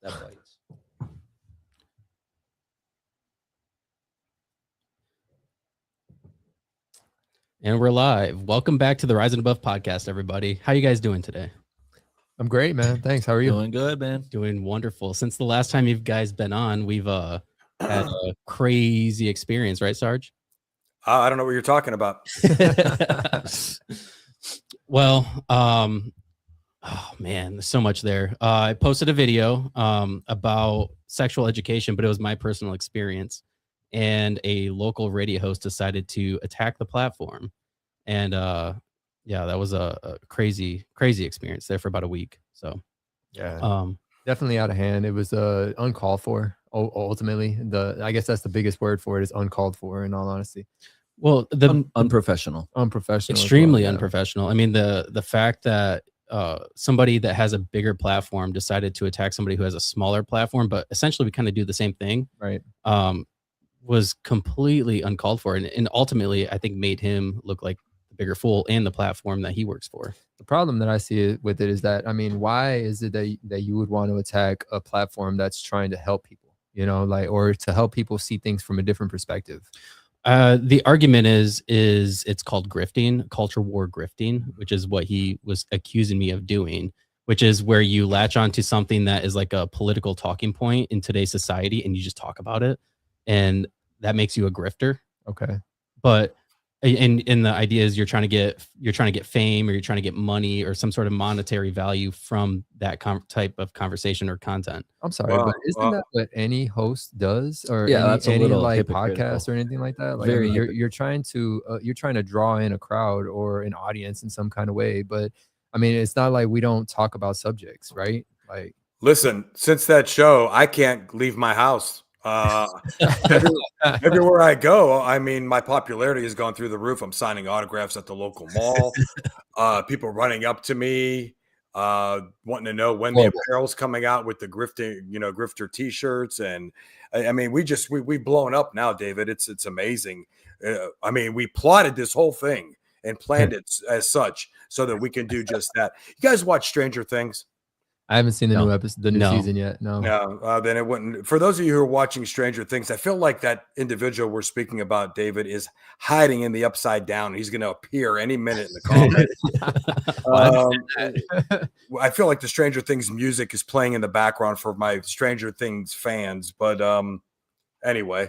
That bites. And we're live. Welcome back to the Rise and Above podcast, everybody. How you guys doing today? I'm great, man. Thanks. How are you? Doing good, man. Doing wonderful. Since the last time you guys been on, we've had a crazy experience, right, Sarge? I don't know what you're talking about. Well, oh man, there's so much there. I posted a video about sexual education, but it was my personal experience. And a local radio host decided to attack the platform. And yeah, that was a crazy experience there for about a week. So yeah, definitely out of hand. It was uncalled for. Ultimately, I guess that's the biggest word for it, is uncalled for, in all honesty. Well, unprofessional, extremely unprofessional. I mean, the fact that somebody that has a bigger platform decided to attack somebody who has a smaller platform, but essentially we kind of do the same thing, right? Was completely uncalled for, and ultimately I think made him look like the bigger fool and the platform that he works for. The problem that I see with it is that, I mean, why is it that you would want to attack a platform that's trying to help people, or to help people see things from a different perspective? The argument is it's called grifting, culture war grifting, which is what he was accusing me of doing, which is where you latch onto something that is like a political talking point in today's society and you just talk about it, and that makes you a grifter. Okay. But and the idea is you're trying to get fame, or you're trying to get money or some sort of monetary value from that type of conversation or content. I'm sorry, but isn't that what any host does, or that's any like hypocritical. podcast or anything like that? Like, Very you're trying to draw in a crowd or an audience in some kind of way, but I mean, it's not like we don't talk about subjects, right? Like, listen, since that show, I can't leave my house. Everywhere I go, I mean, my popularity has gone through the roof. I'm signing autographs at the local mall. People running up to me, wanting to know when the apparel's coming out with the grifter T-shirts, and I mean, we've blown up now, David. It's amazing. I mean, we plotted this whole thing and planned it as such so that we can do just that. You guys watch Stranger Things? I haven't seen the new episode, the new season yet. No, then it wouldn't. For those of you who are watching Stranger Things, I feel like that individual we're speaking about, David, is hiding in the Upside Down. He's going to appear any minute in the comments. I feel like the Stranger Things music is playing in the background for my Stranger Things fans. But anyway.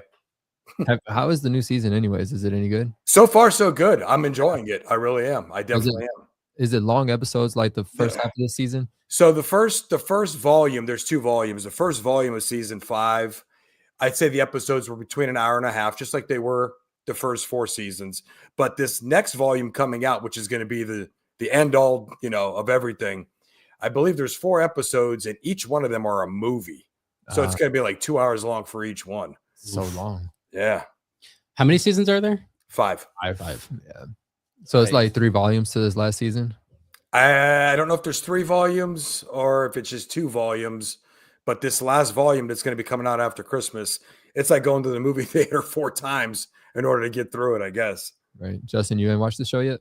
How is the new season anyways? Is it any good? So far, so good. I'm enjoying it. I really am. I definitely am. Is it long episodes like the first half of the season? So the first volume, there's 2 volumes. The first volume of season 5, I'd say the episodes were between an hour and a half, just like they were the first 4 seasons. But this next volume coming out, which is going to be the end all, of everything, I believe there's 4 episodes, and each one of them are a movie. So it's going to be like 2 hours long for each one. So long. Yeah. How many seasons are there? 5. 5. Yeah. So it's like 3 volumes to this last season? I don't know if there's 3 volumes or if it's just 2 volumes, but this last volume that's going to be coming out after Christmas, it's like going to the movie theater 4 times in order to get through it, I guess. Right. Justin, you haven't watched the show yet?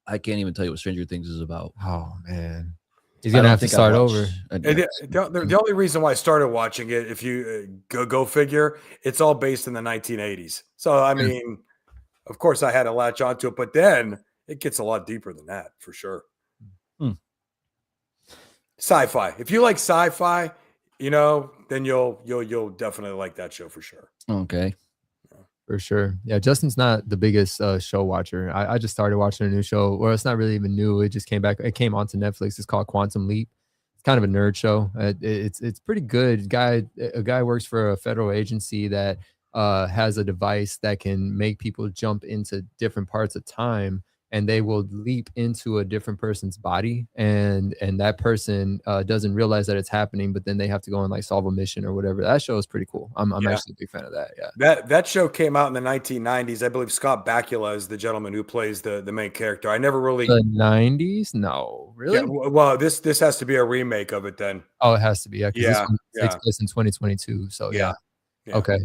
I can't even tell you what Stranger Things is about. Oh, man. He's going to have to start over. The only reason why I started watching it, if you go figure, it's all based in the 1980s. So, I mean, of course I had to latch onto it, but then it gets a lot deeper than that for sure. Sci-fi. If you like sci-fi, then you'll definitely like that show for sure. Okay. For sure. Yeah, Justin's not the biggest show watcher. I just started watching a new show, or it's not really even new. It just came back. It came onto Netflix. It's called Quantum Leap. It's kind of a nerd show. It's pretty good. A guy works for a federal agency that has a device that can make people jump into different parts of time, and they will leap into a different person's body, and that person doesn't realize that it's happening, but then they have to go and like solve a mission or whatever. That show is pretty cool. I'm actually a big fan of that. Yeah. That show came out in the 1990s. I believe Scott Bakula is the gentleman who plays the main character. I never really the 90s. No, really? Yeah, well, this has to be a remake of it then. Oh, it has to be. Yeah. Yeah. This one takes place in 2022. So yeah. Okay.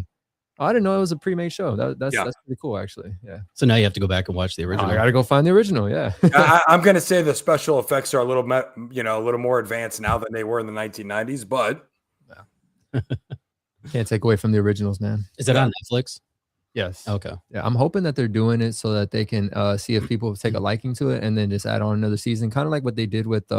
I didn't know it was a pre-made show. That's Yeah. that's pretty cool, actually. Yeah. So now you have to go back and watch the Oh, original. I gotta go find the original. Yeah. I'm going to say the special effects are a little, a little more advanced now than they were in the 1990s, but Can't take away from the originals, man. Is it on Netflix? Yes. Okay. Yeah, I'm hoping that they're doing it so that they can see if people take a liking to it and then just add on another season, kind of like what they did with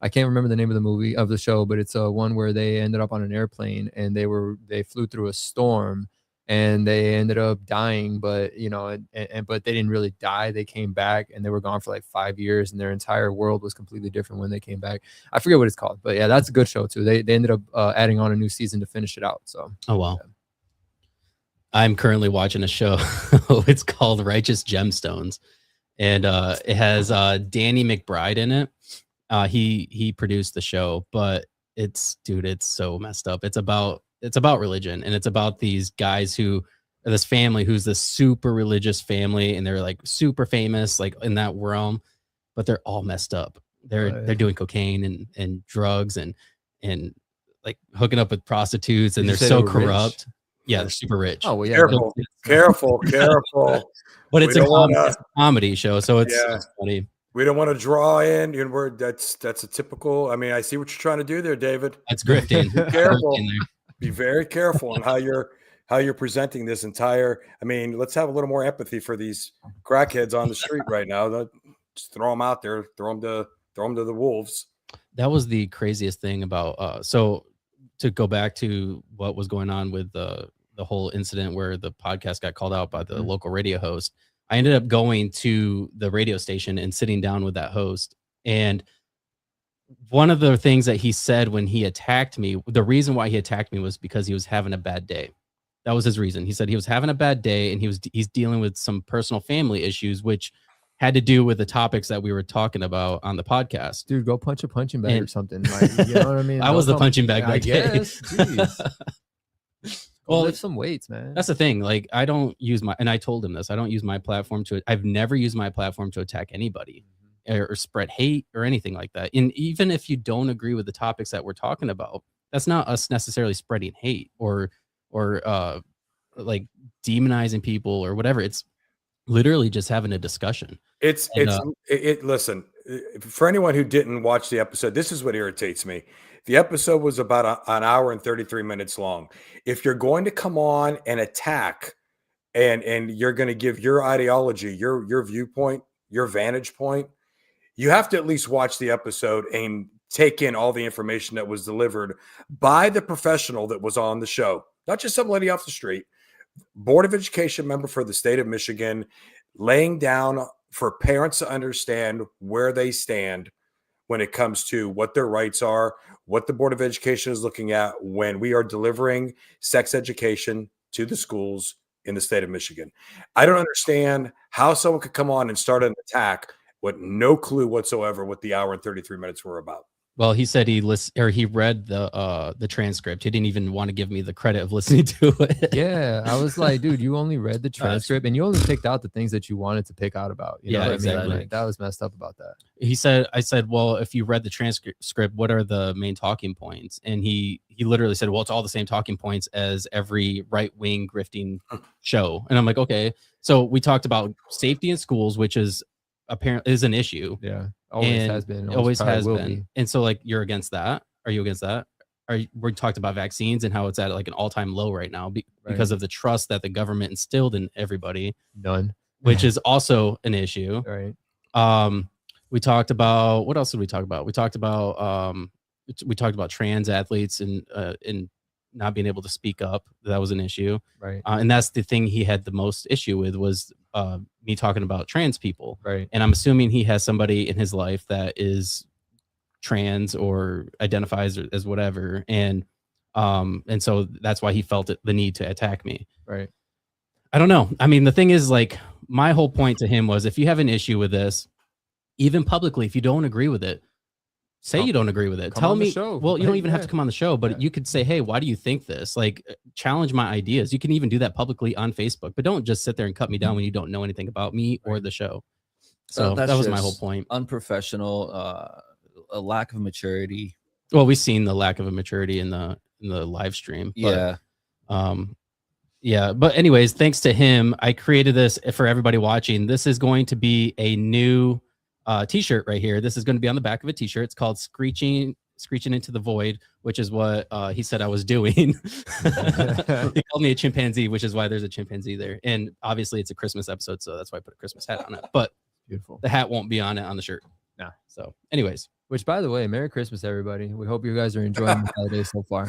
I can't remember the name of the movie of the show, but it's one where they ended up on an airplane and they flew through a storm and they ended up dying, but but they didn't really die. They came back and they were gone for like 5 years and their entire world was completely different when they came back. I forget what it's called, but yeah, that's a good show too. They ended up adding on a new season to finish it out. So Oh wow. Yeah. I'm currently watching a show. It's called Righteous Gemstones, and it has Danny McBride in it. He produced the show, but it's so messed up. It's about religion, and it's about these guys who are this family who's this super religious family, and they're like super famous, like in that realm, but they're all messed up. They're doing cocaine and drugs and like hooking up with prostitutes, and they're so corrupt. Rich? Yeah, they're super rich. Oh well, yeah. Careful. But it's a comedy show, so it's funny. We don't want to draw in. That's a typical. I mean, I see what you're trying to do there, David. That's grifting. Be careful. Be very careful on how you're presenting this entire. I mean, let's have a little more empathy for these crackheads on the street right now. Just throw them out there. Throw them to the wolves. That was the craziest thing about. So to go back to what was going on with the whole incident where the podcast got called out by the local radio host, I ended up going to the radio station and sitting down with that host. And one of the things that he said when he attacked me, the reason why he attacked me was because he was having a bad day. That was his reason. He said he was having a bad day and he's dealing with some personal family issues, which had to do with the topics that we were talking about on the podcast. Dude, go punch a punching bag or something. Like, you know what I mean? I was the punching bag that day. Well, lift some weights, man. That's the thing. Like, I don't use and I told him this, I don't use my platform I've never used my platform to attack anybody or spread hate or anything like that. And even if you don't agree with the topics that we're talking about, that's not us necessarily spreading hate or like demonizing people or whatever. It's literally just having a discussion. Listen, for anyone who didn't watch the episode, this is what irritates me. The episode was about an hour and 33 minutes long. If you're going to come on and attack and you're going to give your ideology, your viewpoint, your vantage point, you have to at least watch the episode and take in all the information that was delivered by the professional that was on the show, not just some lady off the street. Board of Education member for the state of Michigan, laying down for parents to understand where they stand when it comes to what their rights are, what the Board of Education is looking at when we are delivering sex education to the schools in the state of Michigan. I don't understand how someone could come on and start an attack with no clue whatsoever what the hour and 33 minutes were about. Well, he said he read the transcript. He didn't even want to give me the credit of listening to it. Yeah, I was like, dude, you only read the transcript and you only picked out the things that you wanted to pick out about. You know what exactly. I mean? Like, that was messed up about that. I said, well, if you read the transcript, what are the main talking points? And he literally said, well, it's all the same talking points as every right-wing grifting show. And I'm like, okay. So we talked about safety in schools, which is apparently is an issue. Yeah. Always has been. Always has been. And so, like, you're against that? Are you against that? We talked about vaccines and how it's at like an all-time low right now because of the trust that the government instilled in everybody. None. Which is also an issue. Right. We talked about, what else did we talk about? We talked about trans athletes and not being able to speak up. That was an issue. Right. And that's the thing he had the most issue with was me talking about trans people. Right. And I'm assuming he has somebody in his life that is trans or identifies as whatever. And so that's why he felt the need to attack me. Right. I don't know. I mean, the thing is, like, my whole point to him was, if you have an issue with this, even publicly, if you don't agree with it, say you don't agree with it. Tell me. Well, you don't even have to come on the show, but you could say, hey, why do you think this? Like, challenge my ideas. You can even do that publicly on Facebook, but don't just sit there and cut me down when you don't know anything about me or the show. So that was my whole point. Unprofessional, a lack of maturity. Well, we've seen the lack of a maturity in the live stream. But, yeah. Yeah, but anyways, thanks to him, I created this for everybody watching. This is going to be a new t-shirt right here. This is going to be on the back of a t-shirt. It's called Screeching into the Void, which is what he said I was doing. He called me a chimpanzee, which is why there's a chimpanzee there. And obviously it's a Christmas episode, so that's why I put a Christmas hat on it. But Beautiful. the hat won't be on it on the shirt. Nah. So anyways. Which, by the way, Merry Christmas, everybody. We hope you guys are enjoying the holidays so far.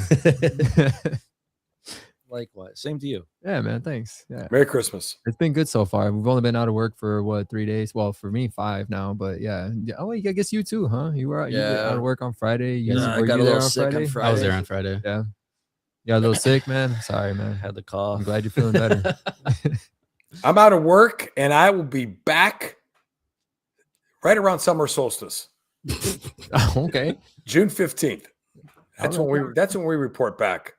Likewise. Same to you. Yeah, man. Thanks. Yeah. Merry Christmas. It's been good so far. We've only been out of work for what, 3 days? Well, for me, 5 now. But yeah. Oh, I guess you too, huh? You were out, you were out of work on Friday. I got a little sick on Friday. I was there on Friday. Yeah. Yeah, a little sick, man. Sorry, man. Had the cough. I'm glad you're feeling better. I'm out of work, and I will be back right around summer solstice. Okay. June 15th. That's when we report back.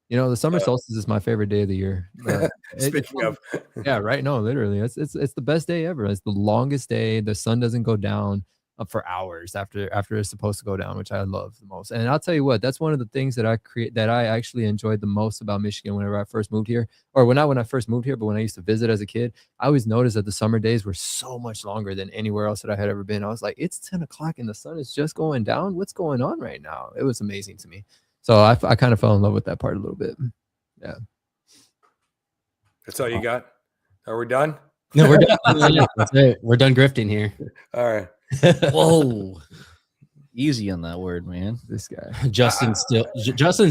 You know, the summer solstice is my favorite day of the year. Speaking of, yeah, right. No, literally, it's the best day ever. It's the longest day. The sun doesn't go down for hours after it's supposed to go down, which I love the most. And I'll tell you what, that's one of the things that I actually enjoyed the most about Michigan whenever I first moved here, or not when I first moved here, but when I used to visit as a kid. I always noticed that the summer days were so much longer than anywhere else that I had ever been. I was like, it's 10 o'clock and the sun is just going down. What's going on right now? It was amazing to me. So I kind of fell in love with that part a little bit. Yeah. That's all you got? Are we done? No, we're done. That's it. We're done grifting here. All right. Whoa. Easy on that word, man. This guy. Justin's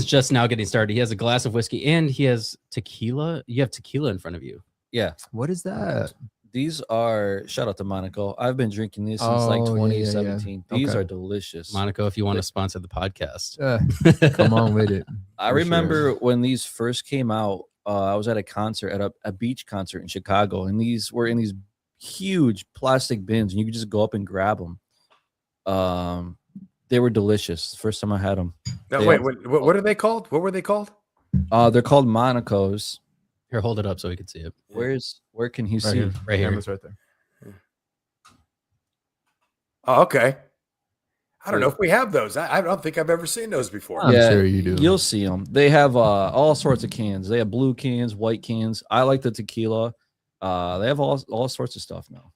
just now getting started. He has a glass of whiskey and he has tequila. You have tequila in front of you. Yeah. What is that? These are, shout out to Monaco. I've been drinking these since like 2017. Yeah. These Okay. are delicious. Monaco, if you want to sponsor the podcast. Come on with it. I remember when these first came out, I was at a concert, at a beach concert in Chicago, and these were in these huge plastic bins, and you could just go up and grab them. They were delicious. The first time I had them. No, wait, what are they called? What were they called? They're called Monacos. Here, hold it up so we can see it. Where can you Right see? here. Right here. Camera's right there. Oh, okay. I don't know if we have those. I don't think I've ever seen those before. I'm sure you do. You'll see them. They have all sorts of cans. They have blue cans, white cans. I like the tequila. They have all sorts of stuff now.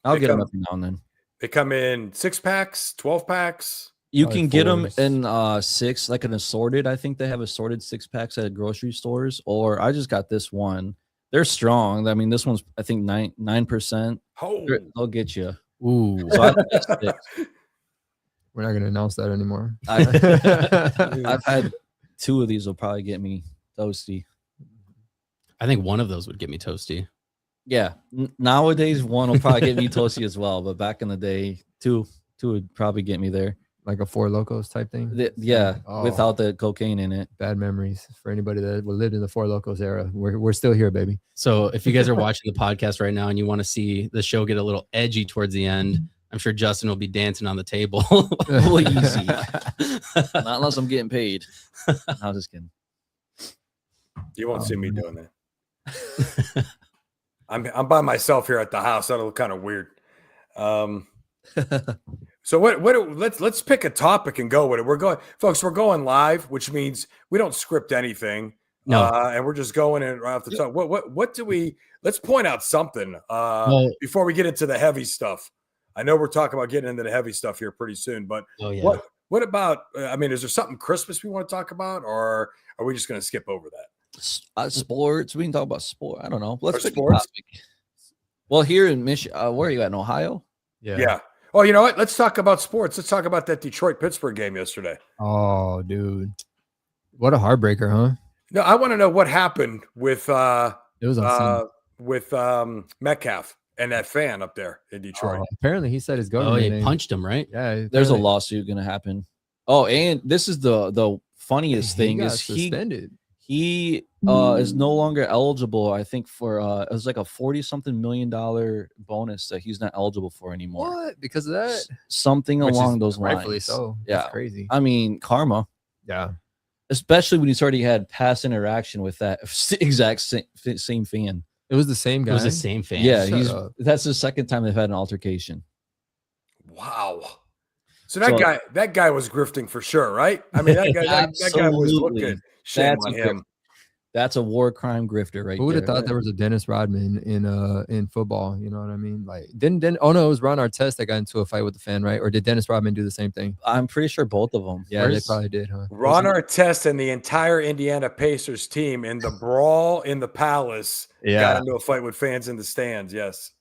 I'll get them every now and then. They come in 6-packs, 12-packs. You Probably can get them fours. in 6, like an assorted. I think they have assorted 6-packs at grocery stores. Or I just got this one. They're strong. I mean, this one's I think 9%. Oh, They'll get you. Ooh. So I think that's 6. We're not going to announce that anymore. I've had 2 of these. Will probably get me toasty. I think one of those would get me toasty. Yeah. Nowadays, 1 will probably get me toasty as well. But back in the day, 2 would probably get me there. Like a Four Locos type thing. Yeah, without the cocaine in it. Bad memories for anybody that lived in the Four Locos era. We're still here, baby. So if you guys are watching the podcast right now and you want to see the show get a little edgy towards the end, I'm sure Justin will be dancing on the table. Well, easy. Not unless I'm getting paid. I'm just kidding. you won't see me doing that. I'm by myself here at the house. That'll look kind of weird. So let's pick a topic and go with it. We're going live, which means we don't script anything. No. And we're just going in right off the top. What do we, let's point out something before we get into the heavy stuff. I know we're talking about getting into the heavy stuff here pretty soon, but what about, I mean, is there something Christmas we want to talk about, or are we just going to skip over that? Sports. We can talk about sport. I don't know. Let's pick sports. a topic. Well, here in Michigan, where are you at? In Ohio? Yeah. Oh, you know what? Let's talk about sports. Let's talk about that Detroit-Pittsburgh game yesterday. Oh, dude. What a heartbreaker, huh? No, I want to know what happened with It was Metcalf and that fan up there in Detroit. Apparently, he said his Oh, government he name. punched him, right? Yeah, There's a apparently lawsuit going to happen. Oh, and this is the funniest thing got is suspended. he is no longer eligible. I think for it was like a $40-something million bonus that he's not eligible for anymore. What? Because of that? Something Which along is those lines. rightfully so. Yeah. That's crazy. I mean, karma. Yeah. Especially when he's already had past interaction with that exact same fan. It was the same guy. It was the same fan. Yeah, Shut that's the second time they've had an altercation. Wow. So that guy was grifting for sure, right? I mean, that guy was Absolutely. looking shame That's on a him. That's a war crime grifter right Who would have there. thought there was a Dennis Rodman in football? You know what I mean? Like, didn't oh no, it was Ron Artest that got into a fight with the fan, right? Or did Dennis Rodman do the same thing? I'm pretty sure both of them. Yeah, they probably did, huh? Ron Artest and the entire Indiana Pacers team in the brawl in the Palace got into a fight with fans in the stands. Yes.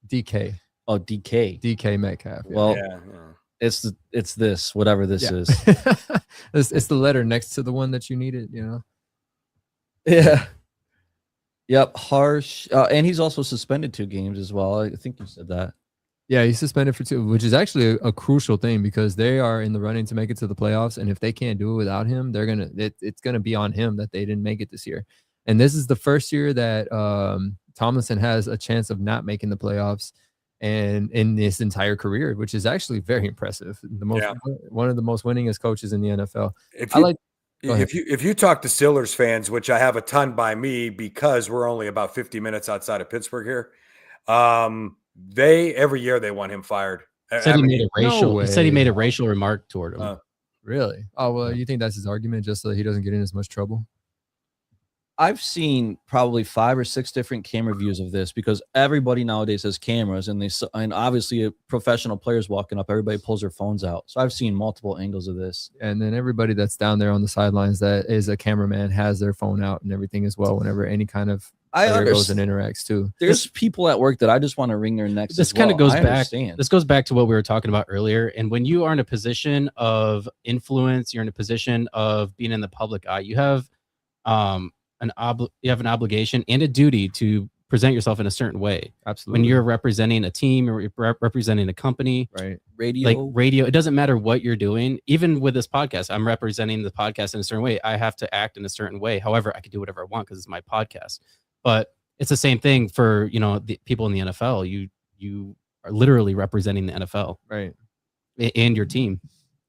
DK. Oh, DK Metcalf. Yeah. Well, Yeah. it's this, whatever this is. It's the letter next to the one that you needed, you know? Yeah. Yep. Harsh. And he's also suspended 2 games as well. I think you said that. Yeah, he's suspended for 2, which is actually a crucial thing because they are in the running to make it to the playoffs. And if they can't do it without him, it's gonna be on him that they didn't make it this year. And this is the first year that Tomlinson has a chance of not making the playoffs, and in his entire career, which is actually very impressive. One of the most winningest coaches in the NFL. If you talk to Steelers fans, which I have a ton by me because we're only about 50 minutes outside of Pittsburgh here, every year they want him fired. He said he made a racial remark toward him. Really? Oh, well, you think that's his argument just so that he doesn't get in as much trouble? I've seen probably 5 or 6 different camera views of this because everybody nowadays has cameras, and obviously professional players walking up, everybody pulls their phones out. So I've seen multiple angles of this. And then everybody that's down there on the sidelines that is a cameraman has their phone out and everything as well whenever any kind of player goes and interacts too. There's people at work that I just want to wring their necks. This kind of goes back. This goes back to what we were talking about earlier. And when you are in a position of influence, you're in a position of being in the public eye. You have an obligation and a duty to present yourself in a certain way. Absolutely. When you're representing a team or representing a company, right? Radio, it doesn't matter what you're doing. Even with this podcast, I'm representing the podcast in a certain way. I have to act in a certain way. However, I can do whatever I want because it's my podcast. But it's the same thing for, the people in the NFL. You are literally representing the NFL, right? And your team.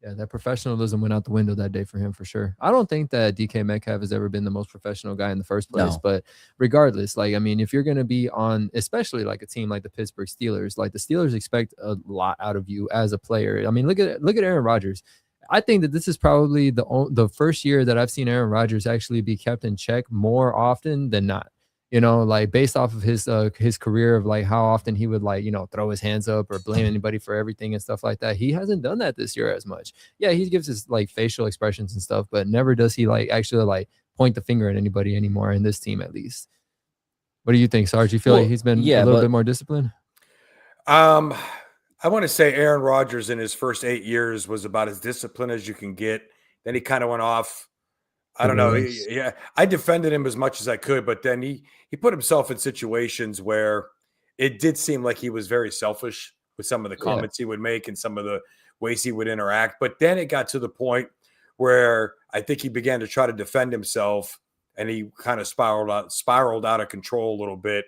Yeah, that professionalism went out the window that day for him, for sure. I don't think that DK Metcalf has ever been the most professional guy in the first place. No. But regardless, if you're going to be on, especially like a team like the Pittsburgh Steelers, like the Steelers expect a lot out of you as a player. I mean, look at Aaron Rodgers. I think that this is probably the first year that I've seen Aaron Rodgers actually be kept in check more often than not. Based off of his career of how often he would throw his hands up or blame anybody for everything and stuff like that. He hasn't done that this year as much. Yeah, he gives his facial expressions and stuff, but never does he actually point the finger at anybody anymore in this team, at least. What do you think, Sarge? You feel like he's been a little bit more disciplined? I want to say Aaron Rodgers in his first 8 years was about as disciplined as you can get. Then he kind of went off. I don't know. Yeah, I defended him as much as I could, but then he put himself in situations where it did seem like he was very selfish with some of the comments he would make and some of the ways he would interact. But then it got to the point where I think he began to try to defend himself, and he kind of spiraled out of control a little bit.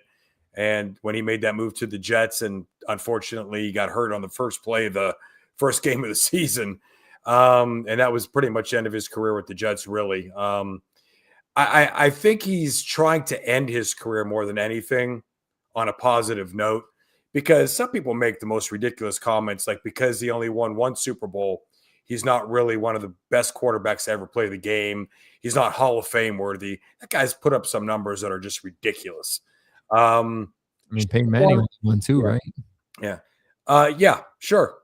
And when he made that move to the Jets, and unfortunately he got hurt on the first play of the first game of the season. And that was pretty much the end of his career with the Jets, really. I think he's trying to end his career more than anything on a positive note, because some people make the most ridiculous comments, like because he only won 1 Super Bowl, he's not really one of the best quarterbacks to ever play the game. He's not Hall of Fame worthy. That guy's put up some numbers that are just ridiculous. Peyton Manning won too, right? Yeah. Yeah, sure.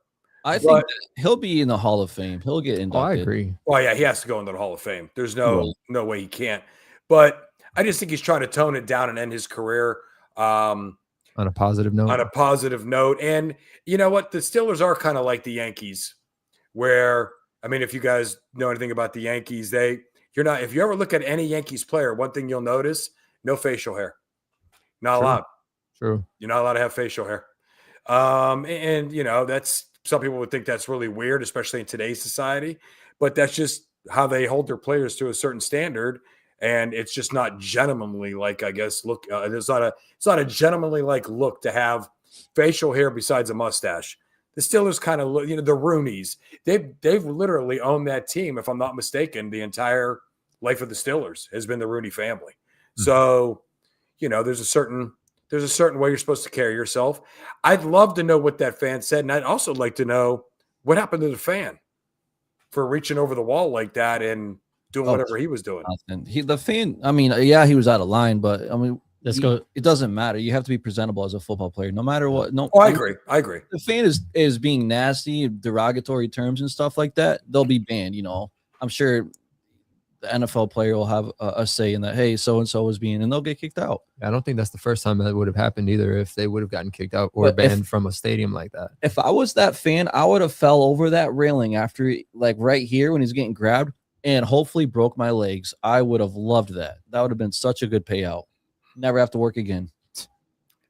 I think that he'll be in the Hall of Fame. He'll get inducted. I agree. Well, yeah, he has to go into the Hall of Fame. There's no way he can't. But I just think he's trying to tone it down and end his career on a positive note. And you know what? The Steelers are kind of like the Yankees, where, if you guys know anything about the Yankees, if you ever look at any Yankees player, one thing you'll notice, no facial hair. Not allowed. True. You're not allowed to have facial hair. That's, some people would think that's really weird, especially in today's society, but that's just how they hold their players to a certain standard. And it's just not gentlemanly, look. It's not a gentlemanly look to have facial hair besides a mustache. The Steelers kind of look, the Rooneys, they've literally owned that team. If I'm not mistaken, the entire life of the Steelers has been the Rooney family. Mm-hmm. So, there's a certain way you're supposed to carry yourself. I'd love to know what that fan said. And I'd also like to know what happened to the fan for reaching over the wall like that and doing whatever he was doing. Nothing. The fan. I mean, yeah, he was out of line, but I mean, it doesn't matter. You have to be presentable as a football player, no matter what. No, I agree. The fan is being nasty, derogatory terms and stuff like that. They'll be banned. I'm sure the NFL player will have a say in that. Hey, so and so was being, and they'll get kicked out. I don't think that's the first time that would have happened either. If they would have gotten kicked out or banned from a stadium like that. If I was that fan, I would have fell over that railing after, like right here when he's getting grabbed, and hopefully broke my legs. I would have loved that. That would have been such a good payout. Never have to work again.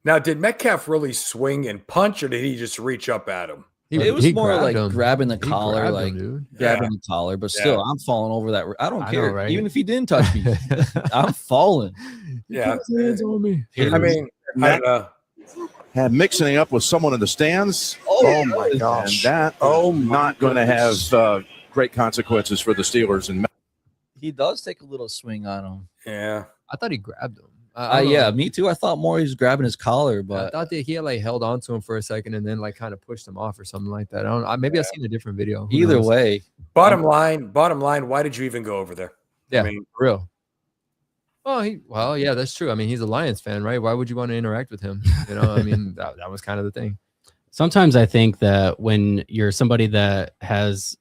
Now, did Metcalf really swing and punch, or did he just reach up at him? It was more like grabbing the collar, grabbing the collar. But still, I'm falling over that. I don't care. Know, right? Even if he didn't touch me, I'm falling. Yeah. His hands on me. I mean, I don't know. Had mixing up with someone in the stands. Oh my gosh. And that not going to have great consequences for the Steelers. And he does take a little swing on him. Yeah. I thought he grabbed him. Yeah, me too. I thought more he was grabbing his collar, but I thought that he had like held on to him for a second and then like kind of pushed him off or something like that. I don't know. Maybe I've seen a different video. Who either knows? way. Bottom line, why did you even go over there? Yeah, I mean, for real. Well, yeah, that's true. I mean, he's a Lions fan, right? Why would you want to interact with him? I mean, that was kind of the thing. Sometimes I think that when you're somebody that has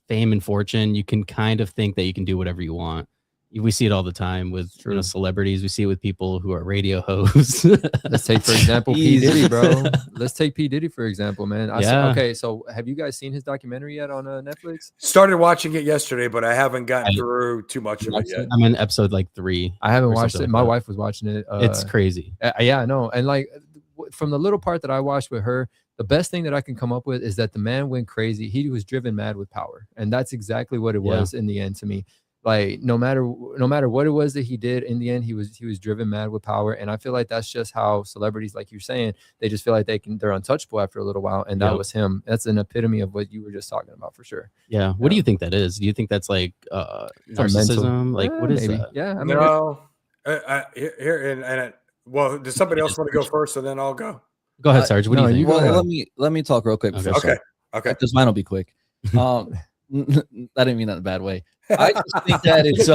fame and fortune, you can kind of think that you can do whatever you want. We see it all the time with celebrities. We see it with people who are radio hosts. Let's take, for example, P. Diddy, bro. Let's take P. Diddy, for example, man. Okay, so have you guys seen his documentary yet on Netflix? Started watching it yesterday, but I haven't gotten through too much of it yet. I'm in episode like 3. I haven't watched it. My wife was watching it. It's crazy. Yeah, I know. And like from the little part that I watched with her, the best thing that I can come up with is that the man went crazy. He was driven mad with power. And that's exactly what it was in the end to me. Like no matter what it was that he did, in the end he was driven mad with power. And I feel like that's just how celebrities, like you're saying, they just feel like they're untouchable after a little while. And that was him. That's an epitome of what you were just talking about for sure. Yeah. What do you think that is? Do you think that's like narcissism? Like what is that? Yeah. I mean, no. Well, does somebody else want to go first, and then I'll go? Go ahead, Sarge. What do you think? Let me talk real quick. Okay. Because mine will be quick. I didn't mean that in a bad way. I just think that it's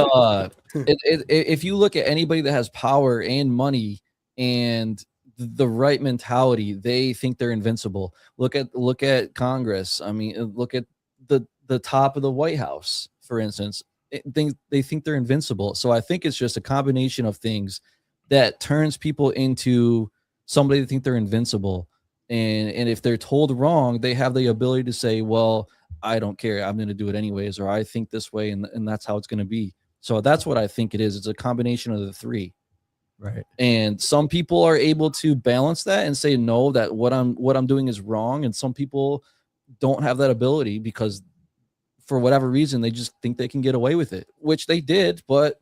if you look at anybody that has power and money and the right mentality, they think they're invincible. Look at Congress. I mean, look at the top of the White House, for instance. They think they're invincible. So I think it's just a combination of things that turns people into somebody that think they're invincible. And if they're told wrong, they have the ability to say, well, I don't care. I'm going to do it anyways, or I think this way, and that's how it's going to be. So that's what I think it is. It's a combination of the three. Right. And some people are able to balance that and say, no, that what I'm doing is wrong. And some people don't have that ability because for whatever reason, they just think they can get away with it, which they did. But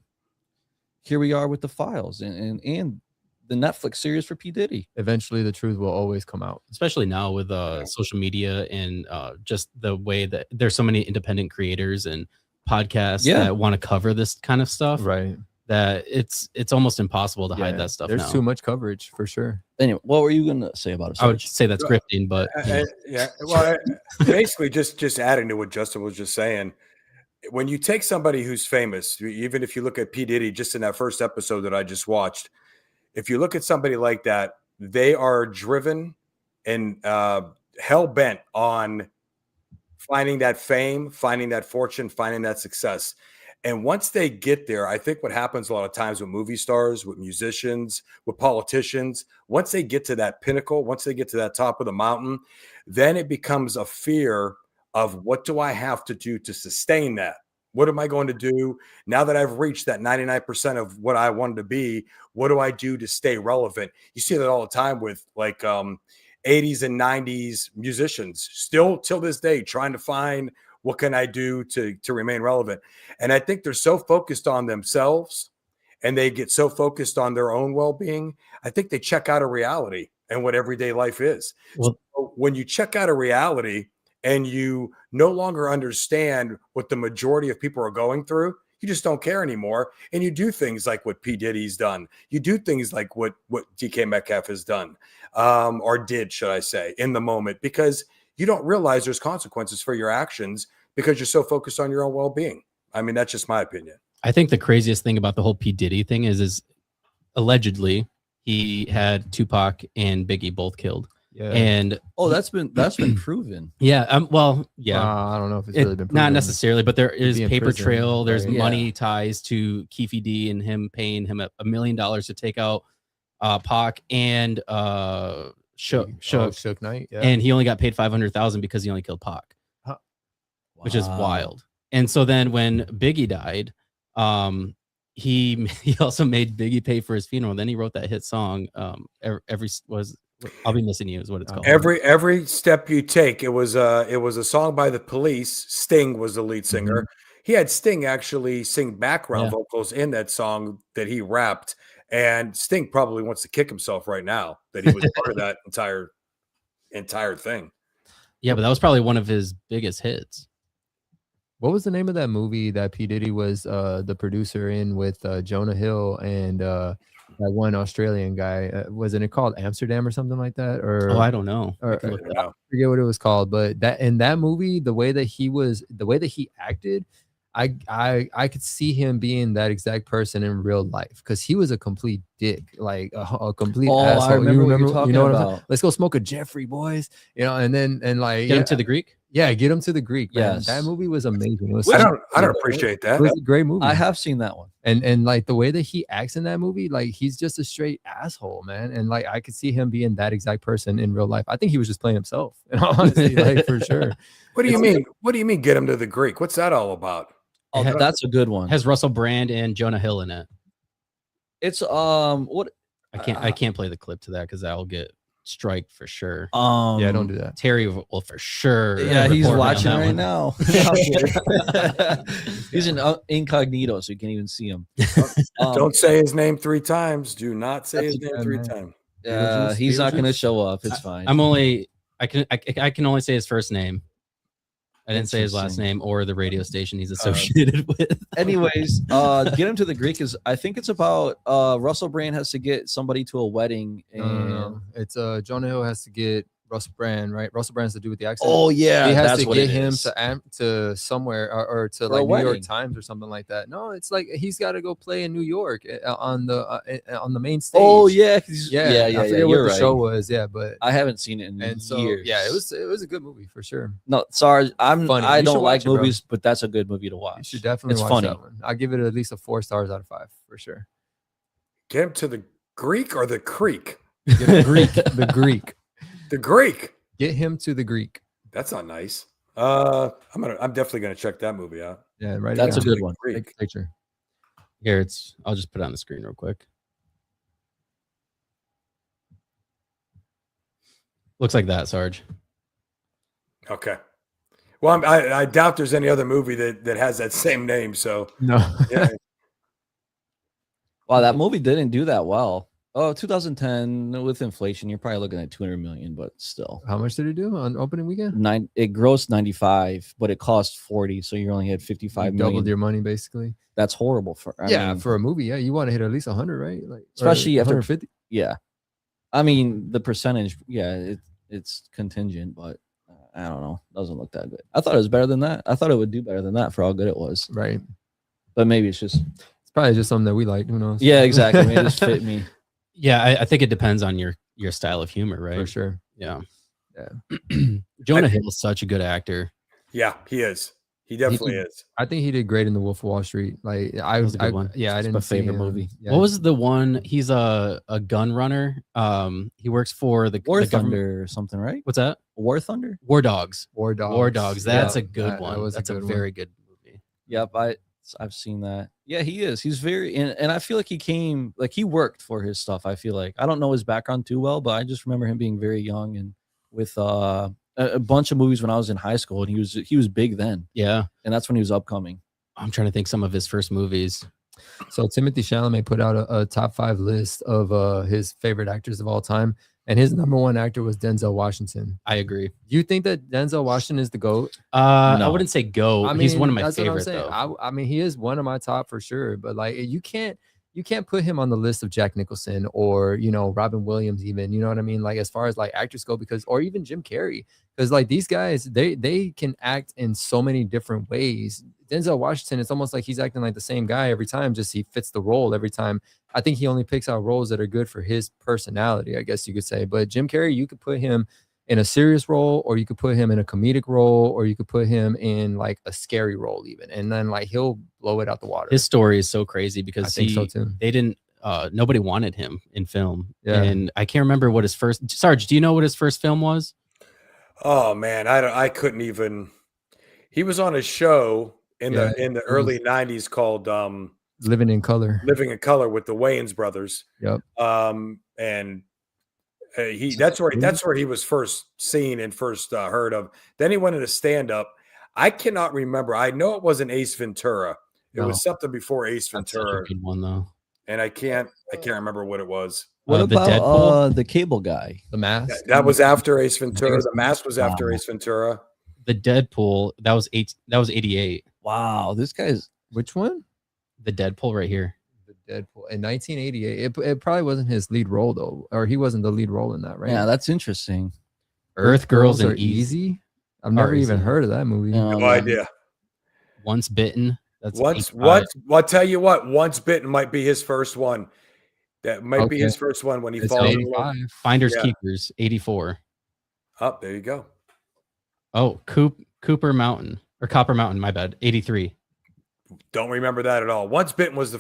here we are with the files and the Netflix series for P. Diddy. Eventually the truth will always come out, especially now with social media and just the way that there's so many independent creators and podcasts that want to cover this kind of stuff, right? That it's almost impossible to hide that stuff. There's too much coverage for sure. Anyway, what were you going to say about it? I would say that's grifting, but well, basically just adding to what Justin was just saying, when you take somebody who's famous, even if you look at P. Diddy just in that first episode that I just watched, if you look at somebody like that, they are driven and hell-bent on finding that fame, finding that fortune, finding that success. And once they get there, I think what happens a lot of times with movie stars, with musicians, with politicians, once they get to that pinnacle, once they get to that top of the mountain, then it becomes a fear of what do I have to do to sustain that? What am I going to do now that I've reached that 99% of what I wanted to be? What do I do to stay relevant? You see that all the time with like 80s and 90s musicians still till this day trying to find what can I do to remain relevant. And I think they're so focused on themselves and they get so focused on their own well-being. I think they check out of reality and what everyday life is. Well, so when you check out of reality, and you no longer understand what the majority of people are going through, you just don't care anymore. And you do things like what P. Diddy's done. You do things like what DK Metcalf has done, or did, should I say, in the moment, because you don't realize there's consequences for your actions because you're so focused on your own well-being. I mean, that's just my opinion. I think the craziest thing about the whole P. Diddy thing is allegedly he had Tupac and Biggie both killed. Yeah. And that's been proven. yeah, well, yeah. I don't know if it's really been proven. Not necessarily, but there is in paper prison, trail. There's right? money ties to Keefe D and him paying him $1 million to take out Pac and Shook Knight. Yeah. and he only got paid $500,000 because he only killed Pac, which is wild. And so then when Biggie died, he also made Biggie pay for his funeral. Then he wrote that hit song, I'll Be Missing You is what it's called. Every step you take. It was a song by the Police. Sting was the lead singer. He had Sting actually sing background vocals in that song that he rapped. And Sting probably wants to kick himself right now that he was part of that entire thing. Yeah, but that was probably one of his biggest hits. What was the name of that movie that P. Diddy was the producer in with Jonah Hill and that one Australian guy? Wasn't it called Amsterdam or something like that? Or I don't know. I forget what it was called, but that in that movie, the way that he acted, I could see him being that exact person in real life because he was a complete dick, like a complete asshole. I remember what you're talking about. Let's go smoke a Jeffrey, boys. And like Get him to the Greek. Yeah, Get Him to the Greek. Man. Yes. That movie was amazing. It was I don't appreciate that. It was a great movie. I have seen that one. And like the way that he acts in that movie, like he's just a straight asshole, man. And like I could see him being that exact person in real life. I think he was just playing himself, in all honesty, like for sure. What do you mean? What do you mean? Get him to the Greek? What's that all about? Oh, that's a good one. Has Russell Brand and Jonah Hill in it. It's what I can't play the clip to that because I'll get strike for sure. Yeah, don't do that. Terry will for sure. Yeah, he's report me on watching that right one. now. He's in incognito, so you can't even see him. Don't say his name 3 times. Do not say his name 3 times. He's not going to show up. It's fine. I can only say his first name. I didn't say his last name or the radio station he's associated with. Anyways, Get Him to the Greek is, I think it's about Russell Brand has to get somebody to a wedding. And No. It's Jonah Hill has to get Russell Brand, right? Russell Brand has to do with the accent. Oh yeah, he has that's to what get it him is. to somewhere or to For a like New York wedding. Times or something like that. No, it's like he's got to go play in New York on the main stage. Oh yeah, yeah. I forget what you're the right. show was. Yeah, but I haven't seen it in and so years. yeah, it was a good movie for sure. No, sorry, Funny. I You don't should like watch it, bro. movies, but that's a good movie to watch. You should definitely It's watch funny. that one. I'll give it at least a 4 stars out of 5 for sure. Get him to the Greek or the Creek? The Greek. The Greek. Get him to the Greek. That's not nice. I'm definitely gonna check that movie out. Yeah, right. That's a down. good one. Greek. Take a picture. Here I'll just put it on the screen real quick. Looks like that, Sarge. Okay. Well, I doubt there's any other movie that has that same name. So No. yeah. Wow, that movie didn't do that well. Oh, 2010 with inflation, you're probably looking at 200 million, but still. How much did it do on opening weekend? It grossed 95, but it cost 40, so you only had 55 You million. doubled your money basically. That's horrible for I mean, for a movie. Yeah, you want to hit at least 100, right? Like Especially after- 150. yeah. I mean, the percentage, it's contingent, but I don't know. Doesn't look that good. I thought it was better than that. I thought it would do better than that for how good it was. Right. But maybe it's just It's probably just something that we like. Who knows? yeah, exactly. Maybe it just fit me. Yeah, I think it depends on your style of humor, right? For sure. Yeah. Yeah. Jonah Hill is such a good actor. Yeah, he is. He definitely is. I think he did great in The Wolf of Wall Street. Like That was a good one. Yeah, I It's didn't my see favorite him. movie. Yeah. What was the one? He's a gun runner. He works for the War the government. Thunder or something, right? What's that? War Thunder? War Dogs. War Dogs? War Dogs. That's Yeah, a good that one. was That's a good very good movie. Yep, I've seen that. Yeah, he is. He's very and I feel like he worked for his stuff. I feel like I don't know his background too well, but I just remember him being very young and with a bunch of movies when I was in high school, and he was big then, Yeah. and that's when he was upcoming. I'm trying to think some of his first movies. So Timothy Chalamet put out a top 5 list of his favorite actors of all time, and his number 1 actor was Denzel Washington. I agree. Do you think that Denzel Washington is the GOAT? I No. wouldn't say go. I mean, He's one of my that's what I'm favorites saying. though. I mean, he is one of my top for sure. But like, you can't put him on the list of Jack Nicholson or Robin Williams, even. You know what I mean? Like as far as like actors go, or even Jim Carrey, because like these guys, they can act in so many different ways Denzel Washington, it's almost like he's acting like the same guy every time, just he fits the role every time. I think he only picks out roles that are good for his personality, I guess you could say. But Jim Carrey, you could put him in a serious role, or you could put him in a comedic role, or you could put him in like a scary role even. And then like he'll blow it out the water. His story is so crazy I because think so too. they didn't nobody wanted him in film. Yeah. And I can't remember what his first Sarge, do you know what his first film was? Oh man, I couldn't even. He was on a show in the early '90s called Living in Color. Living in Color with the Wayans brothers. Yep. And that's where he was first seen and first heard of. Then he went into stand up. I cannot remember. I know it wasn't Ace Ventura. It was something before Ace That's such Ventura, a good one though. and I can't remember what it was. What The about Deadpool? the cable guy? The Mask. That was after Ace Ventura. was- The Mask was after Ace Ventura. The Deadpool, that was 88. Wow, this guy's Which one? The Deadpool right here. The Deadpool in 1988. It probably wasn't his lead role though, or he wasn't the lead role in that, right? yeah, that's interesting. Earth Girls Are and Easy. I've never Easy. even heard of that movie. No idea. Once Bitten. That's Once 85. what? I'll tell you what. Once Bitten might be his first one. That might be Okay. his first one when he It's falls in love. 85. Finders Yeah. Keepers, 84. Oh, there you go. Oh, Cooper Mountain or Copper Mountain, my bad. 83. Don't remember that at all. Once Bitten was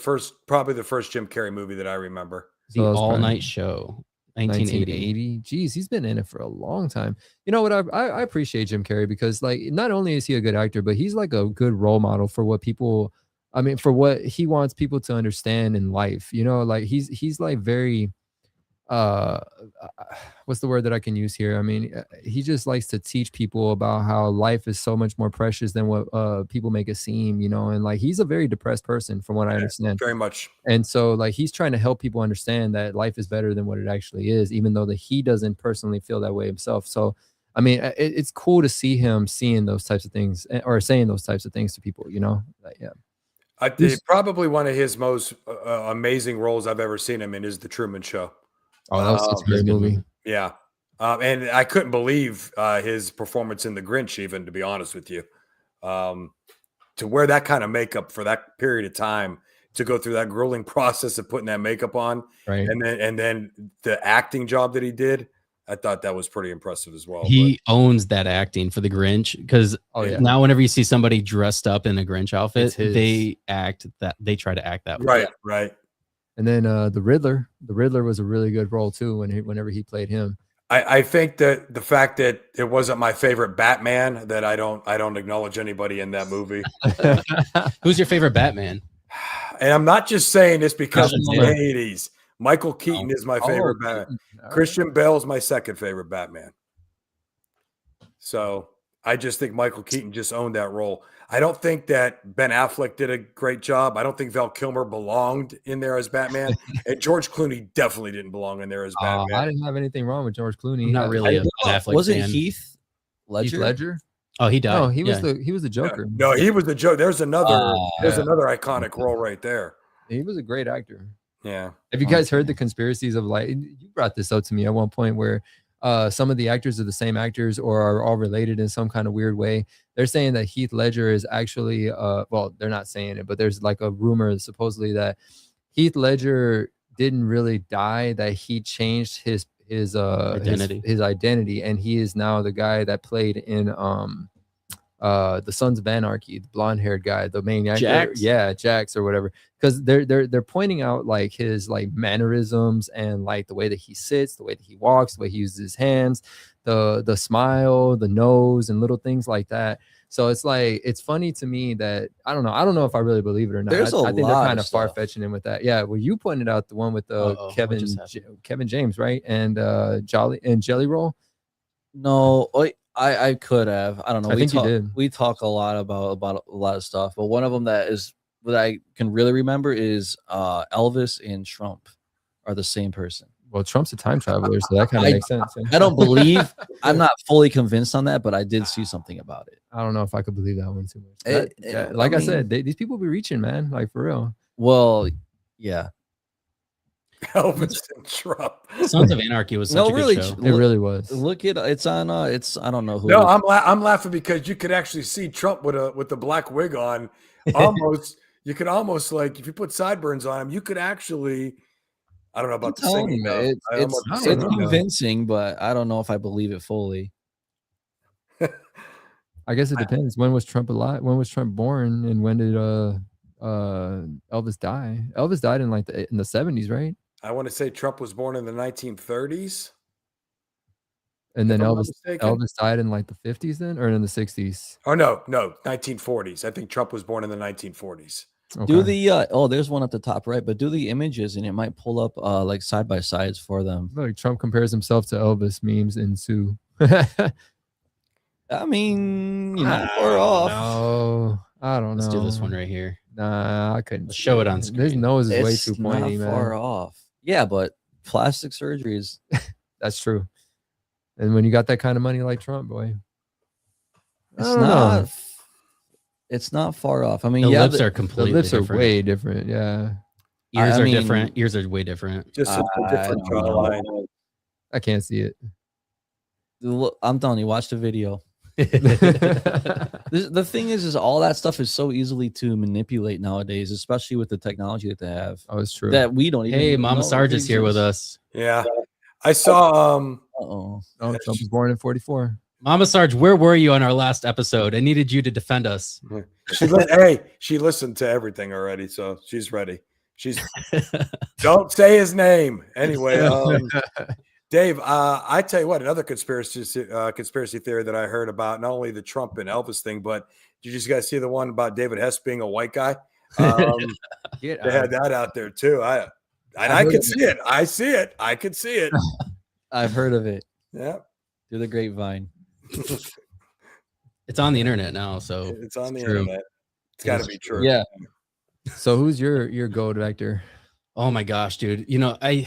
probably the first Jim Carrey movie that I remember. The So it's All probably Night Show, 1980. 1980. Geez, he's been in it for a long time. You know what? I appreciate Jim Carrey because like not only is he a good actor, but he's like a good role model for what people. I mean, for what he wants people to understand in life. You know, like he's like very. What's the word that I can use here? I mean, he just likes to teach people about how life is so much more precious than what people make it seem. You know, and like he's a very depressed person, from what I understand. Very much. And so like he's trying to help people understand that life is better than what it actually is, even though that he doesn't personally feel that way himself. So I mean, it's cool to see him seeing those types of things or saying those types of things to people, you know? Like, yeah. I think probably one of his most amazing roles I've ever seen him in is The Truman Show. Oh, that was such a great movie. Yeah. And I couldn't believe his performance in The Grinch, even, to be honest with you. To wear that kind of makeup for that period of time, to go through that grueling process of putting that makeup on, Right. and then the acting job that he did, I thought that was pretty impressive as well. He owns that acting for the Grinch because now whenever you see somebody dressed up in a Grinch outfit, they try to act that way. Right. And then the Riddler was a really good role too whenever he played him. I think that the fact that it wasn't my favorite Batman, that I don't acknowledge anybody in that movie. Who's your favorite Batman? And I'm not just saying this because Christian it's the Bale. 80s. Michael Keaton is my favorite Batman. Christian Bale is my second favorite Batman. So I just think Michael Keaton just owned that role. I don't think that Ben Affleck did a great job. I don't think Val Kilmer belonged in there as Batman. And George Clooney definitely didn't belong in there as Batman. I didn't have anything wrong with George Clooney. I'm not really a Ben Affleck Was it fan. Heath Ledger? Heath Ledger? Oh, he died. No, he was the Joker. No, he was the joke. There's another iconic role right there. He was a great actor. Yeah. Have you guys heard the conspiracies of like, you brought this up to me at one point where some of the actors are the same actors or are all related in some kind of weird way. They're saying that Heath Ledger is actually well, they're not saying it, but there's like a rumor supposedly that Heath Ledger didn't really die, that he changed his identity, and he is now the guy that played in the Sons of Anarchy, the blonde-haired guy, the main actor. Jax? Yeah, Jax or whatever. Because they're pointing out like his like mannerisms and like the way that he sits, the way that he walks, the way he uses his hands, the smile, the nose, and little things like that. So it's like, it's funny to me that I don't know if I really believe it or not. There's I think they're lot kind of of far-fetching in with that. Yeah, well, you pointed out the one with Kevin James, right? And Jelly Roll. No, I could have. I don't know. I think you did. We talk a lot about a lot of stuff, but one of them that I can really remember is Elvis and Trump are the same person. Well, Trump's a time traveler, so that kind of makes sense. I don't believe. I'm not fully convinced on that, but I did see something about it. I don't know if I could believe that one too much. I said, these people be reaching, man, like for real. Well, yeah. Elvis and Trump. Sons of Anarchy was such No, a good really, show. It really was. Look at it's on. It's I don't know who. No, I'm laughing because you could actually see Trump with the black wig on. Almost, you could almost like if you put sideburns on him, you could actually. I don't know about the singing. Though. It's convincing, but I don't know if I believe it fully. I guess it depends. When was Trump alive? When was Trump born? And when did Elvis die? Elvis died in like in the 70s, right? I want to say Trump was born in the 1930s. And then Elvis died in like the 50s then, or in the 60s? Oh no, 1940s. I think Trump was born in the 1940s. Okay. Do the there's one at the top right, but do the images and it might pull up like side by sides for them. Look, Trump compares himself to Elvis. Memes ensue. I mean, you're not far off. No, I don't know. Let's do this one right here. Nah, I couldn't. Let's show it on screen. His nose is way It's too pointy, not man. far off. Yeah, but plastic surgery is That's true. And when you got that kind of money like Trump, boy, it's not far off. I mean, The yeah, lips are the completely lips are different. way different. Yeah, Ears I are mean- different. Ears are way different. Just a different I don't know. jawline. I can't see it. I'm telling you, watch the video. That's The thing is all that stuff is so easily to manipulate nowadays, especially with the technology that they have. Oh, it's true. That we don't even. Hey, Mama know Sarge is here with us. Yeah, I saw. Uh-oh. Oh, Trump was born in 44. Mama Sarge, where were you on our last episode? I needed you to defend us. She listened to everything already, so she's ready. Don't say his name anyway. Dave, I tell you what, another conspiracy theory that I heard about not only the Trump and Elvis thing, but did you guys see the one about David Hess being a white guy? They had that out there too. I could see it. I see it. I could see it. I've heard of it Yeah, through the grapevine. It's on the internet now, so it's on the true. internet. It's got to be true. Yeah. So who's your goat vector? Oh my gosh, dude. You know, I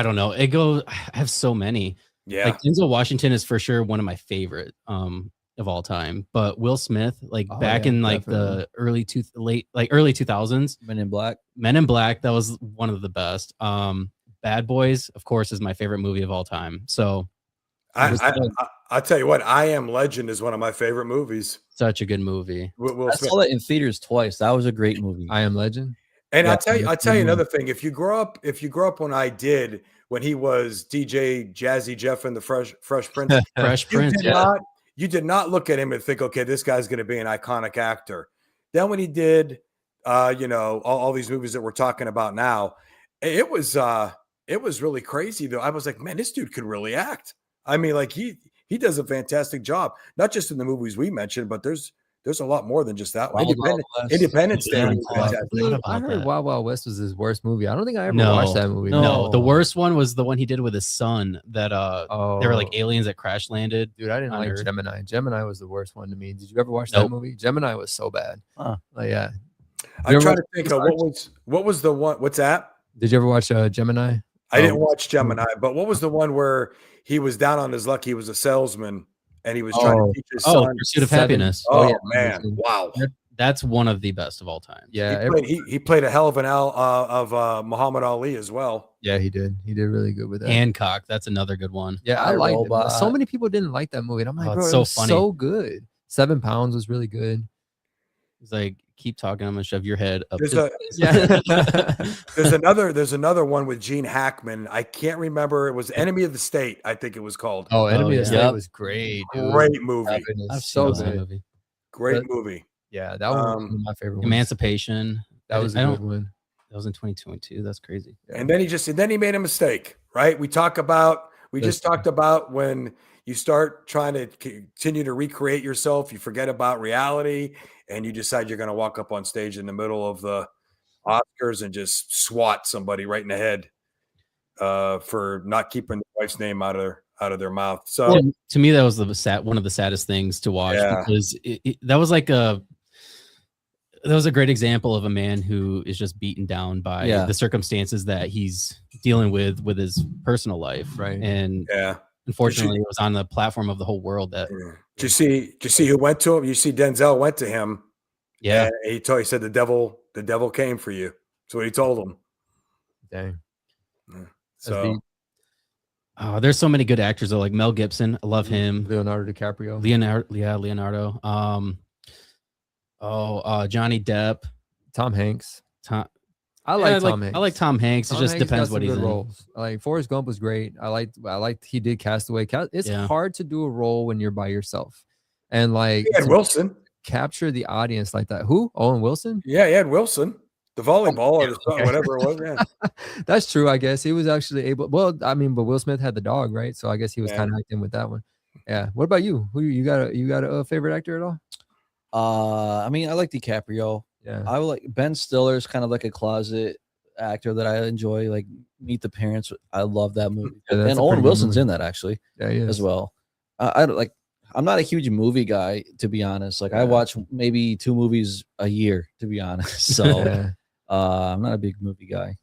don't know. I have so many. Yeah. Like Denzel Washington is for sure one of my favorite of all time. But Will Smith, like back in like the early 2000s, Men in Black. Men in Black, that was one of the best. Bad Boys, of course, is my favorite movie of all time. So I'll tell you what, I Am Legend is one of my favorite movies. such a good movie. Will I Smith. saw that in theaters twice. That was a great movie. I Am Legend. And Yeah, I'll tell you another thing. If you grow up when I did, when he was DJ Jazzy Jeff in the Fresh Prince, Fresh Prince. you did not look at him and think, okay, this guy's going to be an iconic actor. Then when he did, all these movies that we're talking about now, it was really crazy though. I was like, man, this dude could really act. I mean, like he does a fantastic job, not just in the movies we mentioned, but there's a lot more than just that one. Independence Day. was fantastic. Dude, I heard Wild Wild West was his worst movie. I don't think I ever watched that movie. No, the worst one was the one he did with his son that they were like aliens that crash landed. Dude, I didn't like Earth. Gemini. Gemini was the worst one to me. Did you ever watch that movie? Gemini was so bad. Huh. Like, yeah. I'm trying to think of what was the one. What's that? Did you ever watch Gemini? I didn't watch Gemini, but what was the one where he was down on his luck? He was a salesman and he was trying to teach his son. Pursuit of Happiness. Oh, yeah, man, wow! That's one of the best of all time. Yeah, he played a hell of an of Muhammad Ali as well. yeah, he did. He did really good with that. Hancock, that's another good one. yeah, I liked it. Robot. So many people didn't like that movie. And I'm like, Oh, bro, it's it so was funny. so good. 7 Pounds was really good. It's like, keep talking, I'm gonna shove your head up. There's another one with Gene Hackman. I can't remember. It was Enemy of the State. I think it was called. Oh, Enemy of the yeah. State was great. Dude. Great movie. I've So seen that good. movie. Great movie. Yeah, that one was one of my favorite ones. Emancipation. That was a good one. That was in 2022. That's crazy. Yeah. And then he made a mistake, right? We just talked about when you start trying to continue to recreate yourself, you forget about reality and you decide you're going to walk up on stage in the middle of the Oscars and just swat somebody right in the head for not keeping the wife's name out of their mouth. So Well, to me, that was one of the saddest things to watch because that was like a great example of a man who is just beaten down by the circumstances that he's dealing with his personal life. Right. And unfortunately, it was on the platform of the whole world. That did you see who went to him? You see Denzel went to him. Yeah. And he said the devil came for you. That's what he told him. Dang. Yeah. That's So deep. There's so many good actors though, like Mel Gibson. I love him. Leonardo DiCaprio. Leonardo. Johnny Depp. Tom Hanks. Tom. I Yeah, like Tom Hanks. I like Tom Hanks. It Tom just Hanks depends got what some he's good in. roles. Like Forrest Gump was great. I liked he did Castaway. It's Yeah. hard to do a role when you're by yourself, and like Ed to Wilson. capture the audience like that. Who? Owen Wilson? Yeah, Ed Wilson, the volleyball or the Okay. whatever it was. Yeah. That's true. I guess he was actually able. Well, I mean, but Will Smith had the dog, right? So I guess he was Yeah. kind of acting with that one. Yeah. What about you? Who you got a favorite actor at all? I mean, I like DiCaprio. Yeah. I would like Ben Stiller's kind of like a closet actor that I enjoy. Like Meet the Parents. I love that movie. Yeah, that's and a Owen pretty good Wilson's movie. in that actually Yeah, he is. as well. I don't like. I'm not a huge movie guy, to be honest. Like I Yeah. watch maybe 2 movies a year, to be honest. So Yeah. I'm not a big movie guy.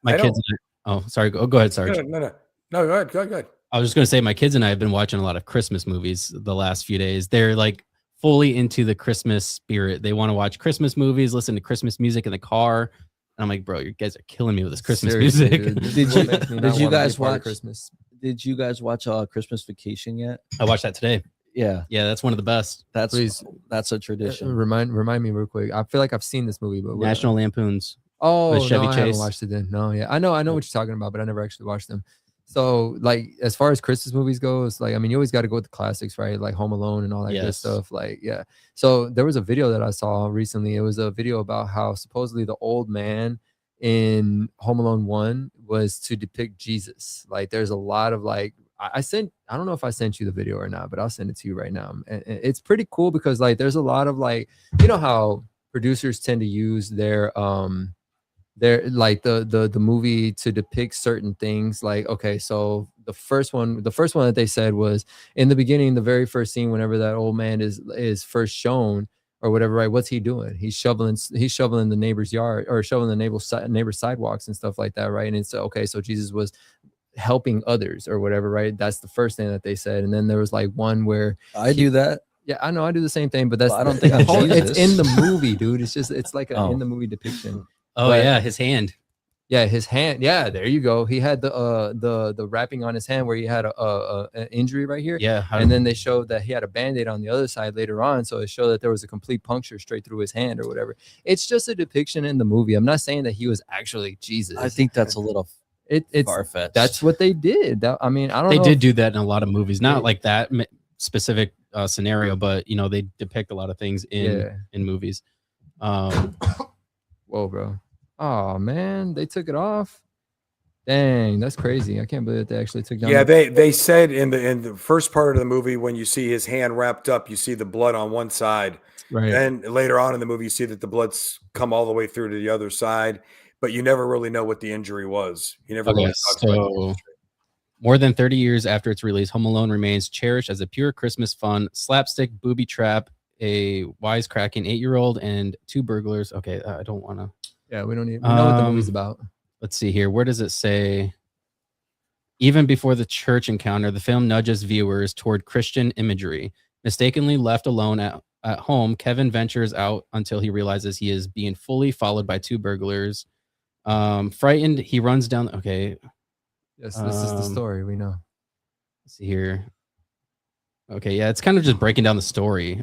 My I kids. Oh, sorry. Go ahead, Sarge. No, go ahead. Go ahead. I was just gonna say my kids and I have been watching a lot of Christmas movies the last few days. They're like fully into the Christmas spirit. They want to watch Christmas movies, listen to Christmas music in the car. And I'm like, bro, you guys are killing me with this Christmas Seriously, music. dude. This Did is what you- makes me did not you wanna be a guys part of watch- Christmas? Did you guys watch Christmas Vacation yet? I watched that today. Yeah, Yeah, that's one of the best. Please. That's a tradition. Remind me real quick. I feel like I've seen this movie, but National Lampoons. Oh, with Chevy no, I haven't Chase. watched it then. No, yeah, I know what you're talking about, but I never actually watched them. So, like, as far as Christmas movies goes, like, I mean, you always got to go with the classics, right? Like Home Alone and all that good Yes. stuff. Like, yeah. So there was a video that I saw recently. It was a video about how supposedly the old man in Home Alone 1 was to depict Jesus. Like, there's a lot of like, I don't know if I sent you the video or not, but I'll send it to you right now. And it's pretty cool because like there's a lot of like, you know how producers tend to use their like the movie to depict certain things. Like, okay, so the first one that they said was in the beginning, the very first scene, whenever that old man is first shown or whatever, right? What's he doing? He's shoveling the neighbor's yard or shoveling the neighbor's sidewalks and stuff like that, right? And it's okay, so Jesus was helping others or whatever, right? That's the first thing that they said. And then there was like one where I do that. yeah, I know I do the same thing, but that's Well, I don't think I'm it's Jesus. in the movie, dude. It's like a Oh. in the movie depiction. Oh But- yeah, his hand. Yeah, his hand. Yeah, there you go. He had the wrapping on his hand where he had an injury right here. Yeah. And then they showed that he had a band-aid on the other side later on. So it showed that there was a complete puncture straight through his hand or whatever. It's just a depiction in the movie. I'm not saying that he was actually Jesus. I think that's a little it's far-fetched. that's what they did. I mean, I don't They know. did do that in a lot of movies. Not Yeah. like that specific scenario, but you know, they depict a lot of things in movies. Whoa, bro. Oh man, they took it off. Dang, that's crazy. I can't believe that they actually took down. Yeah, they said in the first part of the movie when you see his hand wrapped up, you see the blood on one side. right. And later on in the movie, you see that the blood's come all the way through to the other side, but you never really know what the injury was. You never Okay, really talks about the so injury. more than 30 years after its release, Home Alone remains cherished as a pure Christmas fun, slapstick, booby trap, a wisecracking 8-year-old, and 2 burglars. Okay, I don't want to. Yeah, we don't need. We know what the movie's about. Let's see here. Where does it say? Even before the church encounter, the film nudges viewers toward Christian imagery. Mistakenly left alone at home, Kevin ventures out until he realizes he is being fully followed by 2 burglars. Frightened, he runs down. Okay, Yes, this is the story. We know. let's see here. Okay, yeah, it's kind of just breaking down the story.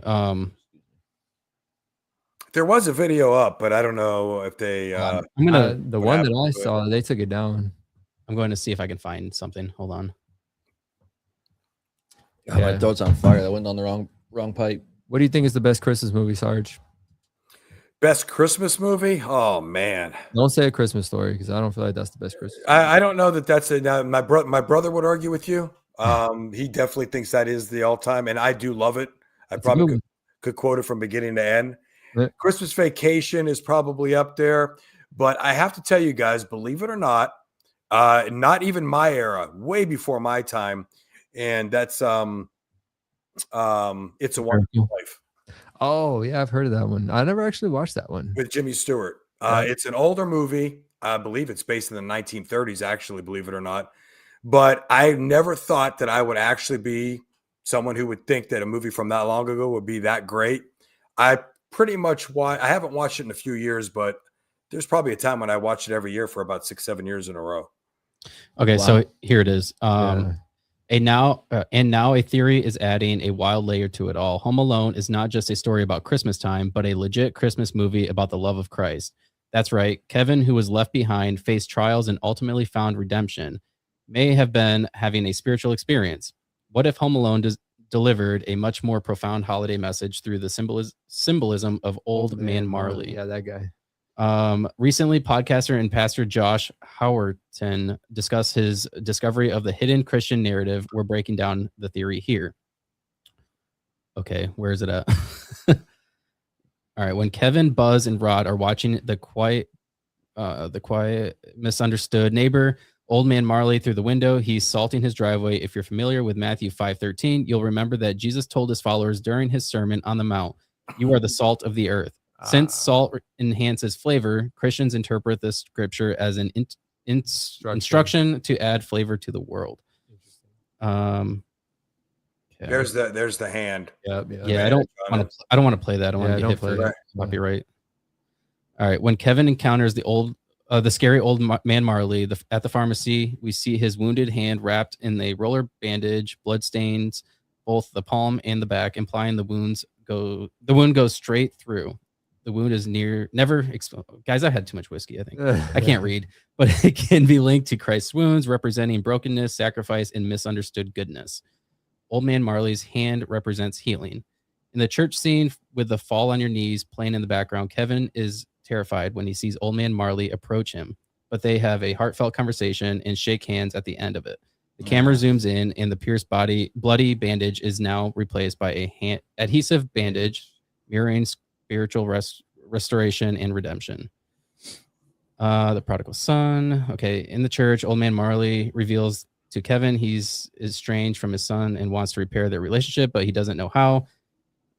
There was a video up, but I don't know if they. I'm gonna. The what one that happened I to it? saw, they took it down. I'm going to see if I can find something. Hold on. God, my Yeah. throat's on fire. That went on the wrong pipe. What do you think is the best Christmas movie, Sarge? Best Christmas movie? Oh man, Don't say A Christmas Story because I don't feel like that's the best Christmas. I don't know that that's it. Now, my brother would argue with you. He definitely thinks that is the all time, and I do love it. I It's a good probably one. could quote it from beginning to end. Yeah. Christmas Vacation is probably up there, but I have to tell you guys, believe it or not, not even my era, way before my time, and that's It's a Wonderful Life Oh yeah, I've heard of that one. I never actually watched that one. with Jimmy Stewart. Right. It's an older movie. I believe it's based in the 1930s, actually, believe it or not. But I never thought that I would actually be someone who would think that a movie from that long ago would be that great. I pretty much I haven't watched it in a few years, but there's probably a time when I watched it every year for about 6-7 years in a row. Okay, Wow. so here it is. Yeah. Now a theory is adding a wild layer to it all. Home Alone is not just a story about Christmas time, but a legit Christmas movie about the love of Christ. That's right. Kevin, who was left behind, faced trials and ultimately found redemption, may have been having a spiritual experience. What if Home Alone delivered a much more profound holiday message through the symbolism of Old Man Marley? Yeah, that guy. Recently, podcaster and pastor Josh Howerton discussed his discovery of the hidden Christian narrative. We're breaking down the theory here. Okay, where is it at? All right, when Kevin, Buzz, and Rod are watching the quiet, misunderstood neighbor, Old Man Marley, through the window, he's salting his driveway. If you're familiar with Matthew 5:13, you'll remember that Jesus told his followers during his Sermon on the Mount, "You are the salt of the earth." Since salt enhances flavor, Christians interpret this scripture as an instruction to add flavor to the world. Okay. There's the hand. Yeah. Yeah, I don't want to play that. I don't want to get hit play for that. copyright. All right. When Kevin encounters the scary old man Marley at the pharmacy, we see his wounded hand wrapped in a roller bandage, blood stains both the palm and the back, implying the wound goes straight through. The wound is never guys, I had too much whiskey, I think. I can't read, but it can be linked to Christ's wounds, representing brokenness, sacrifice, and misunderstood goodness. Old Man Marley's hand represents healing. In the church scene with the fall on your knees playing in the background, Kevin is terrified when he sees Old Man Marley approach him, but they have a heartfelt conversation and shake hands at the end of it. The camera zooms in, and the pierced bloody bandage is now replaced by a adhesive bandage, mirroring spiritual restoration and redemption. The prodigal son. Okay, in the church, Old Man Marley reveals to Kevin he's estranged from his son and wants to repair their relationship, but he doesn't know how.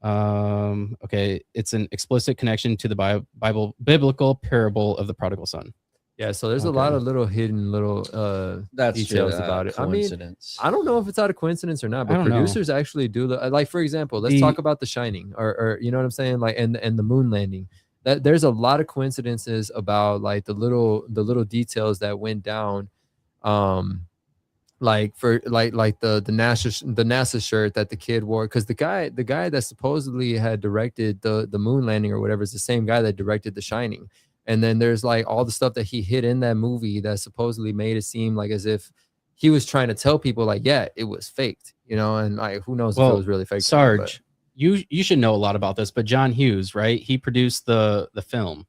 Okay, it's an explicit connection to the biblical parable of the prodigal son. Yeah, so there's a lot of hidden details about it. I mean, I don't know if it's out of coincidence or not, but producers actually do like, for example, let's talk about The Shining, or you know what I'm saying, like, and the moon landing. That there's a lot of coincidences about like the little details that went down. Like for like the NASA shirt that the kid wore, because the guy that supposedly had directed the moon landing or whatever is the same guy that directed The Shining. And then there's like all the stuff that he hid in that movie that supposedly made it seem like as if he was trying to tell people like, yeah, it was faked, you know, and like who knows if it was really fake. Sarge, you should know a lot about this, but John Hughes, right? He produced the film.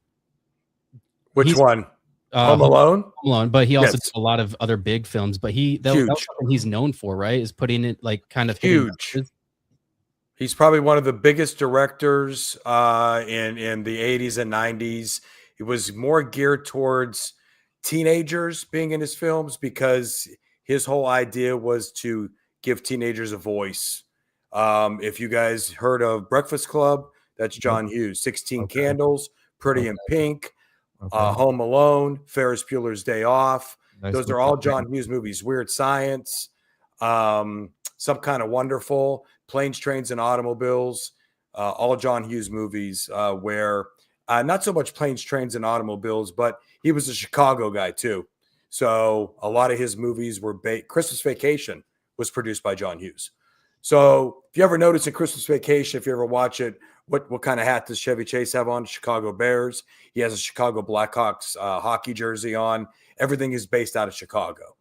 Which one? Home Alone? Home Alone, but he also did a lot of other big films. But that's something he's known for, right? Is putting it like kind of huge. He's probably one of the biggest directors in the 80s and 90s. It was more geared towards teenagers being in his films because his whole idea was to give teenagers a voice. If you guys heard of Breakfast Club, that's John Hughes. 16 Candles, Pretty in Pink, Home Alone, Ferris Bueller's Day Off. Those are all John Hughes movies. Weird Science, Some Kind of Wonderful, Planes, Trains, and Automobiles, all John Hughes movies where not so much Planes, Trains, and Automobiles, but he was a Chicago guy too. So a lot of his movies were Christmas Vacation was produced by John Hughes. So if you ever notice in Christmas Vacation, if you ever watch it, what kind of hat does Chevy Chase have on? Chicago Bears. He has a Chicago Blackhawks hockey jersey on. Everything is based out of Chicago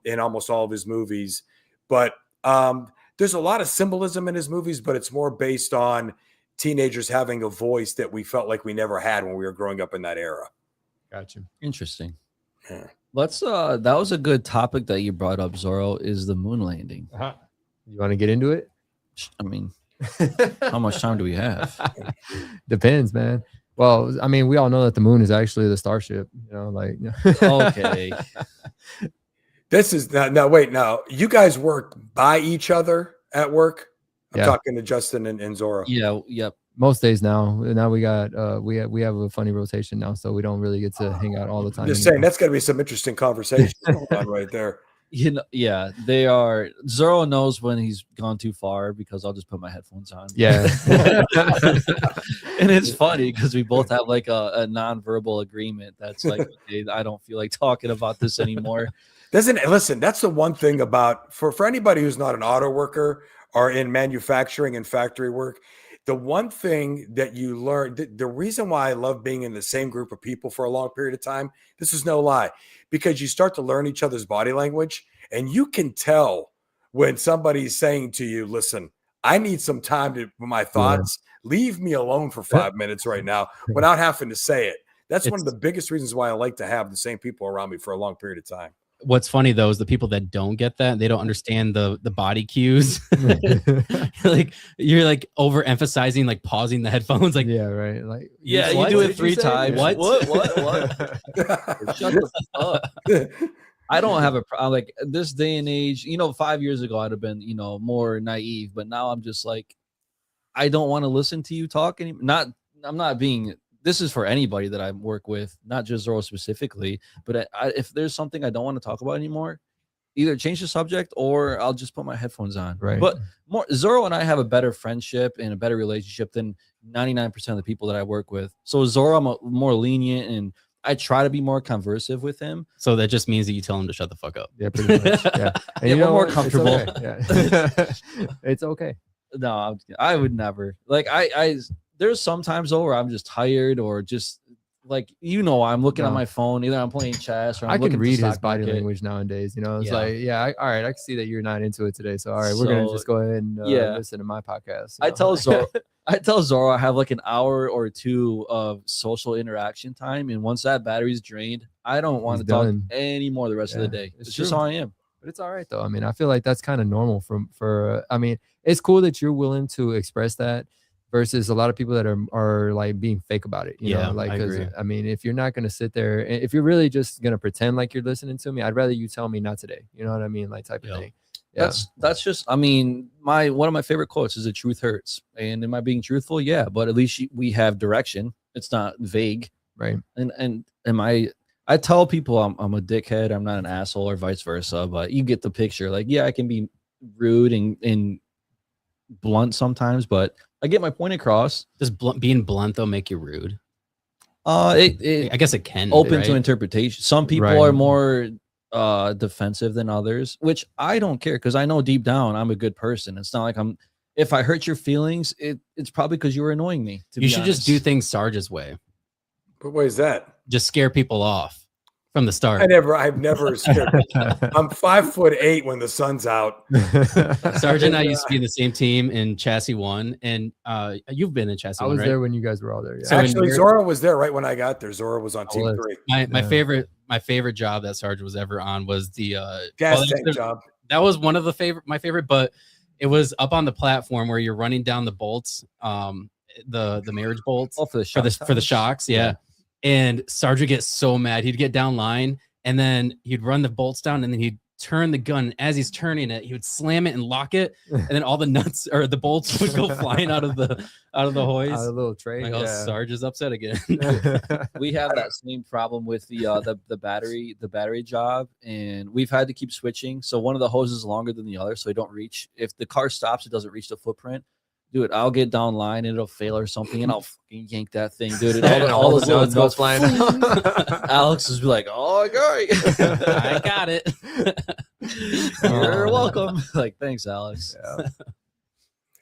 in almost all of his movies. But there's a lot of symbolism in his movies, but it's more based on teenagers having a voice that we felt like we never had when we were growing up in that era. Gotcha. Interesting. Yeah. Let's that was a good topic that you brought up, Zorro, is the moon landing. You want to get into it? I mean, how much time do we have? Depends, man. Well, I mean, we all know that the moon is actually the starship, you know, like okay. This is wait, you guys work by each other at work? I'm talking to Justin and Zorro. Yeah, yep. Most days now we got we have a funny rotation now, so we don't really get to hang out all the time. I'm just saying that's got to be some interesting conversation going on right there. Yeah, they are. Zorro knows when he's gone too far because I'll just put my headphones on. Yeah. And it's funny because we both have like a non-verbal agreement that's like, okay, I don't feel like talking about this anymore. Listen, that's the one thing about for anybody who's not an auto worker or in manufacturing and factory work, the one thing that you learn, the reason why I love being in the same group of people for a long period of time, this is no lie, because you start to learn each other's body language and you can tell when somebody's saying to you, listen, I need some time to my thoughts. Leave me alone for 5 minutes right now without having to say it. That's one of the biggest reasons why I like to have the same people around me for a long period of time. What's funny though is the people that don't get that, they don't understand the body cues. Like you're like overemphasizing, like pausing the headphones, like yeah, right. Like yeah, what? you do it Did 3 times. What? Shut the fuck up. I don't have a problem. Like this day and age, 5 years ago I'd have been, more naive, but now I'm just like, I don't want to listen to you talk anymore. I'm not being. This is for anybody that I work with, not just Zorro specifically. But if there's something I don't want to talk about anymore, either change the subject or I'll just put my headphones on. Right. But Zorro and I have a better friendship and a better relationship than 99% of the people that I work with. So Zorro, I'm more lenient and I try to be more conversive with him. So that just means that you tell him to shut the fuck up. Yeah, pretty much. Yeah. And Yeah, you know we're more what? comfortable. It's okay. Yeah. It's okay. No, I would never. Like there's sometimes though where I'm just tired or just like I'm looking at my phone. Either I'm playing chess or I'm I can looking read at the his stock body market. language nowadays. It's Yeah. like, all right, I can see that you're not into it today. So all right, we're gonna just go ahead and listen to my podcast. I tell Zorro I have like an hour or two of social interaction time, and once that battery's drained, I don't want to talk anymore the rest of the day. It's just how I am. But it's all right though. I mean, I feel like that's kind of normal for I mean, it's cool that you're willing to express that versus a lot of people that are like being fake about it. You know, like, I agree. I mean, if you're not going to sit there, if you're really just going to pretend like you're listening to me, I'd rather you tell me not today. You know what I mean? Like type of thing. Yeah. That's just, I mean, one of my favorite quotes is the truth hurts. And am I being truthful? Yeah. But at least we have direction. It's not vague. Right. And I tell people I'm a dickhead. I'm not an asshole or vice versa, but you get the picture. Like, yeah, I can be rude and blunt sometimes, but I get my point across. Does being blunt though make you rude? I guess it can. Open right? to interpretation. Some people are more defensive than others, which I don't care because I know deep down I'm a good person. It's not like if I hurt your feelings, it's probably because you were annoying me. You should just do things Sarge's way. What way is that? Just scare people off from the start. I've never scared. I'm 5'8" when the sun's out. Sarge and I used to be in the same team in Chassis 1, and you've been in Chassis 1, I was right? there when you guys were all there. Yeah. So actually, Zorro was there right when I got there. Zorro was on team 3. My favorite job that Sarge was ever on was the gas tank job. That was one of my favorite, but it was up on the platform where you're running down the bolts, the marriage bolts for the shocks, yeah. And Sarge would get so mad. He'd get down line and then he'd run the bolts down and then he'd turn the gun. As he's turning it, he would slam it and lock it, and then all the nuts or the bolts would go flying out of the hoist. Out of the little tray. Like, Sarge is upset again. We have that same problem with the battery job, and we've had to keep switching. So one of the hoses is longer than the other, so they don't reach. If the car stops, it doesn't reach the footprint. Dude, I'll get down line and it'll fail or something, and I'll fucking yank that thing, dude. And all the notes go flying. Alex is like, "Oh, okay, I got it. You're welcome." Like, thanks, Alex. Yeah.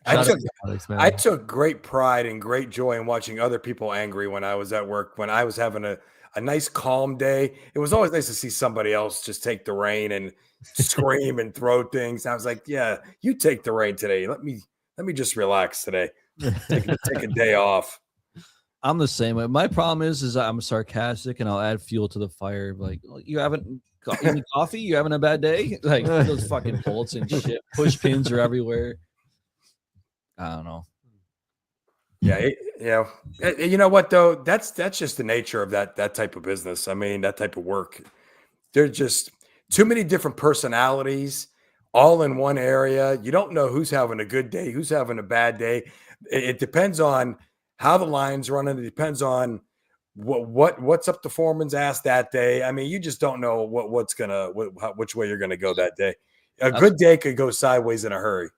I took great pride and great joy in watching other people angry when I was at work. When I was having a nice, calm day, it was always nice to see somebody else just take the rein and scream and throw things. I was like, "Yeah, you take the rein today. Let me just relax today. Take a day off." I'm the same way. My problem is I'm sarcastic and I'll add fuel to the fire. Like, you haven't got any coffee? You having a bad day? Like, those fucking bolts and shit. Push pins are everywhere. I don't know. Yeah, you know what though? That's just the nature of that type of business. I mean, that type of work. There's just too many different personalities all in one area. You don't know who's having a good day, who's having a bad day. It depends on how the line's running. It depends on what's up the foreman's ass that day. I mean, you just don't know which way you're gonna go that day. A good day could go sideways in a hurry.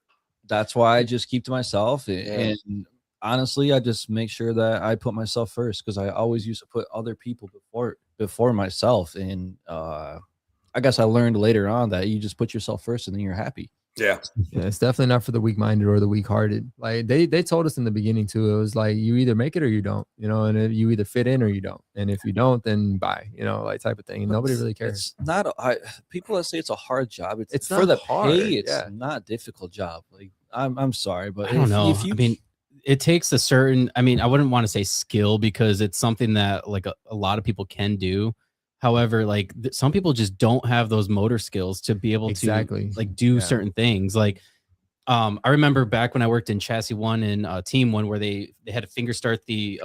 That's why I just keep to myself. And honestly, I just make sure that I put myself first, because I always used to put other people before myself. And I guess I learned later on that you just put yourself first and then you're happy. Yeah, it's definitely not for the weak-minded or the weak-hearted. Like they told us in the beginning too. It was like you either make it or you don't, and you either fit in or you don't. And if you don't, then bye, like type of thing. And nobody really cares. It's not people that say it's a hard job. It's for not the hard. pay. It's not a difficult job. Like I'm sorry, but I don't know. I mean, it takes a certain. I mean, I wouldn't want to say skill, because it's something that like a lot of people can do. However, like some people just don't have those motor skills to be able to like do certain things. Like, I remember back when I worked in Chassis One and Team One, where they had to finger start the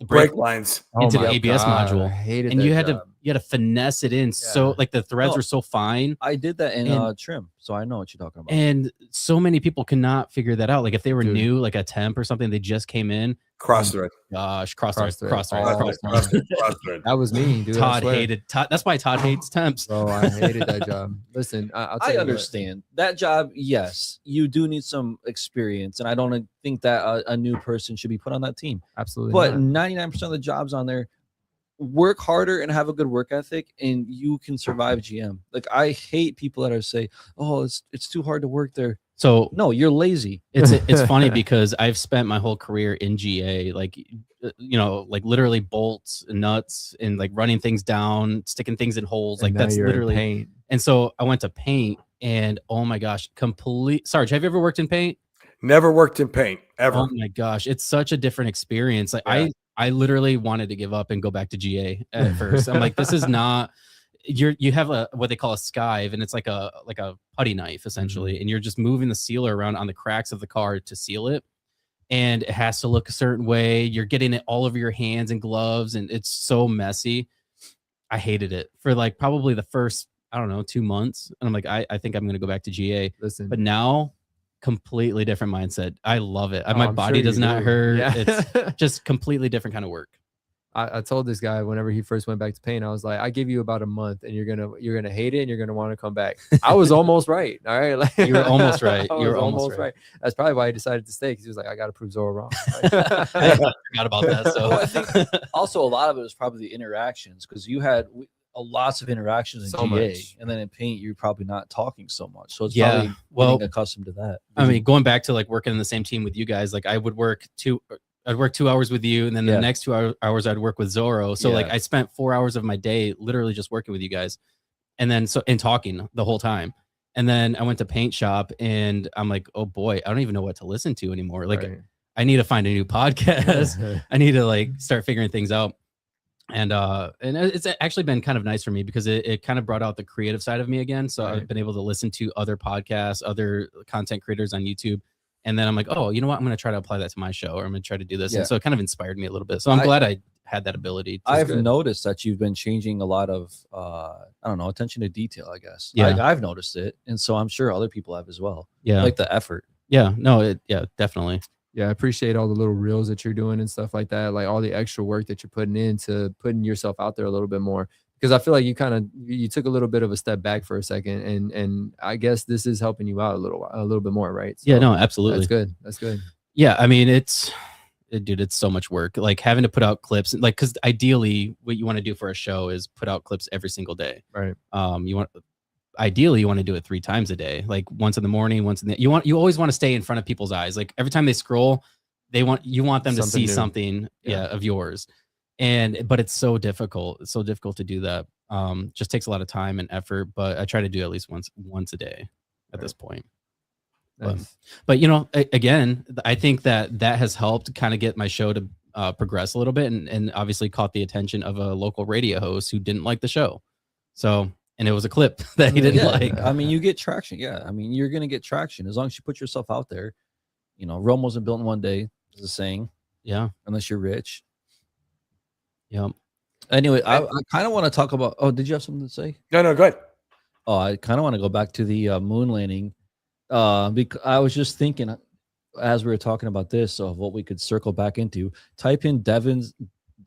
brake lines into the ABS module, and you had to finesse it in. Yeah. So like the threads were so fine. I did that in trim, so I know what you're talking about. And so many people cannot figure that out. Like if they were new, like a temp or something, they just came in. Cross thread. Gosh, cross thread. That was me, dude. Todd hated Todd. That's why Todd hates temps. Bro, I hated that job. Listen, I understand that job. Yes, you do need some experience, and I don't think that a new person should be put on that team. Absolutely. But 99% of the jobs on there, work harder and have a good work ethic, and you can survive GM. Like I hate people that are say, "Oh, it's too hard to work there." So no, you're lazy. It's funny because I've spent my whole career in GA, like like literally bolts and nuts and like running things down, sticking things in holes. Like that's literally paint. And so I went to paint, and oh my gosh, Sarge, have you ever worked in paint? Never worked in paint ever. Oh my gosh, it's such a different experience. Like I literally wanted to give up and go back to GA at first. I'm like, this is not. You have what they call a skive, and it's like a putty knife essentially, and you're just moving the sealer around on the cracks of the car to seal it, and it has to look a certain way. You're getting it all over your hands and gloves, and it's so messy. I hated it for like probably the first 2 months, and I'm like, I think I'm gonna go back to GA. Listen, but now completely different mindset. I love it. My body does not hurt. Yeah. It's just completely different kind of work. I told this guy whenever he first went back to paint, I was like, I give you about a month and you're gonna hate it and you're gonna want to come back. I was almost right. All right. Like, you were almost right. You were almost right. That's probably why he decided to stay, because he was like, I gotta prove Zorro wrong. I forgot about that. So I think also a lot of it was probably the interactions, because you had lots of interactions in GA, and then in paint you're probably not talking so much. So it's probably getting accustomed to that. I mean, going back to like working in the same team with you guys, like I'd work 2 hours with you, and then the next 2 hours I'd work with Zorro. So like I spent 4 hours of my day literally just working with you guys, and then talking the whole time. And then I went to paint shop, and I'm like, oh boy, I don't even know what to listen to anymore. Like I need to find a new podcast. I need to like start figuring things out. And it's actually been kind of nice for me, because it kind of brought out the creative side of me again. So I've been able to listen to other podcasts, other content creators on YouTube. And then I'm like, oh, you know what? I'm going to try to apply that to my show, or I'm going to try to do this. And so it kind of inspired me a little bit. So I'm glad I had that ability. I've noticed that you've been changing a lot of, attention to detail, I guess. Yeah. I've noticed it. And so I'm sure other people have as well. Yeah. Like the effort. Yeah. No, definitely. Yeah, I appreciate all the little reels that you're doing and stuff like that. Like all the extra work that you're putting into putting yourself out there a little bit more. Because I feel like you took a little bit of a step back for a second, and I guess this is helping you out a little bit more, right? So yeah, no, absolutely. That's good. Yeah, I mean, it's so much work. Like having to put out clips, like, because ideally, what you want to do for a show is put out clips every single day. Right. Ideally you want to do it 3 times a day, like once in the morning, once in the. You always want to stay in front of people's eyes. Like every time they scroll, you want them to see something of yours. But it's so difficult. It's so difficult to do that. Just takes a lot of time and effort, but I try to do at least once a day at this point. Nice. But again, I think that has helped kind of get my show to progress a little bit, and obviously caught the attention of a local radio host who didn't like the show. So, and it was a clip that he didn't like. I mean, you get traction. Yeah. I mean, you're going to get traction as long as you put yourself out there. Rome wasn't built in one day, is the saying. Yeah. Unless you're rich. Yeah. Anyway, I kind of want to talk about. Oh, did you have something to say? No, go ahead. Oh, I kind of want to go back to the moon landing, because I was just thinking as we were talking about this of what we could circle back into. Type in Devin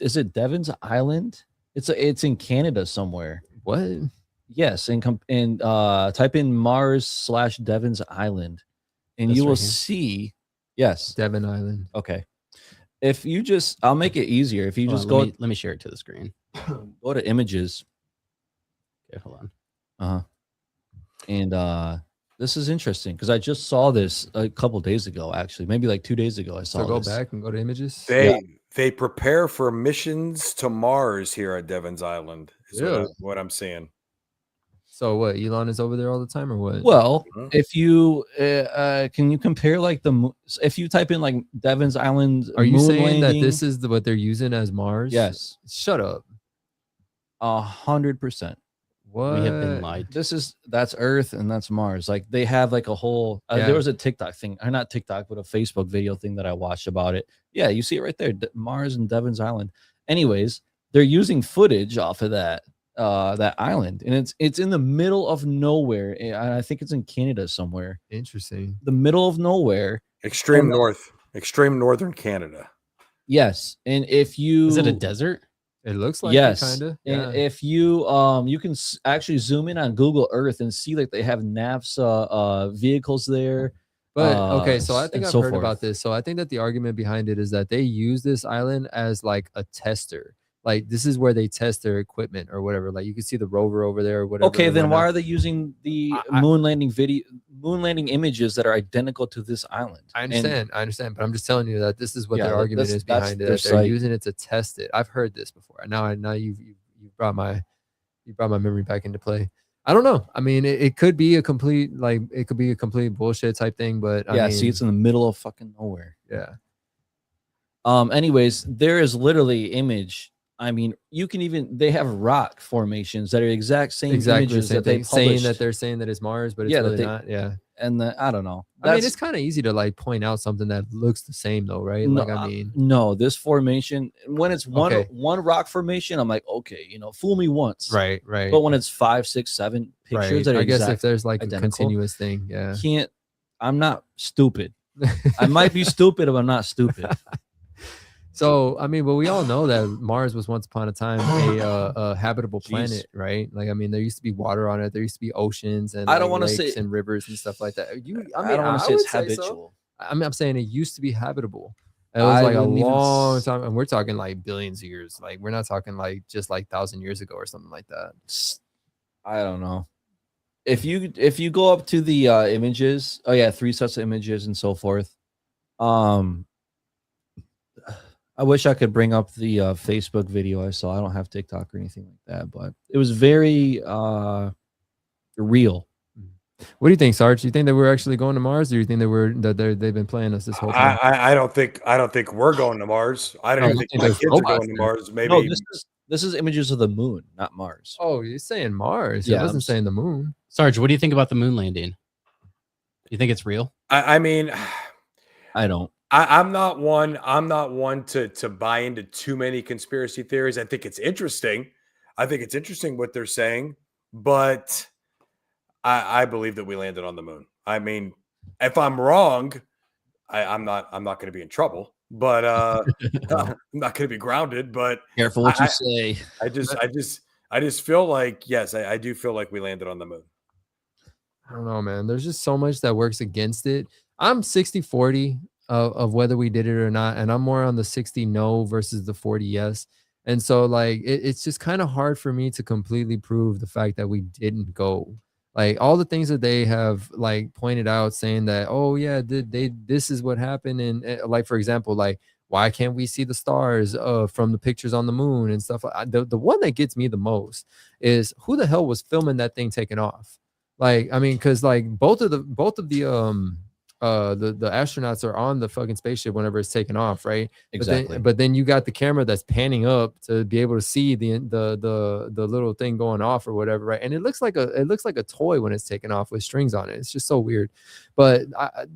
is it Devon's Island? It's in Canada somewhere. What? Yes, and type in Mars/Devon's Island, and This you will right here? see. Yes. Devon Island. Okay. If you just, I'll make it easier. If you Hold just on, go let me share it to the screen. go to images. Okay, hold on. And this is interesting because I just saw this a couple days ago, actually, maybe like 2 days ago. I saw So go this. back and go to images. They prepare for missions to Mars here at Devon's Island. Is Really? what I'm seeing. So what? Elon is over there all the time, or what? Well, Mhm. if you can you compare like if you type in like Devon's Island, Are you moon saying that landing, this is what they're using as Mars? yes, Shut up. 100%. What? We have been lied to. That's Earth and that's Mars. Like they have like a whole. Yeah. There was a TikTok thing, or not TikTok, but a Facebook video thing that I watched about it. Yeah, you see it right there, Mars and Devon's Island. Anyways, they're using footage off of that island, and it's in the middle of nowhere. And I think it's in Canada somewhere. Interesting. The middle of nowhere. Extreme northern Canada. Yes, and if you Is it a desert? It looks like yes, kind of. and if you you can actually zoom in on Google Earth and see like they have NASA vehicles there. But okay, so I think and I've so heard forth. about this. So I think that the argument behind it is that they use this island as like a tester. Like this is where they test their equipment or whatever. Like you can see the rover over there or whatever. Okay, and then why whatnot. are they using the I- moon landing images that are identical to this island? I And understand, but I'm just telling you that this is what Yeah, their argument that's is behind it. their That they're site. using it to test it. I've heard this before. Now you brought my memory back into play. I don't know. I mean, it could be a complete bullshit type thing, but I yeah, mean, see, it's in the middle of fucking nowhere. yeah. Anyways, there is literally image. I mean, they have rock formations that are exact same Exactly the images same that they thing. Saying published. that they're saying that it's Mars, but it's Yeah, that really they- not. Yeah. And I don't know. I mean, it's kind of easy to like point out something that looks the same though, right? No, Like, I mean, no, this formation, when it's Okay. one rock formation, I'm like, okay, fool me once. right. But when it's 5, 6, 7 pictures right. that are I guess exact, if there's like identical, a continuous thing, yeah. I'm not stupid. I might be stupid, but I'm not stupid. So I mean, but we all know that Mars was once upon a time a habitable Jeez. planet, right? Like, I mean, there used to be water on it. There used to be oceans and I don't like, want to lakes say and rivers and stuff like that. I I mean, don't want to say would it's so. habitual. I mean, I'm saying it used to be habitable. It was I like a wouldn't even long s- time, and we're talking like billions of years. Like, we're not talking like just like 1,000 years ago or something like that. I don't know. If you go up to the images, 3 sets of images and so forth. I wish I could bring up the Facebook video I saw. I don't have TikTok or anything like that, but it was very real. What do you think, Sarge? Do you think that we're actually going to Mars, or do you think that they've been playing us this whole time? I don't think we're going to Mars. I don't No, even I think think my there's kids are robots going to there. Mars. Maybe No, this is images of the moon, not Mars. Oh, you're saying Mars? Yeah, it I'm wasn't saying the moon. Sarge, what do you think about the moon landing? You think it's real? I mean, I don't. I'm not one to buy into too many conspiracy theories. I think it's interesting. I think it's interesting what they're saying, but I believe that we landed on the moon. I mean, if I'm wrong, I'm not going to be in trouble, but I'm not going to be grounded. But Careful what you say. I just feel like, yes, I do feel like we landed on the moon. I don't know, man. There's just so much that works against it. I'm 60-40 of whether we did it or not, and I'm more on the 60 no versus the 40 yes. And so like it's just kind of hard for me to completely prove the fact that we didn't go. Like all the things that they have like pointed out, saying that, oh yeah, this is what happened, and like for example, like why can't we see the stars from the pictures on the moon and stuff? The one that gets me the most is who the hell was filming that thing taking off? Like, I mean, because like both of the astronauts are on the fucking spaceship whenever it's taken off, right? Exactly. But then you got the camera that's panning up to be able to see the little thing going off or whatever, right? And it looks like a toy when it's taken off with strings on it. It's just so weird. But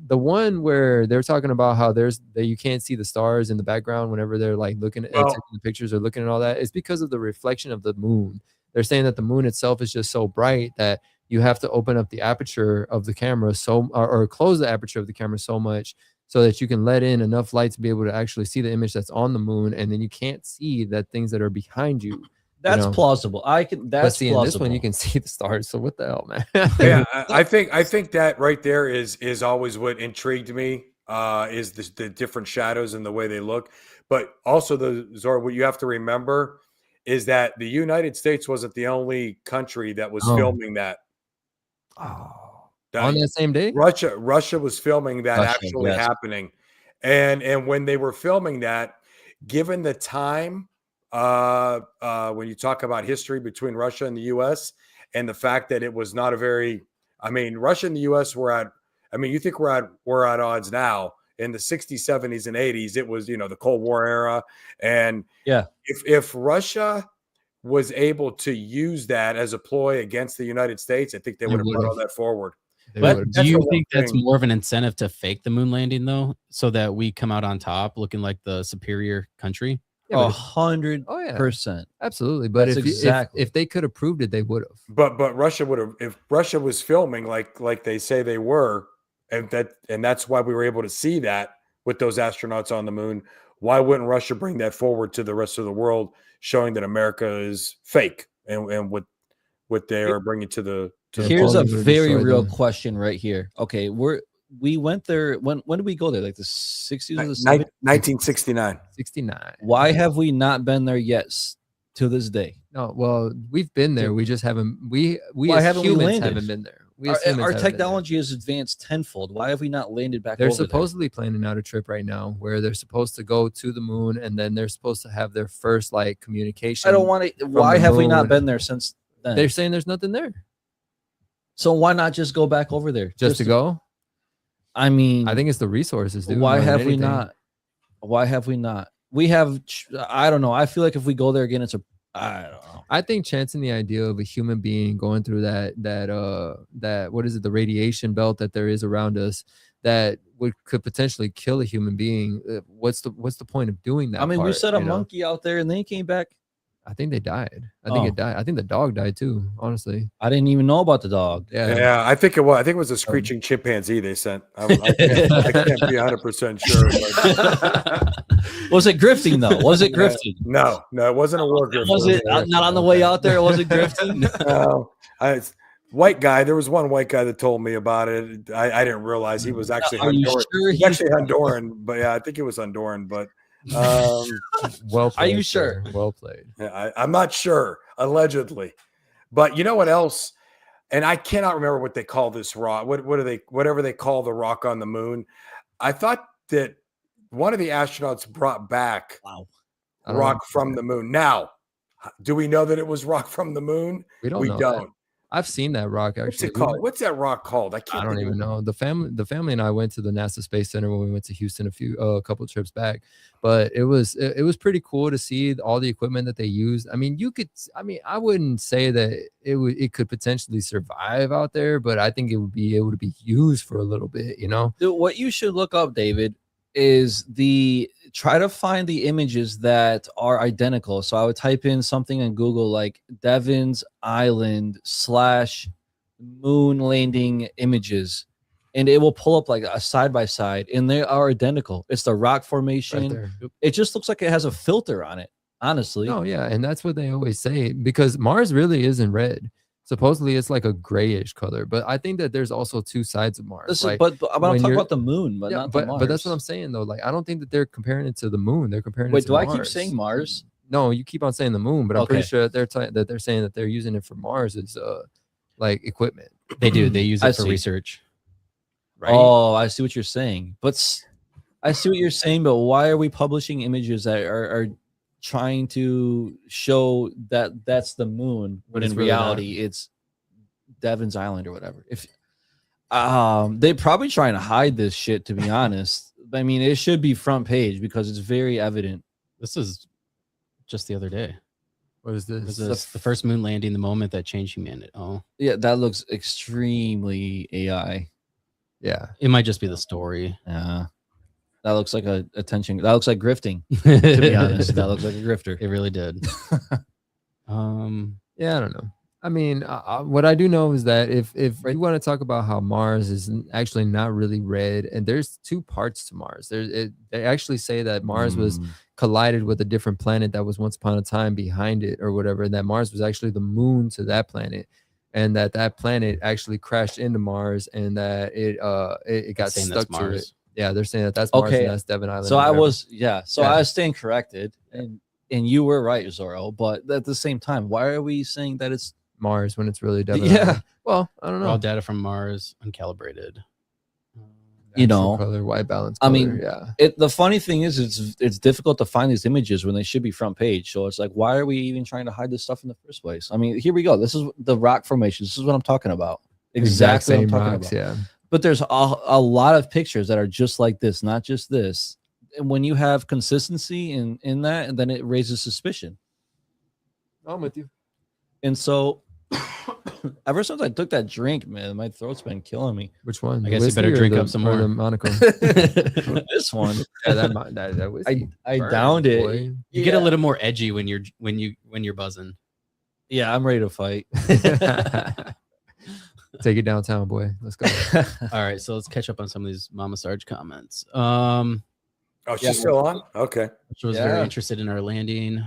the one where they're talking about how you can't see the stars in the background whenever they're like looking at taking the pictures or looking at all that, it's because of the reflection of the moon. They're saying that the moon itself is just so bright that you have to open up the aperture of the camera or close the aperture of the camera so much so that you can let in enough light to be able to actually see the image that's on the moon, and then you can't see that things that are behind you. That's know. plausible. That's see, plausible. in this one you can see the stars. So what the hell, man? Yeah, I think that right there is always what intrigued me. Is the different shadows and the way they look, but also Zorro. What you have to remember is that the United States wasn't the only country that was filming that. Oh, on that same day, Russia was filming that actually yes. happening, and when they were filming that, given the time, when you talk about history between Russia and the U.S. and the fact that it was not a very, I mean, Russia and the U.S. were at, I mean, you think we're at odds now. In the 60s, 70s, and 80s, it was, the Cold War era, and if Russia was able to use that as a ploy against the United States, I think they would have brought all that forward. But do you think that's more of an incentive to fake the moon landing, though, so that we come out on top looking like the superior country? 100%. Absolutely. But if they could have proved it, they would have. But Russia would have, if Russia was filming like they say they were, and that's why we were able to see that with those astronauts on the moon. Why wouldn't Russia bring that forward to the rest of the world, showing that America is fake and what they are bringing to the Here's a very real question right here. Okay, we went there. When did we go there? Like the 60s or the 70s? 1969. 69. Why have we not been there yet to this day? No, well, we've been there. We just haven't. We Why as haven't we humans landed? haven't been there. Our technology has advanced tenfold. Why have we not landed back? They're supposedly planning out a trip right now where they're supposed to go to the moon, and then they're supposed to have their first communication. I don't want to. Why have we not been there since then? They're saying there's nothing there. So why not just go back over there? Just to go? I mean, I think it's the resources, dude. Why have we not? Why have we not? We have. I don't know. I feel like if we go there again, I don't know. I think chancing the idea of a human being going through that what is it, the radiation belt that there is around us that could potentially kill a human being. What's the point of doing that? I mean, we set a monkey out there and they came back. I think they died. I think it died. I think the dog died too, honestly. I didn't even know about the dog. Yeah, I think it was. I think it was a screeching chimpanzee they sent. I can't be 100% sure. Was it grifting though? Was it grifting? No, it wasn't a war grift. Was it not on the way out there? Was it grifting? No, white guy. There was one white guy that told me about it. I didn't realize he was actually Honduran. Sure He's actually Honduran, but yeah, I think it was Honduran, but. Well played, are you sure? Well played. Yeah, I'm not sure, allegedly, but you know what else? And I cannot remember what they call this rock. Whatever they call the rock on the moon. I thought that one of the astronauts brought back rock from the moon. Now, do we know that it was rock from the moon? We don't. That. I've seen that rock actually. What's it called? What's that rock called? I don't even know. The family and I went to the NASA Space Center when we went to Houston a couple trips back, but it was pretty cool to see all the equipment that they used. I mean, I wouldn't say that it could potentially survive out there, but I think it would be able to be used for a little bit, Dude, what you should look up, David, is try to find the images that are identical. So I would type in something in Google like Devon's Island / moon landing images, and it will pull up like a side by side, and they are identical. It's the rock formation. Right, it just looks like it has a filter on it, honestly. Oh yeah, and that's what they always say, because Mars really isn't red. Supposedly it's like a grayish color, but I think that there's also two sides of Mars. But I'm talking about the moon, but not the Mars. But that's what I'm saying though. Like, I don't think that they're comparing it to the moon. They're comparing it to Mars. Wait, do I keep saying Mars? No, you keep on saying the moon, but I'm pretty sure that they're saying that they're using it for Mars as like equipment. They do. They use it for research. Right? Oh, I see what you're saying. But why are we publishing images that are trying to show that that's the moon, but in reality it's Devon's Island or whatever? If they're probably trying to hide this shit, to be honest. I mean, it should be front page because it's very evident. This is just the other day. What is this? This is the first moon landing, the moment that changed humanity. Oh yeah, that looks extremely AI. Yeah, it might just be the story. Yeah. That looks like attention. That looks like grifting. To be honest, that looks like a grifter. It really did. Yeah, I don't know. I mean, what I do know is that if Right. you want to talk about how Mars is actually not really red, and there's two parts to Mars. They actually say that Mars was collided with a different planet that was once upon a time behind it or whatever, and that Mars was actually the moon to that planet, and that planet actually crashed into Mars, and that it got Saying stuck that's to it. Mars. Yeah, they're saying that that's Mars Okay, and that's Devon Island. So or I whatever. was so Yeah. I was staying corrected, and you were right, Zorro. But at the same time, why are we saying that it's Mars when it's really Devon Yeah. Island. Well, I don't Raw know. data from Mars, uncalibrated. You Actual know, color, white balance. I Color, mean, yeah. the funny thing is it's difficult to find these images when they should be front page. So it's like, why are we even trying to hide this stuff in the first place? I mean, here we go. This is the rock formation. This is what I'm talking about. Exactly what I'm Same talking rocks, about. yeah. But there's a lot of pictures that are just like this, not just this. And when you have consistency in that, and then it raises suspicion. I'm with you. And so ever since I took that drink, man, my throat's been killing me. Which one? I The guess you better whiskey or drink the- up some or more. The Monaco. This one, Yeah, that whiskey. I burns, downed it. boy. You get a little more edgy when you're buzzing. Yeah, I'm ready to fight. Take it downtown, boy. Let's go. All right, so let's catch up on some of these Mama Sarge comments. Oh, she's Yeah. still on? Okay. Which was very Yeah. interested in our landing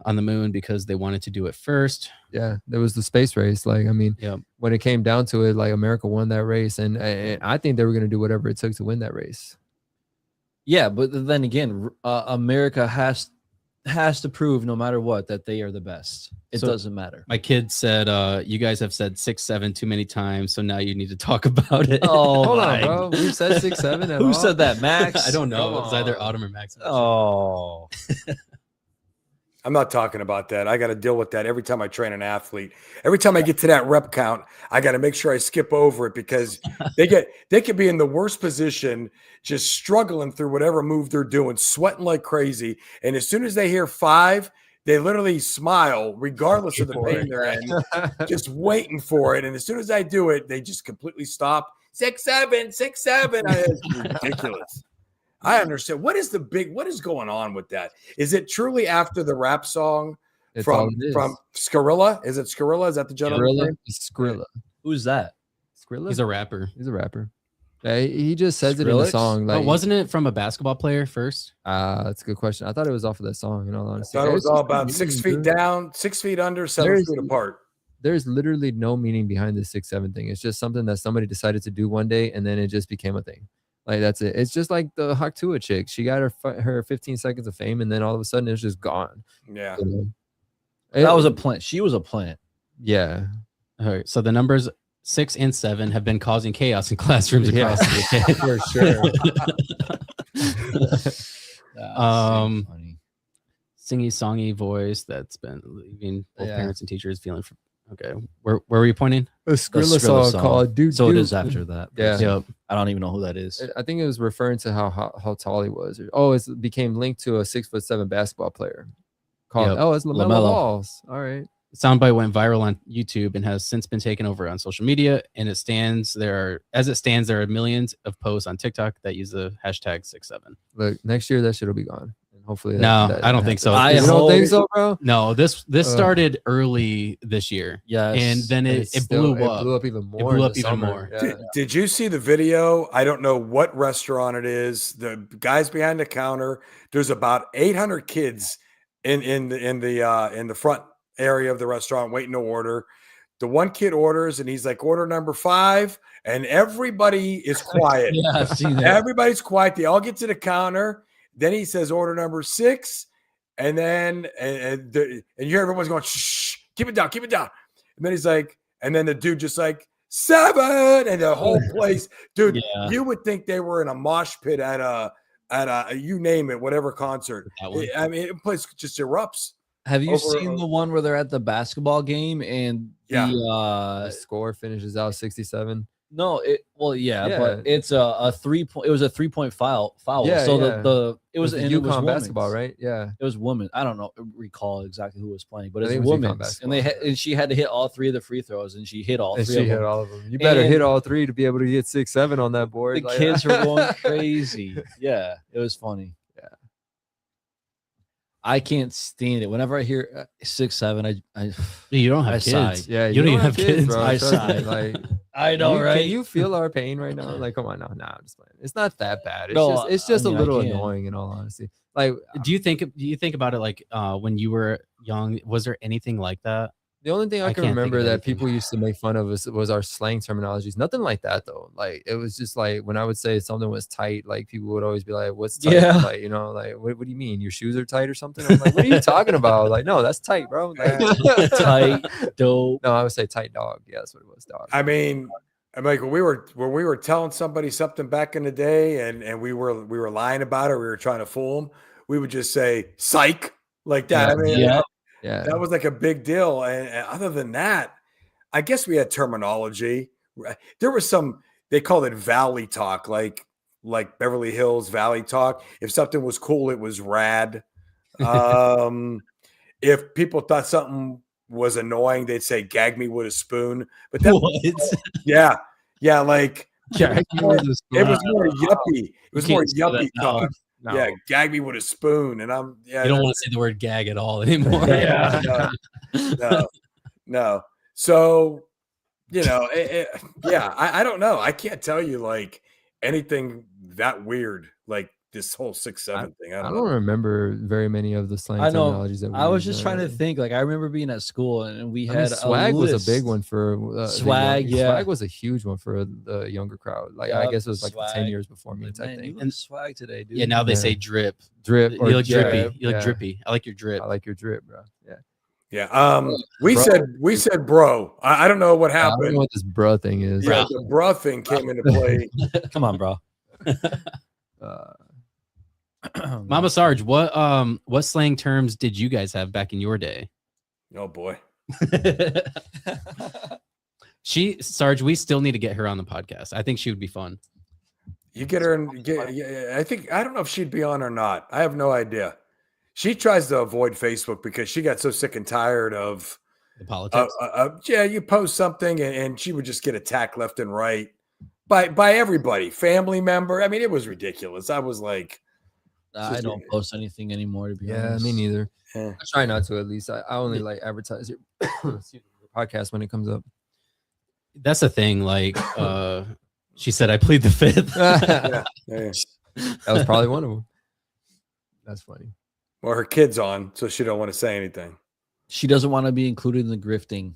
on the moon because they wanted to do it first. Yeah, there was the space race. Like, I mean, Yep. when it came down to it, like America won that race, and I think they were going to do whatever it took to win that race. Yeah, but then again, America has to prove no matter what that they are the best. It So- doesn't matter. My kid said, you guys have said 6'7" too many times, so now you need to talk about it. Oh, Hold my. on, bro. We said 6'7" at Who all? said that, Max? I don't know. Come It was either on. Autumn or Max. Oh, I'm not talking about that. I got to deal with that every time I train an athlete. Every time I get to that rep count, I got to make sure I skip over it because they could be in the worst position, just struggling through whatever move they're doing, sweating like crazy. And as soon as they hear 5, they literally smile, regardless of the pain they're in, just waiting for it. And as soon as I do it, they just completely stop. 6'7", 6'7". It's ridiculous. I understand. What is going on with that? Is it truly after the rap song It's all from it is. Skrilla? Is it Skrilla? Is that the gentleman's Skrilla? name? It's Skrilla. who's that? Skrilla? He's a rapper. He's a rapper. Yeah, he just says it in Skrillex? the song. But Like, wasn't it from a basketball player first? that's a good question. I thought it was off of that song. In all I honesty, thought it was It's all just a about meaning, 6 feet dude. down, 6 feet under, 7 There's- feet apart. There's literally no meaning behind this 6'7" thing. It's just something that somebody decided to do one day, and then it just became a thing. Like, that's it. It's just like the Haktua chick. She got her 15 seconds of fame, and then all of a sudden it's just gone. Yeah. You know? That was a plant. She was a plant. Yeah. All right. So the numbers 6 and 7 have been causing chaos in classrooms Yeah. across the UK. For sure. Um, Funny. Singy songy voice that's been leaving both Yeah. parents and teachers feeling for. Okay, where were you pointing? A Skrilla Skrilla song called Dude. So it Dude. is after that. Yeah. Yep. I don't even know who that is. I think it was referring to how tall he was. Oh, it became linked to a 6'7" basketball player. Called Yep. Oh, it's LaMelo LaMelo. Balls. All right. Soundbite went viral on YouTube and has since been taken over on social media. And there are millions of posts on TikTok that use the hashtag 6'7". Look, next year that shit will be gone. And hopefully No, I don't think so. I You This- don't hope- think so, bro? no, this Ugh. started early this year, Yes. and then it blew up. It blew up even more. blew in up the even summer. more. Yeah. Did you see the video? I don't know what restaurant it is. The guys behind the counter. There's about 800 kids in the front area of the restaurant waiting to order. The one kid orders and he's like, order number 5, and everybody is quiet. Yeah, I've seen that. Everybody's quiet. They all get to the counter. Then he says order number 6, and then and you hear everyone's going, shh, keep it down. And then he's like, and then the dude just like 7, and the whole place, dude. Yeah. You would think they were in a mosh pit at a you name it, whatever concert. That one. I mean, it place just erupts. Have you over- seen the one where they're at the basketball game and Yeah. The score finishes out 67. no, Yeah. but it's a 3-point. It was a 3-point foul. Yeah, so yeah. it was the and it was UConn basketball, women's. right? Yeah. It was women. I don't recall exactly who was playing, but I it's think it was UConn women. And basketball, and she had to hit all 3 of the free throws, and she hit all 3 And of she them. hit all of them. You better And hit all 3 to be able to get 6-7 on that board. The Like- kids were going crazy. Yeah, it was funny. I can't stand it. Whenever I hear 6, 7, I You don't have I sigh. kids. Yeah, you don't even have kids. bro. I Trust me, sigh. like, I know, right? Can you feel our pain right now? Like, come on, no, I'm just playing. It's not that bad. It's No, just I mean, a I little can. annoying, in all honesty. Like, Do you think about it like when you were young? Was there anything like that? the only thing I I can can't think remember of that anything. people used to make fun of was our slang terminologies. Nothing like that though. Like, it was just like when I would say something was tight, like people would always be like, "What's tight?" Yeah. Like, you know, like what do you mean? Your shoes are tight or something? I'm like, what are you talking about? Like, no, that's tight, bro. Like, Tight, dope. No, I would say tight dog. Yeah, that's what it was, dog. I mean, I'm like when we were telling somebody something back in the day, and we were lying about it, we were trying to fool them. We would just say "psych" like that. I mean, Yeah. Yeah. that was like a big deal. And other than that, I guess we had terminology. There was some, they called it valley talk, like Beverly Hills Valley talk. If something was cool, it was rad. If people thought something was annoying, they'd say "gag me with a spoon." But that, yeah, like Gag me with a it spoon. was more yuppie. It was more can't say that yuppie now. talk. No. Yeah, gag me with a spoon, and I'm You don't want to say the word gag at all anymore. Yeah. no. So, I don't know. I can't tell you like anything that weird, like this whole 6-7 thing. I I don't don't know. remember very many of the slang I know. terminologies that we I was use, just trying to think. Like, I remember being at school and we I mean, had swag a was list. a big one for Swag, yeah. Swag was a huge one for the younger crowd. Like, I Yup, guess it was like 10 swag. years before me Like, type man, you thing. look swag today, dude. Yeah, now they Yeah. say drip. Drip You or look drippy. drip, You look yeah. drippy. I like your drip. I like your drip, bro. Yeah. Yeah. We Bro. said bro. I don't know what I don't happened. know what this bruh thing is. Yeah, the bruh thing came into play. Come on, bro. Mama Sarge, what slang terms did you guys have back in your day? Oh boy. Sarge, we still need to get her on the podcast. I think she would be fun. You get her and I don't know if she'd be on or not. I have no idea. She tries to avoid Facebook because she got so sick and tired of The politics. you post something and she would just get attacked left and right by everybody, family member. I mean, it was ridiculous. I was like, I don't post anything anymore, to be Yeah, honest. me neither. Yeah. I try not to, at least. I only like advertise your podcast when it comes up. That's the thing. Like, she said, I plead the fifth. That yeah. was probably one of them. That's funny. Well, her kid's on, so she don't want to say anything. She doesn't want to be included in the grifting.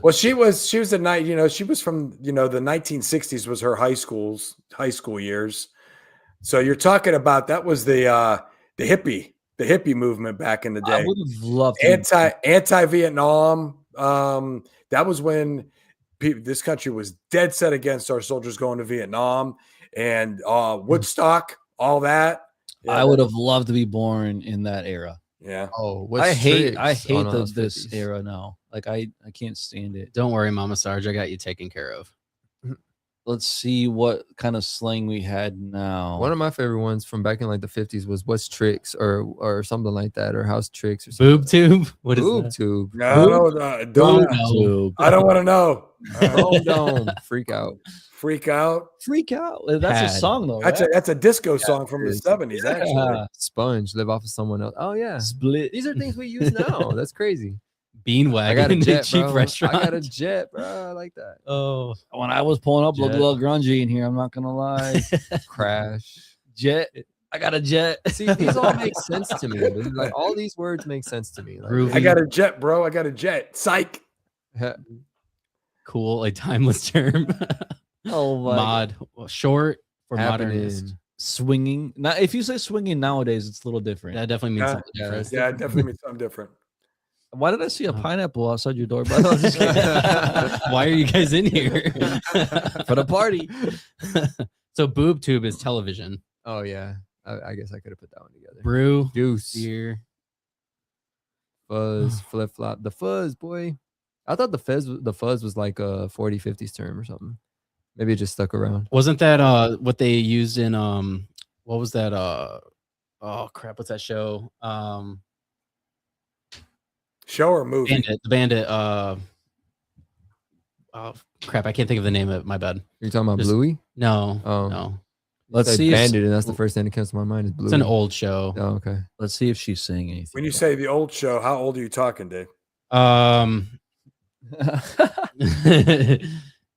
Well, she was a night, she was from, the 1960s was her high school years. So you're talking about, that was the hippie movement back in the I day. would have loved to. Anti-Vietnam. That was when this country was dead set against our soldiers going to Vietnam, and Woodstock, all that. Yeah, I would have loved to be born in that era. Yeah. Oh, I hate this era now. Like, I can't stand it. Don't worry, Mama Sarge. I got you taken care of. Let's see what kind of slang we had now. One of my favorite ones from back in like the 50s was "what's tricks" or something like that, or "house tricks" or something. Boob tube? What is Boob that? tube. No, don't. No. I don't want to know. Chrome dome. Freak out. Freak out. Freak out. That's Pad. a song, though. That's right? a disco song from the it is. 70s, actually. Yeah. Sponge. Live off of someone else. Oh yeah. Split. These are things we use now. That's crazy. Bean I got a wagon. jet, Cheap bro. restaurant. I got a jet, bro. I like that. Oh, When I was pulling up, looked a Jet. little grungy in here. I'm not gonna lie. Crash. Jet. I got a jet. See, these all make sense to me. Dude. Like, all these words make sense to me. Like, Groovy. I got a jet, bro. I got a jet. Psych. cool. A timeless term. Oh my. Mod. Well, short for happening. modernist. Swinging. Now, if you say swinging nowadays, it's a little different. That definitely means Yeah. something different. Yeah, it definitely means something different. Why did I see a pineapple outside your door? By the way? Just kidding. Why are you guys in here? For the party. So boob tube is television. Oh yeah. I guess I could have put that one together. Brew, Deuce. beer. Fuzz, flip flop. The fuzz, boy. I thought the fuzz was like a 40s, 50s term or something. Maybe it just stuck around. Wasn't that what they used in what was that oh crap, what's that show? Show or movie? The Bandit oh crap, I can't think of the name of it. My bad. You're talking about Just- Bluey? No. Oh. No. Let's Say see. Bandit, and that's the first thing that comes to my mind is Blue. It's an old show. Oh, okay. Let's see if she's saying anything. When you say the old show, how old are you talking, Dave?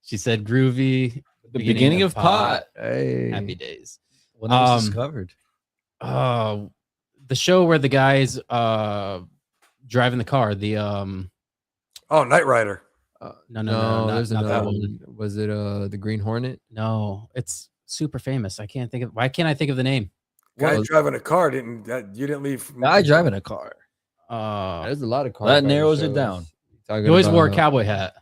She said groovy. The beginning of pot. Hey. Happy days. When it was discovered. The show where the guy's driving the car. The Oh, Knight Rider. no, there's not that another one. one. Was it the Green Hornet? No, it's super famous. I can't think of. Why can't I think of the name? Guy What? driving a car you didn't leave. Guy driving a car. There's a lot of cars. That narrows it down. He always wore a cowboy hat.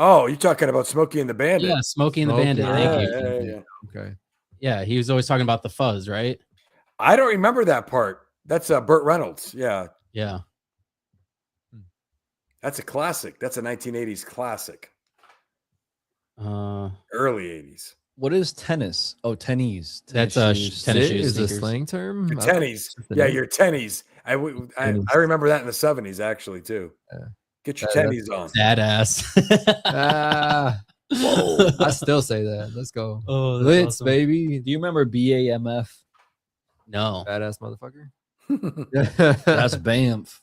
Oh, you're talking about Smokey and the Bandit. Yeah, Smokey and the Smokey, Bandit. Thank you. Yeah. Okay. Yeah, he was always talking about the fuzz, right? I don't remember that part. That's Burt Reynolds. Yeah, Yeah. that's a classic. That's a 1980s classic. Uh, Early 80s. What is tennis? Oh, tennies. That's shoes. tennis Sit shoes, is a sneakers. slang term. Your I thought tennies. that's the Yeah, name. your tennies. I Tennies. remember that in the 70s actually too. Yeah. Get your Yeah, tennies on. badass. Ah, whoa! I still say that. Let's go. Oh, Blitz, baby. Do you remember BAMF? No. Badass motherfucker. That's BAMF.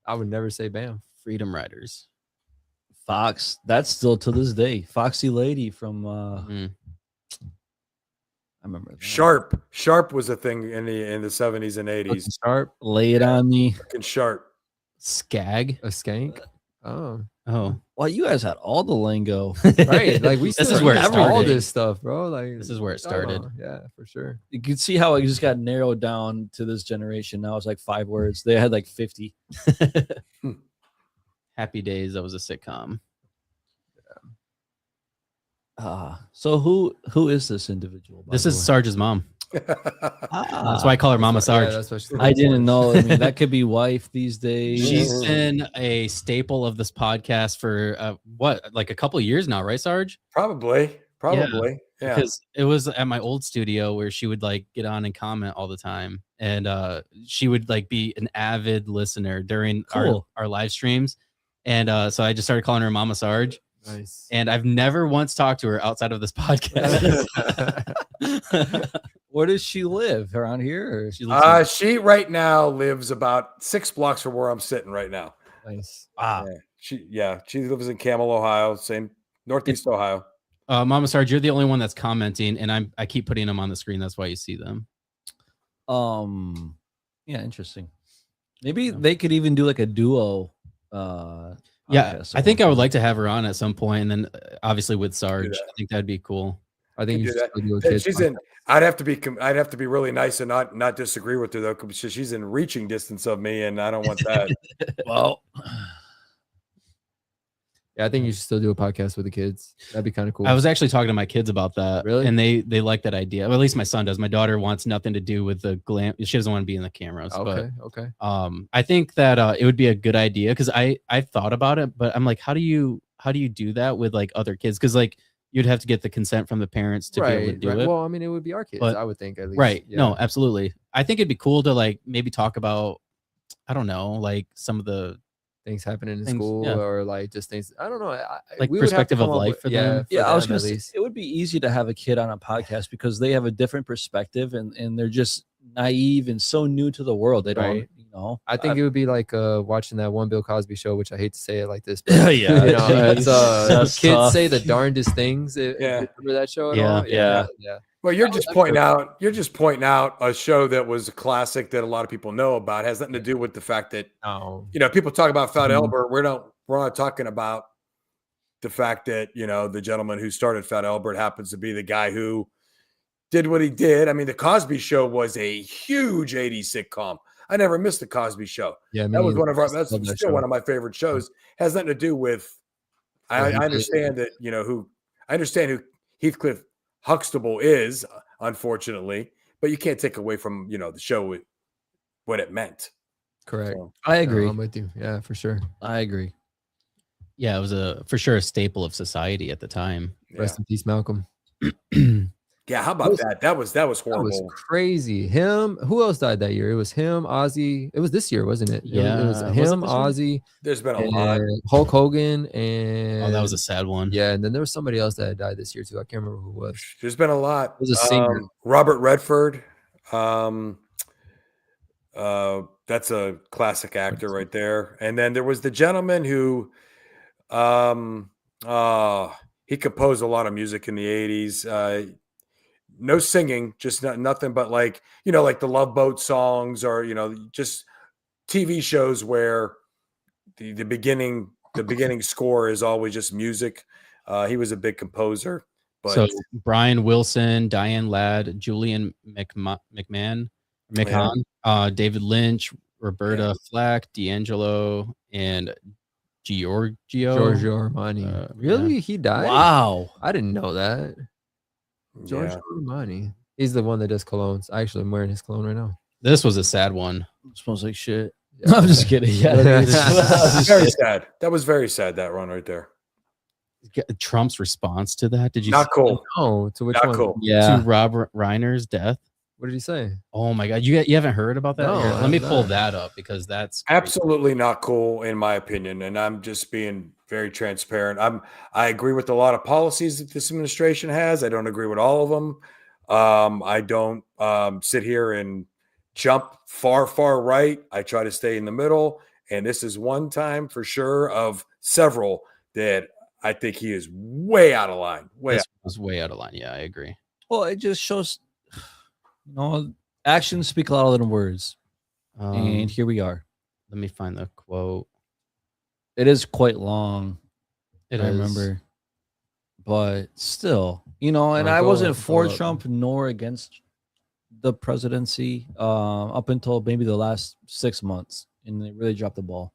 I would never say bam. Freedom Riders. Fox. That's still to this day. Foxy Lady from Mhm. I remember that. Sharp was a thing in the 70s and 80s. Looking sharp. Lay it on me. Fucking Sharp. Skag. A skank. Oh, Oh, Well, you guys had all the lingo. right. Like we. This still is where it have all started. this stuff, bro. Like This is where it oh, started. yeah, for sure. You can see how it just got narrowed down to this generation. Now it's like 5 words. They had like 50. Happy Days. That was a sitcom. So who is this individual? by This the is way? Sarge's mom. Ah, That's why I call her Mama Sarge. Yeah, that's what she I didn't know. I mean, that could be wife these days. She's been a staple of this podcast for like a couple of years now, right, Sarge? Probably. Yeah. Because it was at my old studio where she would like get on and comment all the time, and she would like be an avid listener during Cool. our live streams, and so I just started calling her Mama Sarge, Nice. and I've never once talked to her outside of this podcast. Where does she live? Around here? Or she She right now lives about 6 blocks from where I'm sitting right now. Nice. She lives in Camel, Ohio, same Northeast Ohio. Mama Sarge, you're the only one that's commenting, and I keep putting them on the screen. That's why you see them. yeah, interesting. Maybe they could even do like a duo. Yeah, podcast I think or I would something. like to have her on at some point, and then obviously with Sarge, that. I think that'd be cool. I think You you do should that. still do a Hey, kids she's in. I'd have to be really nice and not disagree with her though, because she's in reaching distance of me, and I don't want that. Well, Yeah, I think you should still do a podcast with the kids. That'd be kind of cool. I was actually talking to my kids about that, Really? and they like that idea. Well, at least my son does. My daughter wants nothing to do with the glam. She doesn't want to be in the cameras. okay. Okay. But I think that it would be a good idea because I thought about it, but I'm like, how do you do that with like other kids? Because like you'd have to get the consent from the parents to be able to do it. Well, I mean, it would be our kids, But- I would think at least. Right. Yeah. No, absolutely. I think it'd be cool to like maybe talk about, I don't know, like some of the Things happening in Things, school yeah. or like just things. I don't know. Like we would have to perspective of come up life with- for yeah, them. yeah, I was them gonna at say least. it would be easy to have a kid on a podcast because they have a different perspective and they're just naive and so new to the world. They don't, Right. you know. I think it would be like watching that one Bill Cosby show, which I hate to say it like this, but Yeah, you know, it's That's kids tough. say the darndest things. Yeah. Remember that show at Yeah. all? Yeah. Well, you're just pointing out a show that was a classic that a lot of people know about. It has nothing to do with the fact that Oh, people talk about Fat Mhm. Albert. We're not talking about the fact that the gentleman who started Fat Albert happens to be the guy who did what he did. I mean, the Cosby Show was a huge '80s sitcom. I never missed the Cosby Show. yeah. That was one of our. Love That's that still show. one of my favorite shows. Has nothing to do with. I understand that I understand who Heathcliff Huxtable is, unfortunately, but you can't take away from the show what it meant. Correct. So, I No, agree. I'm with you. Yeah, for sure. I agree. Yeah, it was for sure a staple of society at the time. yeah. Rest in peace, Malcolm. Yeah, how about that? That was That was horrible. crazy. Him. Who else died that year? It was him, Ozzy. It was this year, wasn't it? Yeah. It was Was it him, this year? Ozzy, There's been a lot. and Hulk Hogan, and Oh, that was a sad one. yeah. And then there was somebody else that died this year too. I can't remember who it was. There's been a lot. It was a singer. Robert Redford. That's a classic actor right there. And then there was the gentleman who he composed a lot of music in the 80s. No singing, just nothing but like the Love Boat songs, or just TV shows where the beginning score is always just music. He was a big composer. But So Brian Wilson, Diane Ladd, Julian McMahon, David Lynch, Roberta Flack, D'Angelo, and Giorgio Armani. Really? Yeah. He died? Wow. I didn't know that. Giorgio Armani. He's the one that does colognes. Actually, I'm wearing his cologne right now. This was a sad one. It smells like shit. Yeah. I'm just kidding. Yeah. very sad. That was very sad, that run right there. Trump's response to that. Did you Not cool. Oh, to which Not one? cool. Yeah. to Rob Reiner's death? What did he say? Oh my God. You haven't heard about that? No, Here, let me I'm pull not. that up because that's crazy. Absolutely not cool, in my opinion. And I'm just being very transparent. I agree with a lot of policies that this administration has. I don't agree with all of them. I don't sit here and jump far right. I try to stay in the middle. And this is one time for sure of several that I think he is way out of line. This was way out of line. Yeah, I agree. Well, it just shows, actions speak louder than words. And here we are. Let me find the quote. It is quite long. I remember. But still, and I go wasn't up, for go up. Trump nor against the presidency up until maybe the last 6 months. And they really dropped the ball.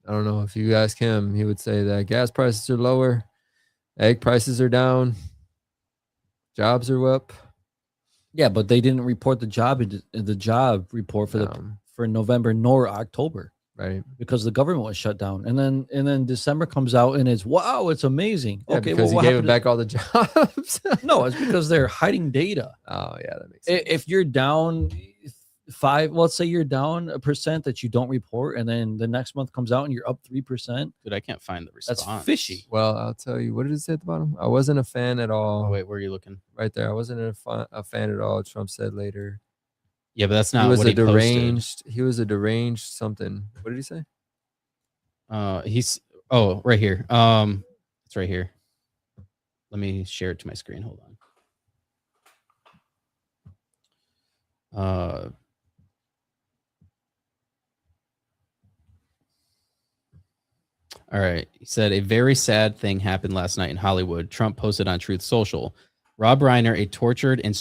I don't know. If you ask him, he would say that gas prices are lower, egg prices are down, jobs are up. Yeah, but they didn't report the job report for November nor October. Right. Because the government was shut down, and then December comes out and it's wow, it's amazing. Yeah, Okay, because well, he what gave it happened back all the jobs. No, it's because they're hiding data. Oh yeah, that makes sense. If you're down let's say you're down 1% that you don't report, and then the next month comes out and you're up 3%. Dude, I can't find the response. That's fishy. Well, I'll tell you. What did it say at the bottom? I wasn't a fan at all. Oh, wait, where are you looking? Right there. I wasn't a fan at all. Trump said later. Yeah, but that's not He was what a he posted. deranged. He was a deranged something. What did he say? He's right here. It's right here. Let me share it to my screen. Hold on. All right. He said a very sad thing happened last night in Hollywood. Trump posted on Truth Social. Rob Reiner, a tortured and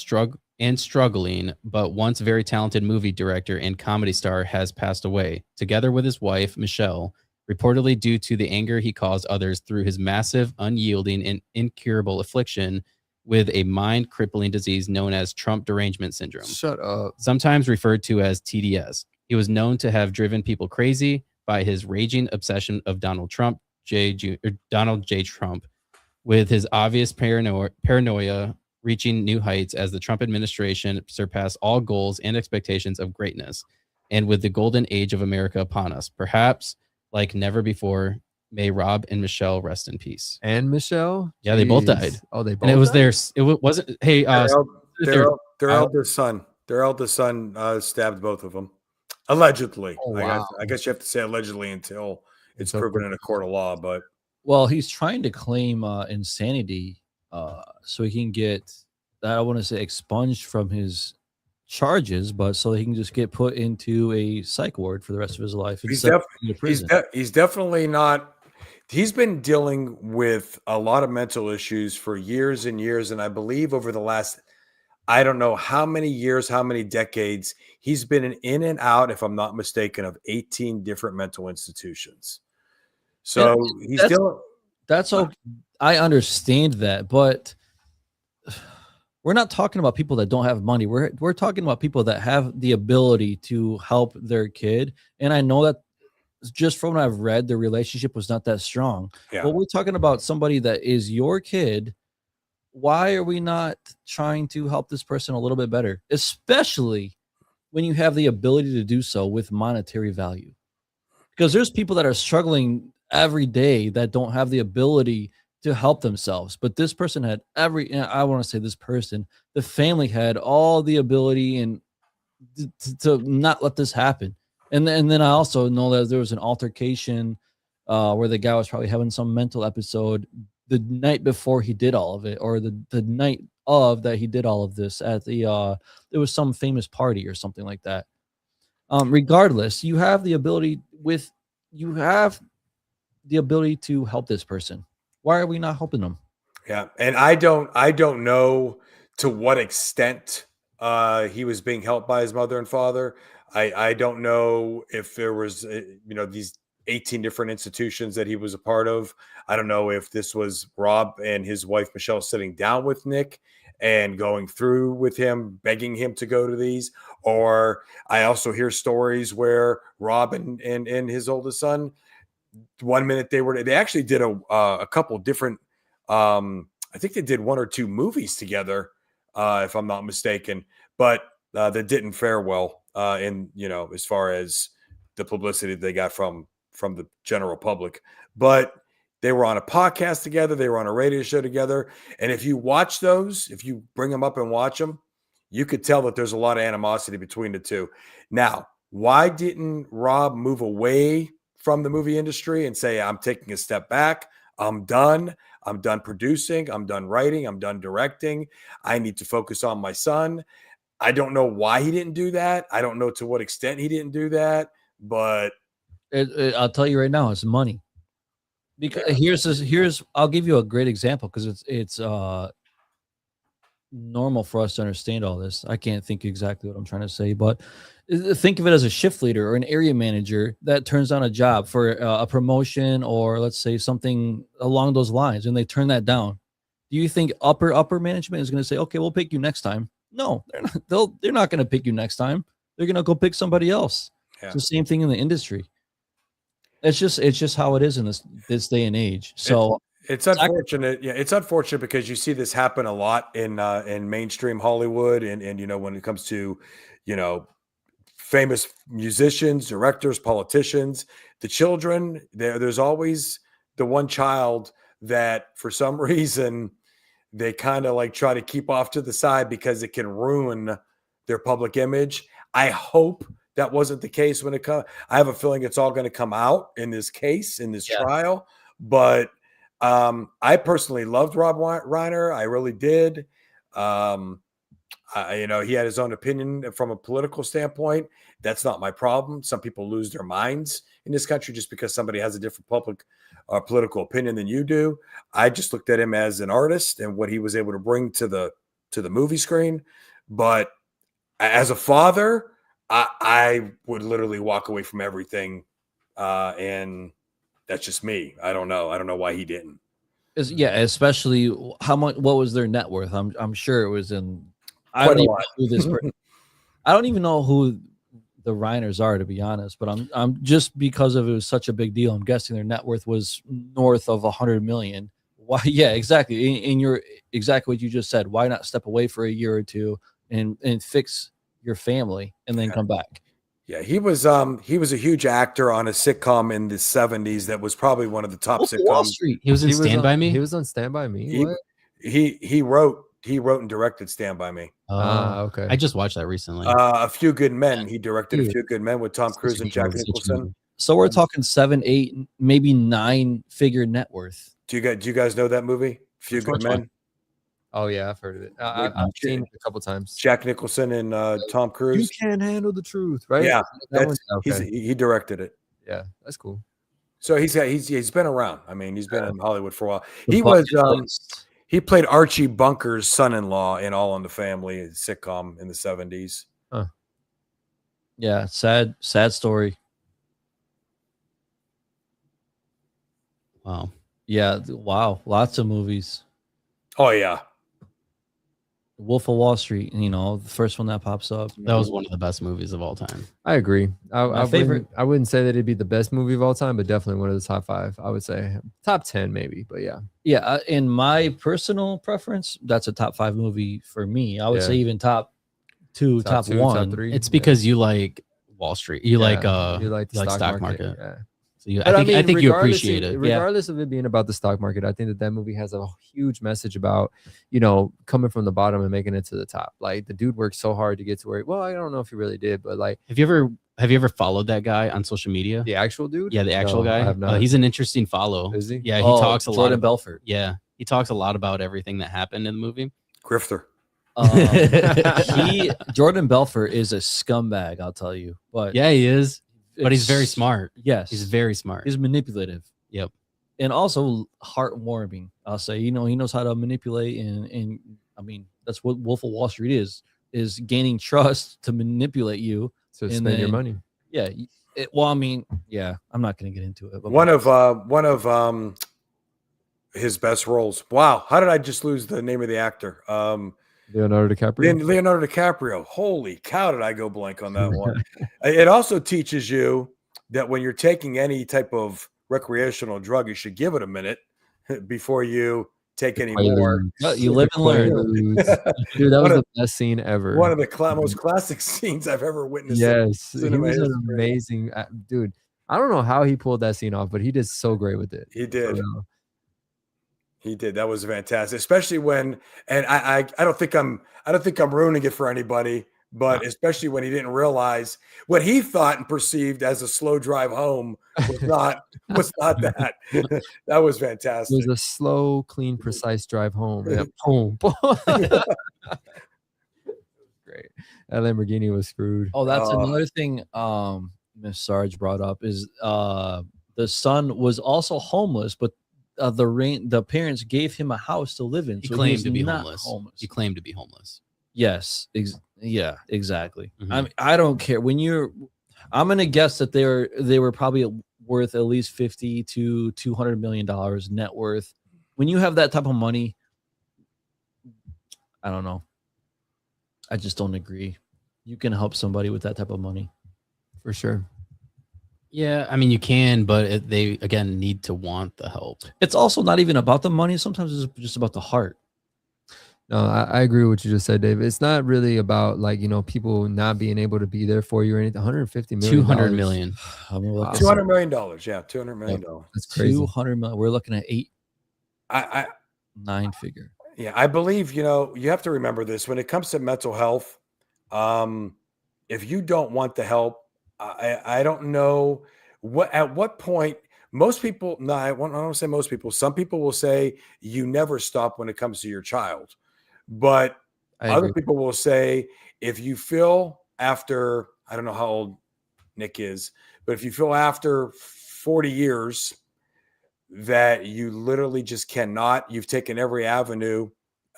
struggling but once very talented movie director and comedy star, has passed away, together with his wife, Michelle, reportedly due to the anger he caused others through his massive, unyielding, and incurable affliction with a mind-crippling disease known as Trump derangement syndrome, Shut up. sometimes referred to as TDS. He was known to have driven people crazy by his raging obsession of Donald J. Trump, with his obvious paranoia reaching new heights as the Trump administration surpassed all goals and expectations of greatness, and with the golden age of America upon us, perhaps like never before. May Rob and Michelle rest in peace. And Michelle? Yeah, they both Jeez. died. Oh, they both. And it was died? wasn't. Hey, Their eldest son. Their eldest son stabbed both of them, allegedly. Oh, I wow. guess you have to say allegedly until it's Until proven in a court of law. But Well, he's trying to claim insanity so he can get, I don't want to say expunged from his charges, but so he can just get put into a psych ward for the rest of his life. he's instead of going to prison. definitely not. He's been dealing with a lot of mental issues for years and years, and I believe over the last, I don't know how many years, how many decades, he's been in and out, if I'm not mistaken, of 18 different mental institutions. So he's dealing. That's okay. I understand that, but we're not talking about people that don't have money. We're talking about people that have the ability to help their kid. And I know that just from what I've read, the relationship was not that strong. Yeah. But we're talking about somebody that is your kid why are we not trying to help this person a little bit better, especially when you have the ability to do so with monetary value? Because there's people that are struggling every day that don't have the ability to help themselves. But this person had I want to say this person, the family had all the ability and to not let this happen. And then I also know that there was an altercation where the guy was probably having some mental episode the night before he did all of it, or the night of that he did all of this at it was some famous party or something like that. Regardless, you have the ability to help this person. Why are we not helping them? Yeah, and I don't know to what extent he was being helped by his mother and father. I don't know if there was these 18 different institutions that he was a part of. I don't know if this was Rob and his wife Michelle sitting down with Nick and going through with him, begging him to go to these. Or I also hear stories where Rob and his oldest son, one minute they actually did a couple different I think they did one or two movies together, if I'm not mistaken, but that didn't fare well in as far as the publicity they got from the general public. But they were on a podcast together, they were on a radio show together, and if you watch those, if you bring them up and watch them, you could tell that there's a lot of animosity between the two. Now, why didn't Rob move away from the movie industry and say, I'm taking a step back, I'm done producing, I'm done writing, I'm done directing, I need to focus on my son? I don't know why he didn't do that. I don't know to what extent he didn't do that, but I'll tell you right now, it's money. Because here's I'll give you a great example, because it's normal for us to understand all this. I can't think exactly what I'm trying to say, but think of it as a shift leader or an area manager that turns down a job for a promotion, or let's say something along those lines, and they turn that down. Do you think upper management is going to say, "Okay, we'll pick you next time"? No, they're not. They're not going to pick you next time. They're going to go pick somebody else. yeah. It's the same thing in the industry. It's just how it is in this day and age. So It's unfortunate. Yeah, it's unfortunate because you see this happen a lot in mainstream Hollywood, and when it comes to famous musicians, directors, politicians, the children. There's always the one child that for some reason they kind of like try to keep off to the side because it can ruin their public image. I hope that wasn't the case when it comes. I have a feeling it's all going to come out in this case, in this trial, but. I personally loved Rob Reiner. I really did. He had his own opinion from a political standpoint. That's not my problem. Some people lose their minds in this country just because somebody has a different public political opinion than you do. I just looked at him as an artist and what he was able to bring to the movie screen. But as a father, I would literally walk away from everything, and that's just me. I don't know. I don't know why he didn't. Especially what was their net worth? I'm sure it was in. I Quite don't a even lot. know who this person. I don't even know who the Reiners are, to be honest. But I'm just because of it was such a big deal. I'm guessing their net worth was north of 100 million. Why? Yeah, exactly. In your exactly what you just said. Why not step away for a year or two and fix your family and then come back? Yeah, he was a huge actor on a sitcom in the 70s that was probably one of the top Wall sitcoms. Street. He was in Stand By Me. He was on Stand By Me. What? He wrote and directed Stand By Me. Okay. I just watched that recently. A Few Good Men. He directed A Few Good Men with Tom Cruise and Jack Nicholson. So we're talking 7, 8, maybe 9-figure net worth. Do you guys know that movie? Few Good Men. Oh yeah, I've heard of it. I've seen it a couple times. Jack Nicholson and Tom Cruise. You can't handle the truth, right? Yeah, Okay. he directed it. Yeah, that's cool. So he's been around. I mean, he's been in Hollywood for a while. He played Archie Bunker's son-in-law in All in the Family, a sitcom in the 70s. Huh. Yeah, sad story. Wow. Yeah, wow, lots of movies. Oh yeah. Wolf of Wall Street, you know, the first one that pops up. That was one of the best movies of all time. I agree. My favorite. I wouldn't say that it'd be the best movie of all time, but definitely one of the top 5. I would say top 10 maybe, but yeah. Yeah, in my personal preference, that's a top 5 movie for me. I would Yeah. say even top 2, top 2, 1. top 3. It's because you like Wall Street. You like you like the stock market. Yeah. So you, But I think you appreciate it. Regardless of it being about the stock market, I think that movie has a huge message about, you know, coming from the bottom and making it to the top. Like the dude worked so hard to get to where. Well, I don't know if he really did, but like, Have you ever followed that guy on social media? the actual dude. Yeah, the actual No, I guy. have not. He's an interesting follow. Is he? Yeah, he Oh, talks a lot. Jordan About, Belfort. yeah, he talks a lot about everything that happened in the movie. Grifter. Jordan Belfort is a scumbag, I'll tell you. But Yeah, he is. But he's very it's- smart. Yes, He's very smart. He's manipulative. Yep. And also heartwarming. I'll say, you know, he knows how to manipulate, and I mean, that's what Wolf of Wall Street is gaining trust to manipulate you. To And spend your then- money. Yeah. Well, I mean, yeah, I'm not going to get into it. But One of his best roles. Wow, how did I just lose the name of the actor? Leonardo DiCaprio. Leonardo DiCaprio. Holy cow, did I go blank on that one? It also teaches you that when you're taking any type of recreational drug, you should give it a minute before you take any more. You live and learn. Dude, that was One the best scene ever. One of the most classic scenes I've ever witnessed. Yes, he cinema was an history. amazing dude. I don't know how he pulled that scene off, but he did so great with it. He did. For real. He did. That was fantastic, especially when, and I don't think I'm ruining it for anybody, but especially when he didn't realize what he thought and perceived as a slow drive home was not that. That was It fantastic. was a slow, clean, precise drive home. Yeah, boom. Great. That Lamborghini was screwed. Oh, that's another thing Miss Sarge brought up is the son was also homeless, but the parents gave him a house to live in. He so claimed was to be not homeless. He claimed to be homeless. Yes. Yeah, exactly. Mhm. I mean, I don't care. I'm gonna guess that they were probably worth at least $50 to $200 million net worth. When you have that type of money, I don't know. I just don't agree. You can help somebody with that type of money. For sure. Yeah, I mean you can, but they again need to want the help. It's also not even about the money. Sometimes it's just about the heart. No, I agree with what you just said, Dave. It's not really about like, you know, people not being able to be there for you or anything. 150 million. 200 million. I mean, look, $200 million. Yeah, $200 million. That's crazy. 200 million. We're looking at I 9 figure. Yeah, I believe, you know, you have to remember this when it comes to mental health. If you don't want the help, I don't know at what point most people, no, I don't say most people. Some people will say you never stop when it comes to your child. But other people will say if you feel after, I don't know how old Nick is, but if you feel after 40 years that you literally just cannot, you've taken every avenue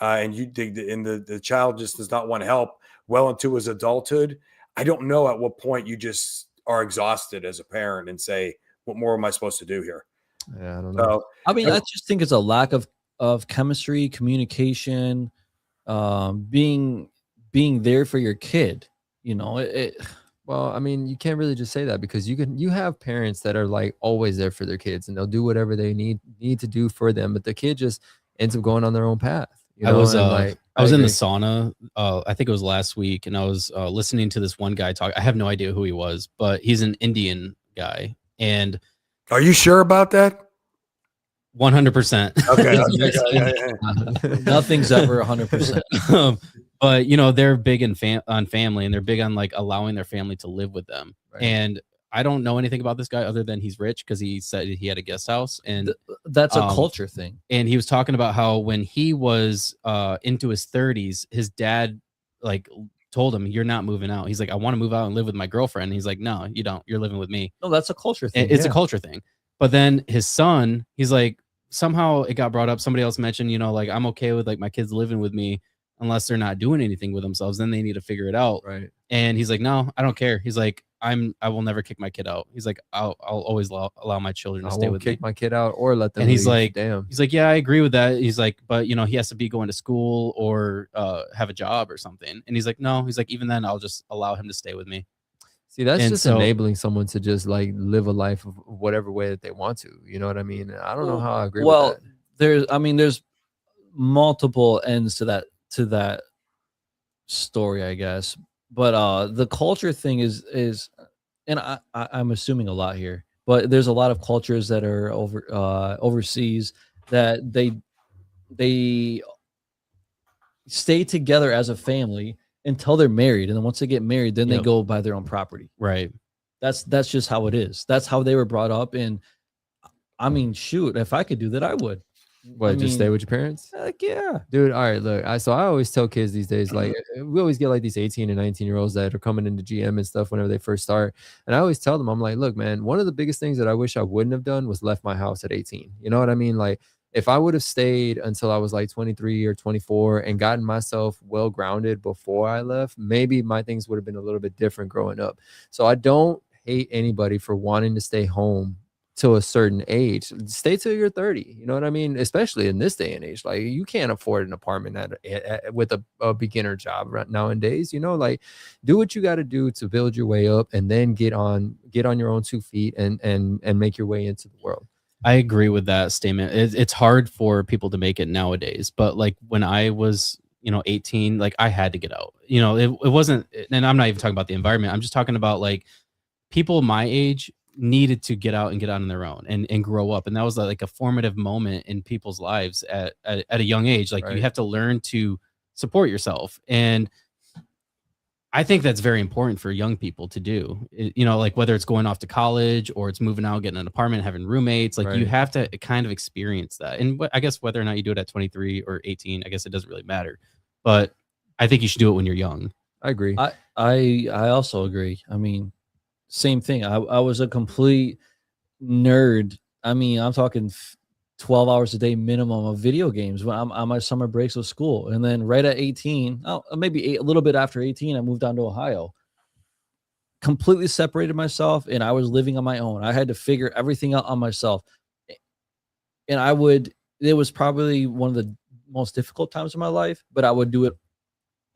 and the child just does not want help well into his adulthood. I don't know at what point you just are exhausted as a parent and say, what more am I supposed to do here? Yeah, I don't know. So, I mean, I just think it's a lack of chemistry, communication, being there for your kid. You know, Well, I mean, you can't really just say that because you have parents that are like always there for their kids and they'll do whatever they need to do for them, but the kid just ends up going on their own path. You know? I was in the agree. sauna. I think it was last week, and I was listening to this one guy talk. I have no idea who he was, but he's an Indian guy, and are you sure about that? 100%. Okay. nothing's ever 100%. But you know, they're big on family, and they're big on like allowing their family to live with them. Right. And I don't know anything about this guy other than he's rich because he said he had a guest house, and That's a culture thing. and he was talking about how when he was into his 30s, his dad like told him, "You're not moving out." He's like, "I want to move out and live with my girlfriend." And he's like, "No, you don't. You're living with me." No, that's a culture thing. It's a culture thing. But then his son, he's like, somehow it got brought up. Somebody else mentioned, you know, like I'm okay with like my kids living with me unless they're not doing anything with themselves. Then they need to figure it out. Right. And he's like, "No, I don't care." He's like, I will never kick my kid out. He's like, I'll always allow my children to I stay won't with kick me. my kid out or let them And he's leave. like, damn. yeah, I agree with that. He's like, but you know, he has to be going to school or have a job or something. And he's like, no, he's like, even then I'll just allow him to stay with me. See, that's And just so- enabling someone to just like live a life of whatever way that they want to. You know what I mean? I don't know how I agree with that. There's multiple ends to that story, I guess. But the culture thing is and I'm assuming a lot here, but there's a lot of cultures that are overseas that they stay together as a family until they're married, and then once they get married, then they Yep. go buy their own property. Right. That's just how it is. That's how they were brought up. And I mean, shoot, if I could do that, I would. What, just stay with your parents? Heck yeah. Dude, all right, look, I always tell kids these days, like we always get like these 18 and 19-year-olds that are coming into GM and stuff whenever they first start. And I always tell them, I'm like, look, man, one of the biggest things that I wish I wouldn't have done was left my house at 18. You know what I mean? Like if I would have stayed until I was like 23 or 24 and gotten myself well grounded before I left, maybe my things would have been a little bit different growing up. So I don't hate anybody for wanting to stay home to a certain age. Stay till you're 30. You know what I mean? Especially in this day and age, like you can't afford an apartment with a beginner job right nowadays. You know, like do what you got to do to build your way up, and then get on your own 2 feet and make your way into the world. I agree with that statement. It's hard for people to make it nowadays, but like when I was, 18, like I had to get out. It wasn't, and I'm not even talking about the environment. I'm just talking about like people my age needed to get out on their own and grow up. And that was like a formative moment in people's lives at a young age. Like Right. you have to learn to support yourself. And I think that's very important for young people to do, like whether it's going off to college or it's moving out, getting an apartment, having roommates, like you Right. have to kind of experience that. And I guess whether or not you do it at 23 or 18, I guess it doesn't really matter, but I think you should do it when you're young. I agree. I also agree. I mean, same thing. I was a complete nerd. I mean, I'm talking 12 hours a day minimum of video games when I'm on my summer breaks of school. And then right at 18, maybe a little bit after 18, I moved down to Ohio. Completely separated myself, and I was living on my own. I had to figure everything out on myself. And it was probably one of the most difficult times of my life, but I would do it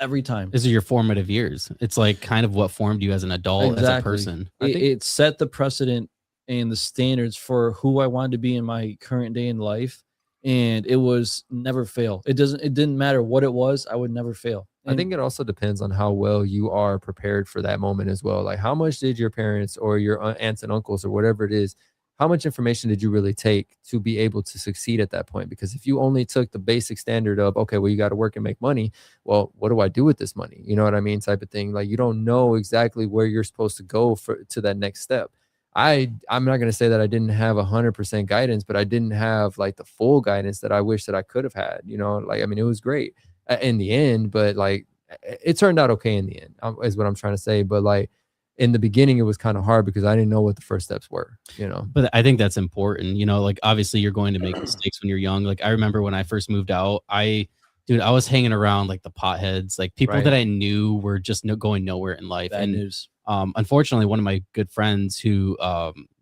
every time. These are your formative years. It's like kind of what formed you as an adult, as a person. It set the precedent and the standards for who I wanted to be in my current day in life. And it was never fail. It didn't matter what it was. I would never fail. I think it also depends on how well you are prepared for that moment as well. Like how much did your parents or your aunts and uncles or whatever it is, how much information did you really take to be able to succeed at that point? Because if you only took the basic standard of, okay, well, you got to work and make money. Well, what do I do with this money? You know what I mean? Type of thing. Like you don't know exactly where you're supposed to go to that next step. I'm not going to say that I didn't have 100% guidance, but I didn't have like the full guidance that I wish that I could have had, like, I mean, it was great in the end, but like it turned out okay in the end is what I'm trying to say. But like in the beginning, it was kind of hard because I didn't know what the first steps were, But I think that's important, like obviously you're going to make mistakes when you're young. Like I remember when I first moved out, I was hanging around like the potheads, like people that I knew were just going nowhere in life. Bad news. Unfortunately, one of my good friends who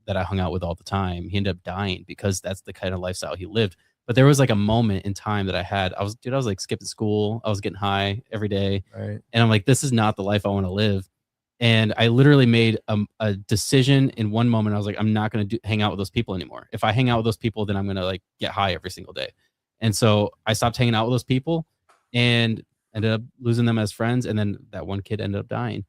that I hung out with all the time, he ended up dying because that's the kind of lifestyle he lived. But there was like a moment in time that I was like skipping school. I was getting high every day. Right. And I'm like, this is not the life I want to live. And I literally made a decision in one moment. I was like, I'm not going to hang out with those people anymore. If I hang out with those people, then I'm going to like get high every single day. And so I stopped hanging out with those people and ended up losing them as friends. And then that one kid ended up dying,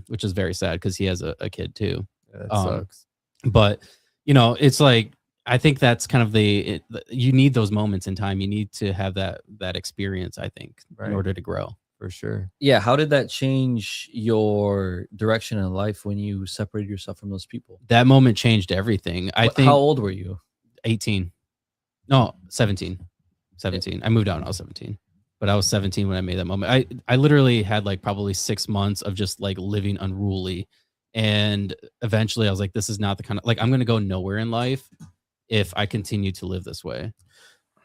which is very sad because he has a kid too. Yeah, that sucks. But, it's like, I think that's kind of you need those moments in time. You need to have that experience, I think, in order to grow. For sure. Yeah. How did that change your direction in life when you separated yourself from those people? That moment changed everything. I think. How old were you? 18. No, 17. 17. I moved out when I was 17. But I was 17 when I made that moment. I literally had like probably 6 months of just like living unruly. And eventually I was like, this is not the kind of, like, I'm going to go nowhere in life if I continue to live this way.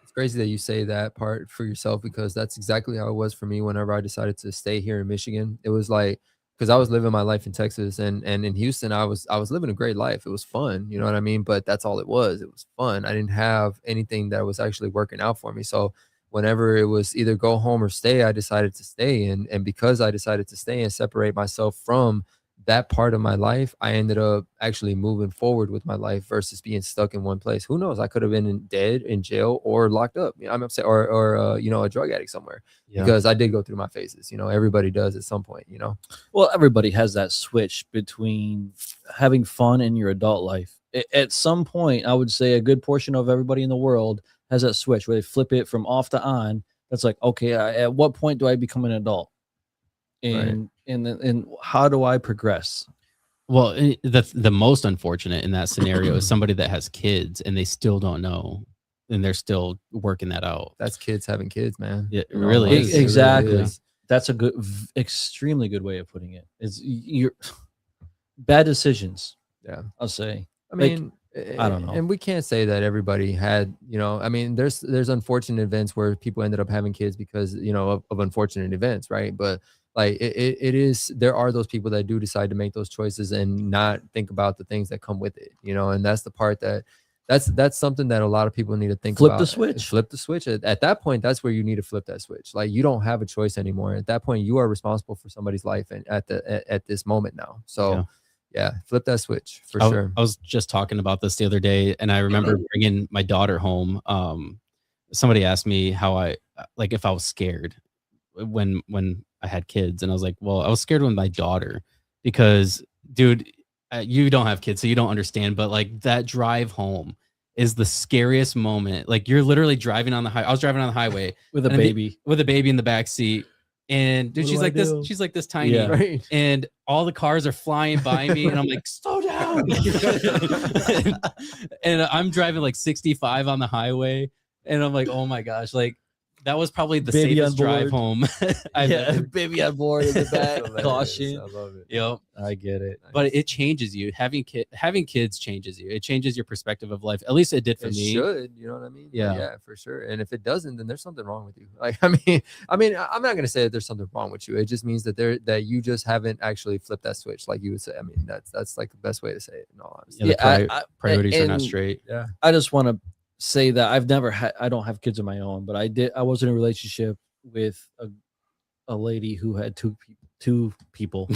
It's crazy that you say that part for yourself, because that's exactly how it was for me whenever I decided to stay here in Michigan. It was like because I was living my life in Texas, and in Houston, I was living a great life. It was fun, you know what I mean? But that's all it was. It was fun. I didn't have anything that was actually working out for me. So whenever it was either go home or stay, I decided to stay. And because I decided to stay and separate myself from that part of my life, I ended up actually moving forward with my life versus being stuck in one place. Who knows? I could have been dead, in jail, or locked up. You know, I'm upset, or you know, a drug addict somewhere. Yeah. Because I did go through my phases. You know, everybody does at some point. You know. Well, everybody has that switch between having fun in your adult life. At some point, I would say a good portion of everybody in the world has that switch where they flip it from off to on. That's like, okay, at what point do I become an adult? And how do I progress? Well, the most unfortunate in that scenario is somebody that has kids and they still don't know, and they're still working that out. That's kids having kids, man. It You know, really like, is. it really Exactly. is. That's a good, extremely good way of putting it. It's your bad decisions. Yeah. I'll say. I Like, mean, I don't know. And we can't say that everybody had, you know, I mean, there's unfortunate events where people ended up having kids because, you know, of unfortunate events, right? But like it is, there are those people that do decide to make those choices and not think about the things that come with it, you know, and that's the part that's something that a lot of people need to think Flip about. the switch. Flip the switch. At that point, that's where you need to flip that switch. Like, you don't have a choice anymore. At that point, you are responsible for somebody's life, and at this moment now. So yeah, flip that switch for sure. I was just talking about this the other day, and I remember bringing my daughter home. Somebody asked me how if I was scared when I had kids, and I was like, well, I was scared with my daughter because, dude, you don't have kids, so you don't understand. But like, that drive home is the scariest moment. Like, you're literally driving on the highway. I was driving on the highway with a baby, with a baby in the back seat. And dude, she's like this tiny, Right. and all the cars are flying by me, and I'm like, slow down. and I'm driving like 65 on the highway, and I'm like, oh my gosh, like that was probably the Baby safest on drive board. home. baby on board in the back, caution. I love it. Yep. I get it. But it changes you. Having kids changes you. It changes your perspective of life. At least it did for It me. should, you know what I mean? Yeah. Yeah, for sure. And if it doesn't, then there's something wrong with you. Like, I mean, I'm not gonna say that there's something wrong with you. It just means that you just haven't actually flipped that switch, like you would say. I mean, that's like the best way to say it. No, honestly. Yeah, the I- priorities are not and- straight. Yeah. I just want to say that I don't have kids of my own, but I was in a relationship with a lady who had two people.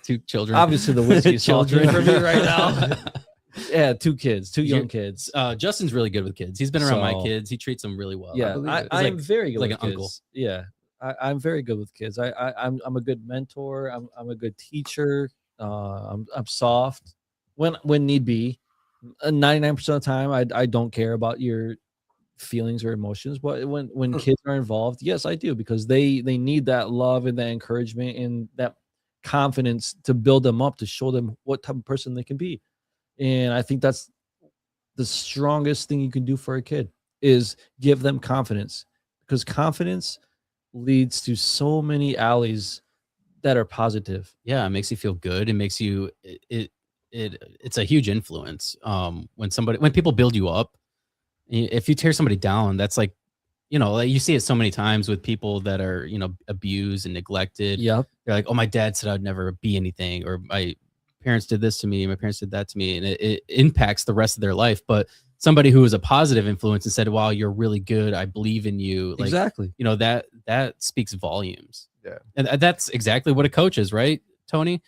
Two children. Obviously, the whiskey is Children. children for me right now. Yeah, two young kids. Justin's really good with kids. He's been around my So- kids. He treats them really well. Yeah, believe it. I'm like- very good like with an kids. uncle. Yeah, I'm very good with kids. I'm a good mentor. I'm a good teacher. I'm soft when need be. 99% of the time, I don't care about your feelings or emotions, but when kids are involved, yes, I do, because they need that love and that encouragement and that confidence to build them up, to show them what type of person they can be. And I think that's the strongest thing you can do for a kid, is give them confidence, because confidence leads to so many alleys that are positive. Yeah, it makes you feel good. It makes you it's a huge influence. When people build you up, if you tear somebody down, that's like, like you see it so many times with people that are, abused and neglected. Yep. They're like, oh, my dad said I'd never be anything, or my parents did this to me, my parents did that to me, and it impacts the rest of their life. But somebody who was a positive influence and said, wow, you're really good, I believe in you, like, Exactly. that speaks volumes. Yeah. And that's exactly what a coach is, right, Tony?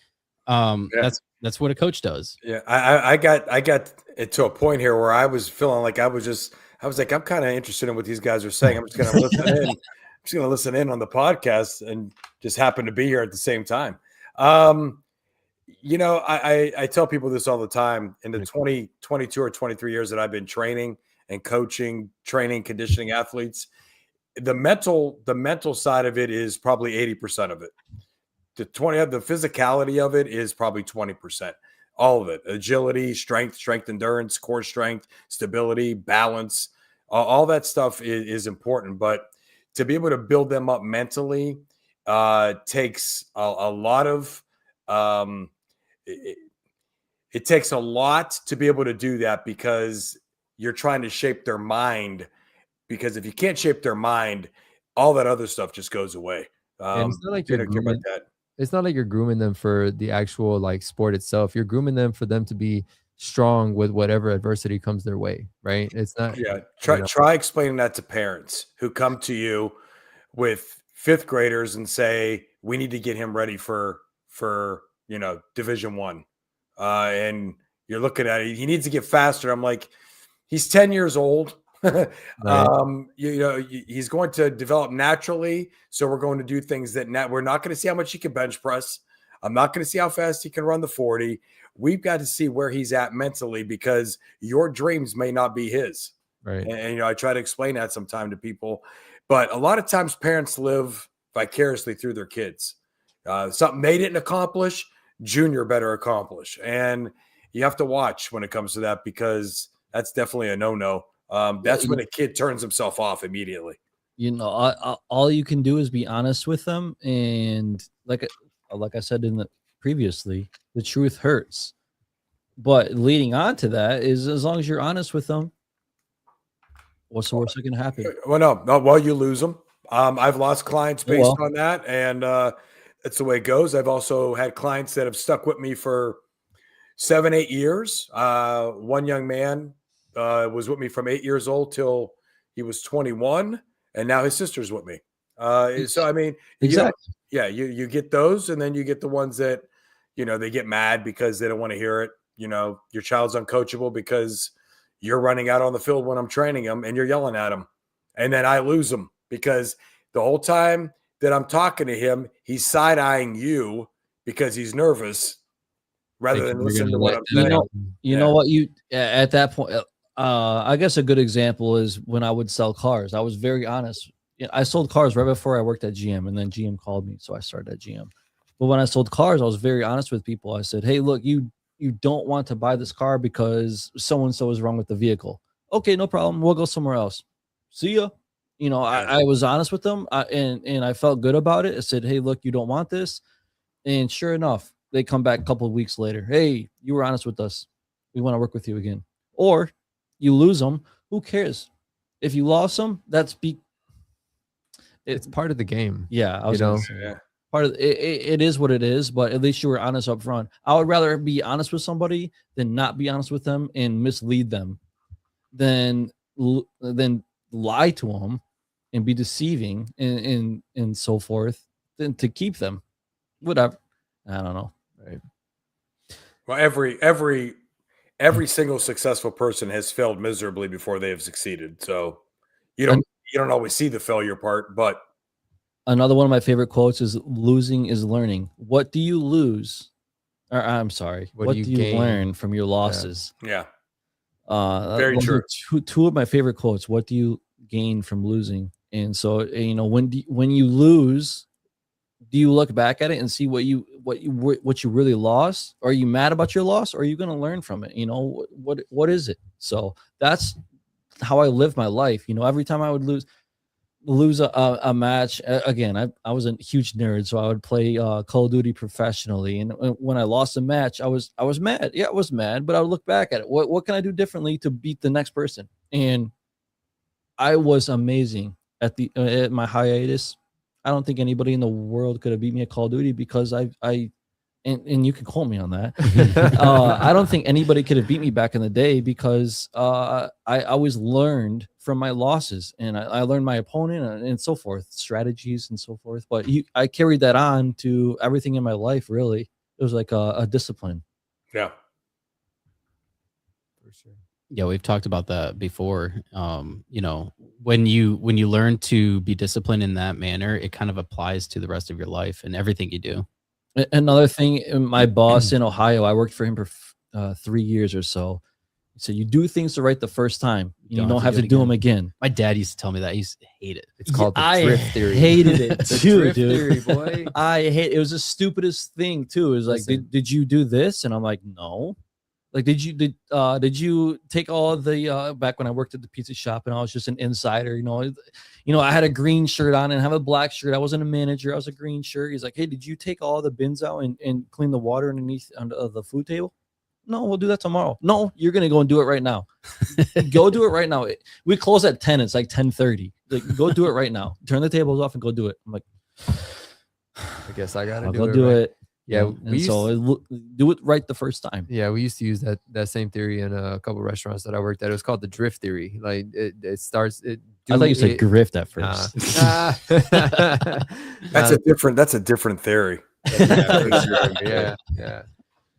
That's what a coach does. Yeah, I got it to a point here where I was feeling like I was like, I'm kind of interested in what these guys are saying. I'm just going to listen in. I'm just going to listen in on the podcast, and just happen to be here at the same time. I tell people this all the time. In the 22 or 23 years that I've been training and coaching, conditioning athletes, the mental side of it is probably 80% of it. The physicality of it is probably 20%. All of it: agility, strength, endurance, core strength, stability, balance, all that stuff is important. But to be able to build them up mentally takes a lot of it takes a lot to be able to do that, because you're trying to shape their mind. Because if you can't shape their mind, all that other stuff just goes away. And it's not like you you're don't care about grooming. that. it's not like you're grooming them for the actual like sport itself. You're grooming them for them to be strong with whatever adversity comes their way, right? It's not. Yeah, You know, try explaining that to parents who come to you with fifth graders and say we need to get him ready for Division One, and you're looking at it. He needs to get faster. I'm like, he's 10 years old. He's going to develop naturally. So we're going to do things that we're not going to see how much he can bench press. I'm not going to see how fast he can run the 40. We've got to see where he's at mentally because your dreams may not be his. right. And I try to explain that sometime to people, but a lot of times parents live vicariously through their kids. Something they didn't accomplish, Junior better accomplish. And you have to watch when it comes to that because that's definitely a no-no. That's when a kid turns himself off immediately. All you can do is be honest with them, and like I said previously, the truth hurts. But leading on to that is, as long as you're honest with them, what's the worst that can happen? Well, no, well, you lose them. I've lost clients based on that, and that's the way it goes. I've also had clients that have stuck with me for 7-8 years. One young man was with me from 8 years old till he was 21, and now his sister's with me. So I mean, Exactly. You get those, and then you get the ones that they get mad because they don't want to hear it. Your child's uncoachable because you're running out on the field when I'm training him, and you're yelling at him, and then I lose him because the whole time that I'm talking to him, he's side eyeing you because he's nervous rather than listening to what I'm saying. You know what? At that point, I guess a good example is when I would sell cars. I was very honest. I sold cars right before I worked at GM, and then GM called me, so I started at GM. But when I sold cars, I was very honest with people. I said, "Hey, look, you don't want to buy this car because so and so is wrong with the vehicle. Okay, no problem. We'll go somewhere else. See ya." I was honest with them, and I felt good about it. I said, "Hey, look, you don't want this," and sure enough, they come back a couple of weeks later. "Hey, you were honest with us. We want to work with you again." Or you lose them. Who cares? If you lost them, It's part of the game. Yeah, I was gonna say, part of it is what it is, but at least you were honest up front. I would rather be honest with somebody than not be honest with them and mislead them than lie to them and be deceiving and so forth than to keep them. Whatever. I don't know. Right. Well, every single successful person has failed miserably before they have succeeded. So you don't always see the failure part, but another one of my favorite quotes is "Losing is learning." What do you lose? Or I'm sorry. What do you learn from your losses? Yeah. Very true. Two of my favorite quotes. What do you gain from losing? And so, when you lose, do you look back at it and see what you really lost? Are you mad about your loss, or are you going to learn from it? What is it? So that's how I live my life. Every time I would lose a match, again, I was a huge nerd, so I would play Call of Duty professionally, and when I lost a match, I was mad. Yeah, I was mad, but I would look back at it. What can I do differently to beat the next person? And I was amazing at my hiatus. I don't think anybody in the world could have beat me at Call of Duty because and you can quote me on that. I don't think anybody could have beat me back in the day because I always learned from my losses, and I learned my opponent and so forth, strategies and so forth. But I carried that on to everything in my life. Really, it was like a discipline. Yeah, For sure. Yeah, we've talked about that before. When you learn to be disciplined in that manner, it kind of applies to the rest of your life and everything you do. Another thing, my boss in Ohio, I worked for him for 3 years or so. He said, "You do things right the first time. You don't have to do them again." My dad used to tell me that. He used to hate it. It's called the drift theory. I hated it The too, drift dude. theory, boy. It was the stupidest thing too. It was like, did you do this? And I'm like, no. Like, did you take all of the back when I worked at the pizza shop and I was just an insider, I had a green shirt on and have a black shirt. I wasn't a manager. I was a green shirt. He's like, "Hey, did you take all the bins out and clean the water underneath under the food table?" "No, we'll do that tomorrow." "No, you're going to go and do it right now." Go do it right now. We close at 10. It's like 10:30. Like, go do it right now. Turn the tables off and go do it. I'm like, I guess I gotta I'll do go it. do right. it. Yeah, And we used so do it right the first time. Yeah, we used to use that same theory in a couple restaurants that I worked at. It was called the drift theory. Like it starts it. I thought you said it, grift at nah. first. Nah, That's a different theory. yeah, for sure.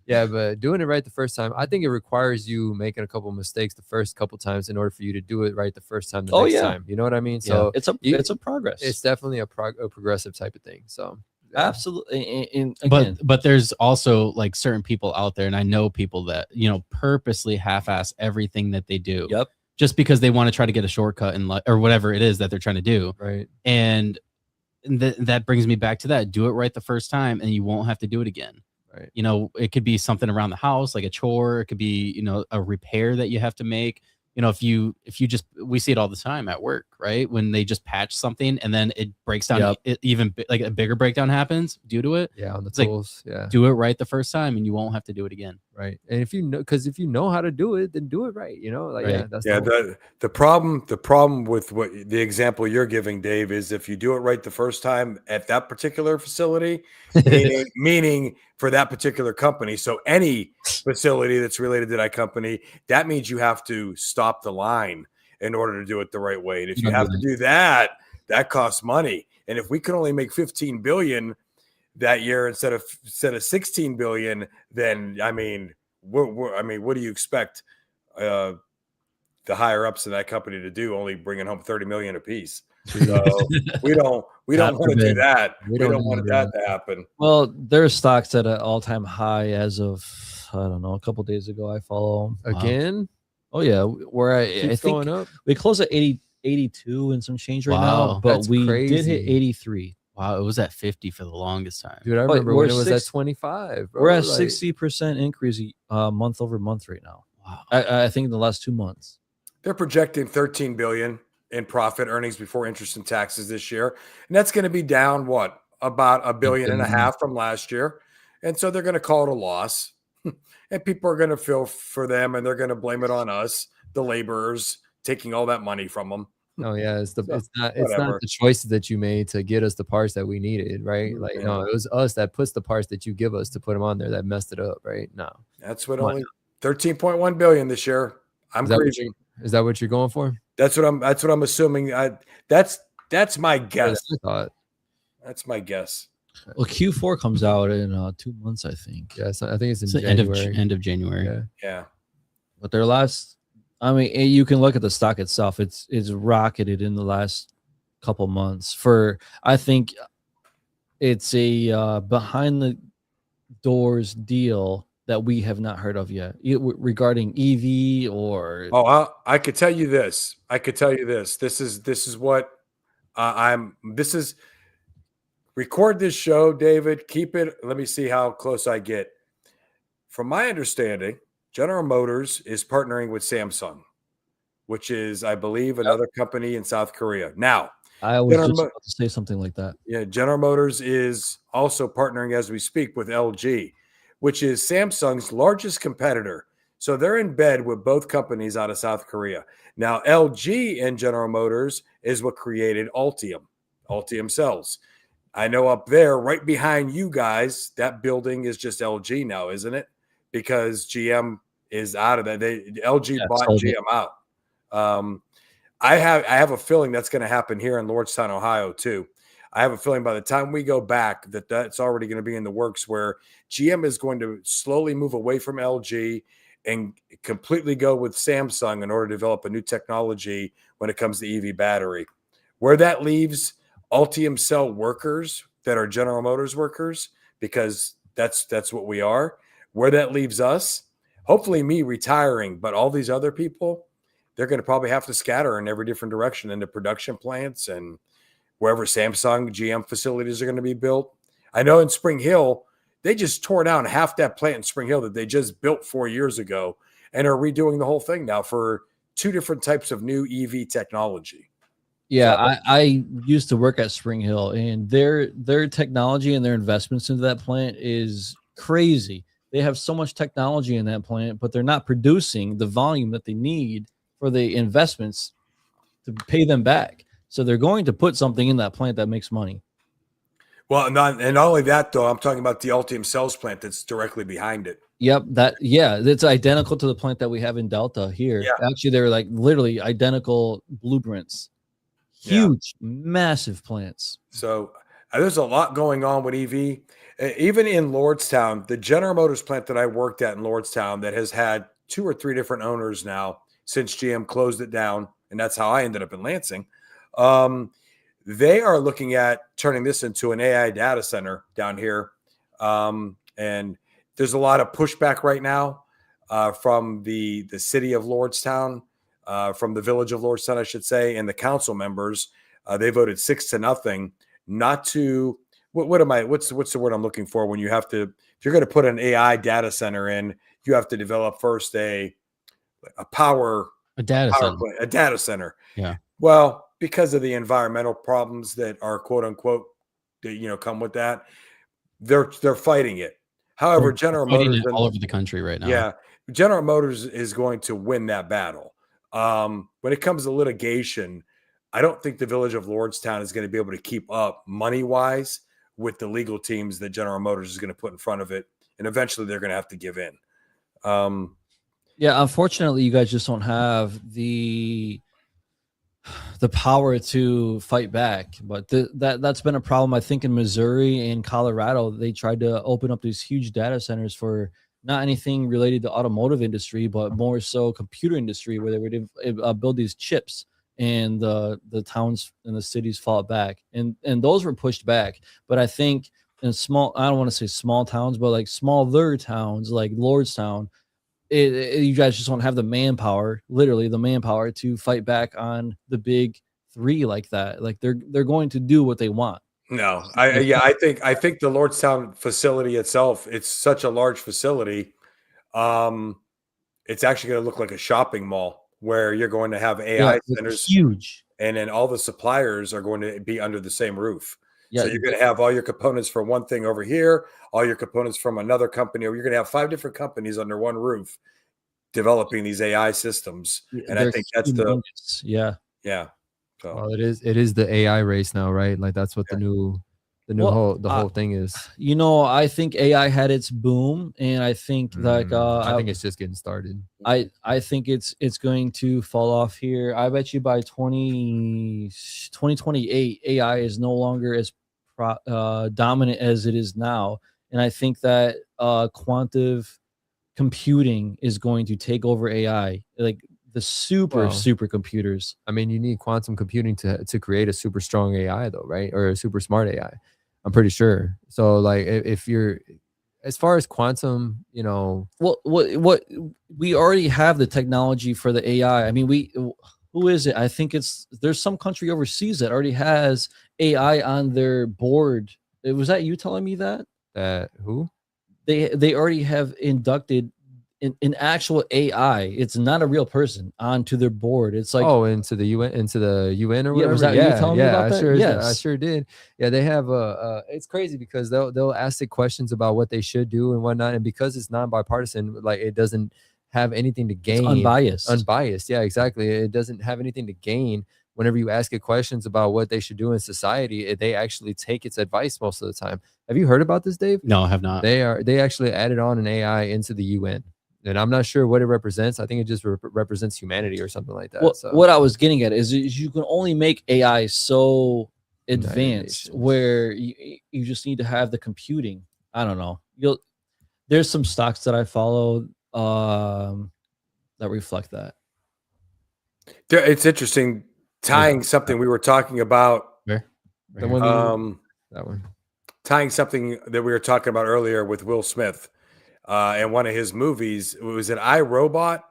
Yeah. But doing it right the first time, I think it requires you making a couple mistakes the first couple times in order for you to do it right the first time. The next time, you know what I mean? So it's a progress. it's definitely a progressive type of thing. So absolutely. And but again, there's also like certain people out there, and I know people that, you know, purposely half-ass everything that they do. Yep. Just because they want to try to get a shortcut in life or whatever it is that they're trying to do. right. And that brings me back to that. Do it right the first time and you won't have to do it again. Right. You know, it could be something around the house, like a chore. It could be, you know, a repair that you have to make. You know, if you just, we see it all the time at work, right? When they just patch something and then it breaks down, like a bigger breakdown happens due to it. Yeah, on the It's like, tools. Yeah, do it right the first time and you won't have to do it again. right. And if you know, because if you know how to do it, then do it right. You know, like Right. that's The problem with what the example you're giving, Dave, is if you do it right the first time at that particular facility, meaning for that particular company. So any facility that's related to that company, that means you have to stop the line in order to do it the right way. And if you have to do that, that costs money. And if we can only make 15 billion that year instead of 16 billion, then I mean, what do you expect the higher ups in that company to do? Only bringing home 30 million apiece. So we don't want to do that. We don't want that to happen. well, their stock's at an all-time high as of, I don't know, a couple days ago. I follow them. again. Oh yeah, where I Keeps think going up. we close at 82 and some change right Wow, now, but that's we did hit crazy. 83. Wow, it was at 50 for the longest time. Dude, I remember we're when it was at 6 25. Bro. We're at Like, 60% increase month over month right now. Wow. I think in the last 2 months. They're projecting 13 billion in profit, earnings before interest and taxes this year, and that's going to be down what, about $1.5 billion from last year. And so they're going to call it a loss, and people are going to feel for them, and they're going to blame it on us, the laborers, taking all that money from them. Oh yeah, it's not whatever. the choices that you made to get us the parts that we needed, right? Like no, it was us that puts the parts that you give us to put them on there that messed it up, right? No, That's what only 13.1 billion this year. Is that what you're going for? That's what I'm assuming. That's my guess. I thought. That's my guess. Well, Q4 comes out in 2 months, I think. Yes, I think it's in It's the January. end of January. Yeah. Yeah. But their last, I mean, you can look at the stock itself. It's rocketed in the last couple months. I think it's a behind the doors deal that we have not heard of yet regarding EV or. Oh, I could tell you this. This is what record this show, David. Keep it. Let me see how close I get. From my understanding, General Motors is partnering with Samsung, which is, I believe, another company in South Korea. Now, I was just about to say something like that. Yeah, General Motors is also partnering as we speak with LG, which is Samsung's largest competitor. So they're in bed with both companies out of South Korea. Now, LG and General Motors is what created Ultium cells. I know up there, right behind you guys, that building is just LG now, isn't it? Because GM is out of that. LG bought GM out. I have a feeling that's going to happen here in Lordstown, Ohio, too. I have a feeling by the time we go back that's already going to be in the works, where GM is going to slowly move away from LG and completely go with Samsung in order to develop a new technology when it comes to EV battery. Where that leaves Ultium cell workers that are General Motors workers, because that's what we are. Where that leaves us, hopefully me retiring, but all these other people, they're going to probably have to scatter in every different direction into production plants and wherever Samsung GM facilities are going to be built. I know in Spring Hill, they just tore down half that plant in Spring Hill that they just built 4 years ago and are redoing the whole thing now for 2 different types of new EV technology. Yeah, I used to work at Spring Hill, and their technology and their investments into that plant is crazy. They have so much technology in that plant, but they're not producing the volume that they need for the investments to pay them back. So they're going to put something in that plant that makes money. Well, not only that though. I'm talking about the Ultium Cells plant that's directly behind it. Yep, it's identical to the plant that we have in Delta here. Yeah. Actually, they're like literally identical blueprints. Yeah. Huge, massive plants. So there's a lot going on with EV. Even in Lordstown, the General Motors plant that I worked at in Lordstown that has had 2 or 3 different owners now since GM closed it down, and that's how I ended up in Lansing. They are looking at turning this into an AI data center down here. And there's a lot of pushback right now from the city of Lordstown, from the village of Lordstown, I should say, and the council members. They voted 6-0 not to what's the word I'm looking for when you have to, if you're going to put an AI data center in, you have to develop first a data center. Yeah. Well, because of the environmental problems that are quote unquote that come with that, they're fighting it. However, General Motors all over the country right now. Yeah, General Motors is going to win that battle. When it comes to litigation, I don't think the village of Lordstown is going to be able to keep up money-wise with the legal teams that General Motors is going to put in front of it, and eventually they're going to have to give in. Yeah, unfortunately, you guys just don't have the power to fight back. But that's been a problem. I think in Missouri and Colorado, they tried to open up these huge data centers for not anything related to automotive industry, but more so computer industry, where they would build these chips, and the towns and the cities fought back, and those were pushed back. But I think in I don't want to say small towns, but like smaller towns like Lordstown, you guys just don't have the manpower, literally the manpower, to fight back on the big three like that. Like they're going to do what they want. No, I think the Lordstown facility itself, it's such a large facility. It's actually going to look like a shopping mall where you're going to have AI centers, huge, and then all the suppliers are going to be under the same roof. Yeah, so you're going to have all your components for one thing over here, all your components from another company, or you're going to have 5 different companies under one roof developing these AI systems. And I think that's yeah. So well, it is the AI race now, right? Like that's what the whole thing is. I think AI had its boom, and I think I think it's just getting started. I think it's going to fall off here. I bet you by 2028, AI is no longer as dominant as it is now, and I think that quantum computing is going to take over AI, like the super computers. I mean, you need quantum computing to create a super strong AI, though, right? Or a super smart AI. I'm pretty sure. So, like, if you're as far as quantum, what we already have the technology for the AI. I mean, who is it? I think there's some country overseas that already has AI on their board. Was that you telling me that? Who? They already have inducted an actual AI. It's not a real person onto their board. It's like into the UN or whatever. Was that you telling me about that? I sure did. Yeah, they have it's crazy because they'll ask it questions about what they should do and whatnot, and because it's non-bipartisan, like it doesn't have anything to gain. It's unbiased. Yeah, exactly. It doesn't have anything to gain. Whenever you ask it questions about what they should do in society, they actually take its advice most of the time. Have you heard about this, Dave? No, I have not. They actually added on an AI into the UN. And I'm not sure what it represents. I think it just represents humanity or something like that. What I was getting at is you can only make AI so advanced where you just need to have the computing. I don't know. There's some stocks that I follow that reflect that. It's interesting tying something we were talking about. That one. Tying something that we were talking about earlier with Will Smith. And one of his movies, was it I, Robot?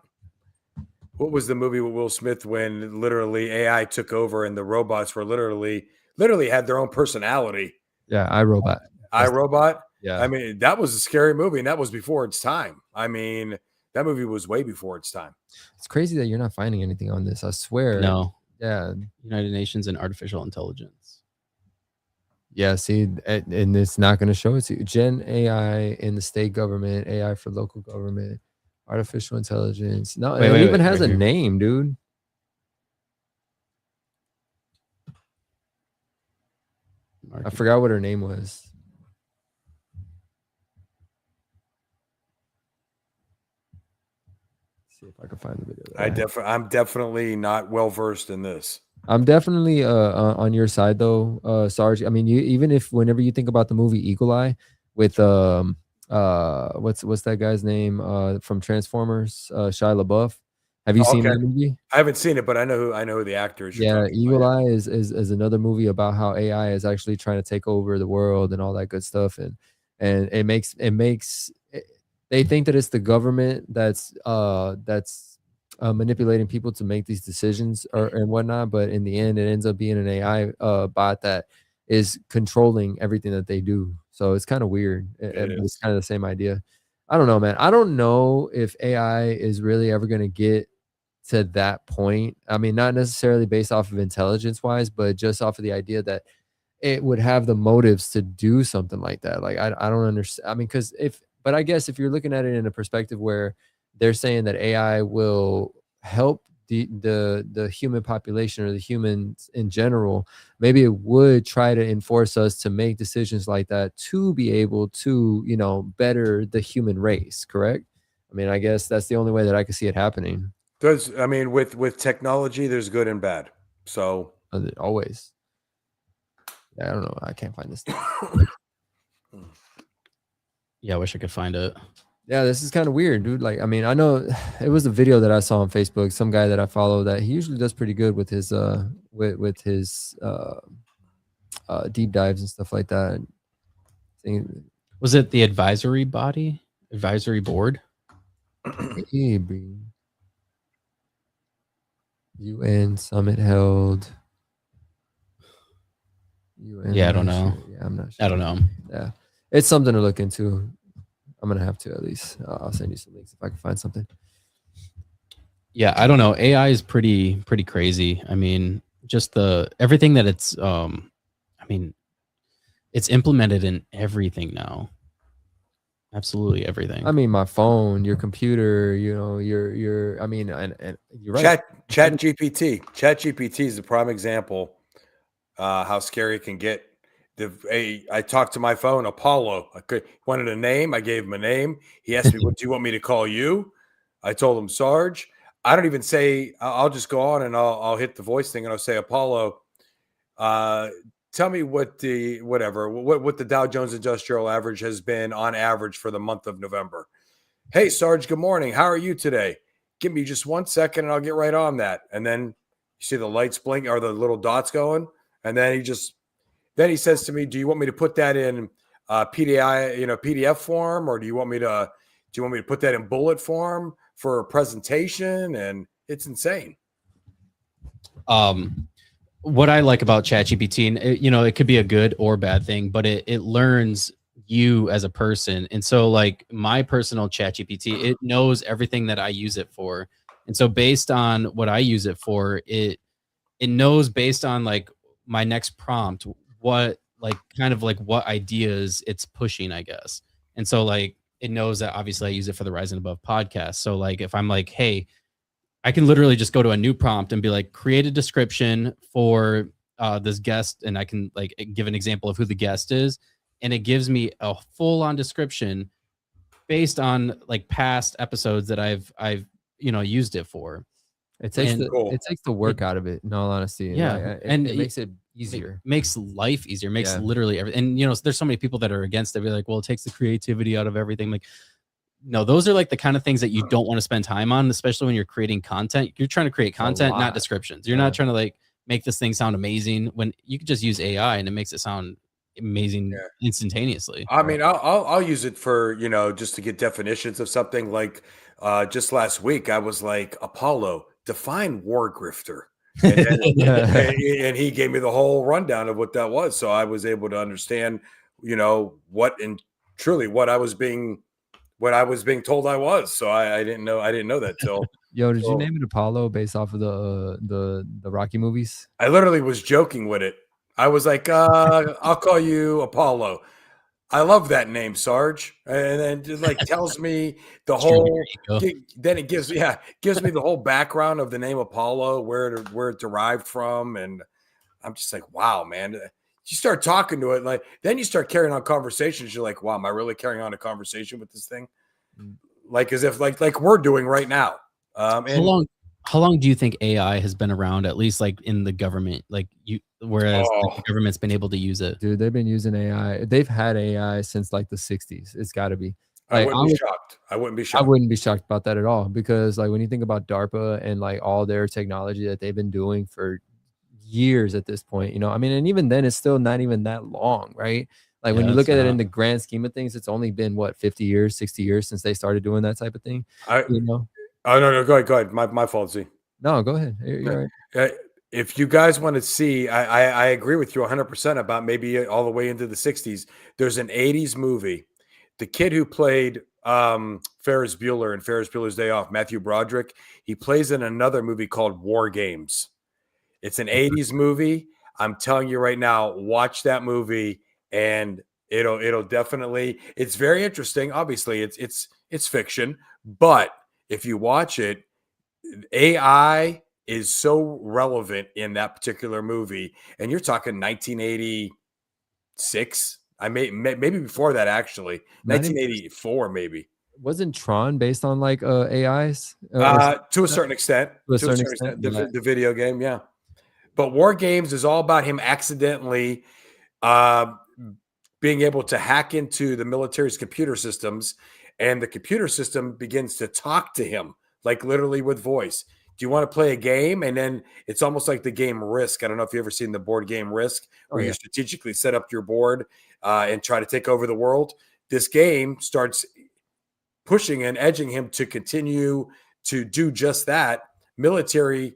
What was the movie with Will Smith when literally AI took over and the robots were literally had their own personality? Yeah, I, Robot. I, Robot? Yeah. I mean, that was a scary movie, and that was before its time. I mean, that movie was way before its time. It's crazy that you're not finding anything on this. I swear. No. Yeah. United Nations and artificial intelligence. Yeah, see, and it's not going to show it to you. Gen AI in the state government, AI for local government, artificial intelligence. No, it even has a name, dude. I forgot what her name was. See if I can find the video. I'm definitely not well versed in this. I'm definitely on your side though, Sarge. I mean, even if whenever you think about the movie Eagle Eye with what's that guy's name from Transformers, Shia LaBeouf. Have you seen that movie? I haven't seen it, but I know who the actor is. Yeah, Eagle Eye is another movie about how AI is actually trying to take over the world and all that good stuff, and it makes they think that it's the government that's manipulating people to make these decisions and whatnot, but in the end, it ends up being an AI bot that is controlling everything that they do. So it's kind of weird. It's kind of the same idea. I don't know, man. I don't know if AI is really ever going to get to that point. I mean, not necessarily based off of intelligence wise, but just off of the idea that it would have the motives to do something like that. Like, I don't understand. I mean, but I guess if you're looking at it in a perspective where they're saying that AI will help the human population or the humans in general, maybe it would try to enforce us to make decisions like that to be able to, better the human race. Correct? I mean, I guess that's the only way that I could see it happening. I mean, with technology, there's good and bad. So always. Yeah, I don't know. I can't find this. Yeah, I wish I could find it. Yeah, this is kind of weird, dude. Like, I mean, I know it was a video that I saw on Facebook. Some guy that I follow that he usually does pretty good with his with his deep dives and stuff like that. Was it the advisory board? Maybe. UN summit held. UN, yeah, I don't know. Sure. Yeah, I'm not sure. I don't know. Yeah, it's something to look into. I'm gonna have to at least. I'll send you some links if I can find something. Yeah, I don't know. AI is pretty crazy. I mean, just everything that it's I mean, it's implemented in everything now. Absolutely everything. I mean, my phone, your computer, your. I mean, and you're right. Chat GPT is the prime example how scary it can get. I talked to my phone, Apollo. Wanted a name. I gave him a name. He asked me, "What do you want me to call you?" I told him Sarge. I don't even say. I'll just go on and I'll hit the voice thing and I'll say Apollo. Tell me what the Dow Jones Industrial Average has been on average for the month of November. Hey Sarge, good morning. How are you today? Give me just 1 second and I'll get right on that. And then you see the lights blink or the little dots going, and then he says to me, "Do you want me to put that in PDF form, or do you want me to put that in bullet form for a presentation?" And it's insane. What I like about ChatGPT, and it could be a good or bad thing, but it learns you as a person. And so, like my personal ChatGPT, it knows everything that I use it for. And so, based on what I use it for, it knows based on like my next prompt what what ideas it's pushing, I guess. And so like it knows that obviously I use it for the Rise and Above podcast. So like if I'm like, hey, I can literally just go to a new prompt and be like, create a description for this guest, and I can like give an example of who the guest is, and it gives me a full-on description based on like past episodes that I've used it for. It takes the work out of it, in all honesty. Yeah, and it makes it easier. It makes life easier. Makes literally everything. And there's so many people that are against it. They're like, well, it takes the creativity out of everything. Like, no, those are like the kind of things that you don't want to spend time on, especially when you're creating content. You're trying to create content, not descriptions. You're not trying to like make this thing sound amazing when you could just use AI and it makes it sound amazing instantaneously. I mean, I'll use it for, just to get definitions of something. Like just last week, I was like, Apollo, define war grifter. And he gave me the whole rundown of what that was. So I was able to understand, what I was being told I was. So I didn't know that till. Yo, did you name it Apollo based off of the Rocky movies? I literally was joking with it. I was like, I'll call you Apollo. I love that name, Sarge. And then just like tells me the whole. Then it gives me the whole background of the name Apollo, where it derived from, and I'm just like, wow, man. you start talking to it, like then you start carrying on conversations. You're like, wow, am I really carrying on a conversation with this thing? Like as if like we're doing right now. How long do you think AI has been around, at least like in the government? Like whereas like, the government's been able to use it. Dude, they've been using AI. They've had AI since like the 60s. It's got to be. Like, I wouldn't be shocked. I wouldn't be shocked about that at all, because like when you think about DARPA and like all their technology that they've been doing for years at this point, you know, I mean, and even then it's still not even that long, right? Like when you look at it in the grand scheme of things, it's only been what, 50 years, 60 years since they started doing that type of thing. You know? Oh no, go ahead. My fault, Z. No, go ahead. You're right. If you guys want to see, I agree with you 100% about maybe all the way into the 60s. There's an 80s movie. The kid who played Ferris Bueller in Ferris Bueller's Day Off, Matthew Broderick, he plays in another movie called War Games. It's an 80s movie. I'm telling you right now, watch that movie and it'll definitely, it's very interesting. Obviously, it's fiction, but if you watch it, AI is so relevant in that particular movie. And you're talking 1986. Maybe before that, actually. 1984, maybe. Wasn't Tron based on like AIs? To a certain extent. To a certain extent. The video game, yeah. But War Games is all about him accidentally being able to hack into the military's computer systems, and the computer system begins to talk to him, like literally with voice. Do you want to play a game? And then it's almost like the game Risk. I don't know if you've ever seen the board game Risk, where you strategically set up your board and try to take over the world. This game starts pushing and edging him to continue to do just that. Military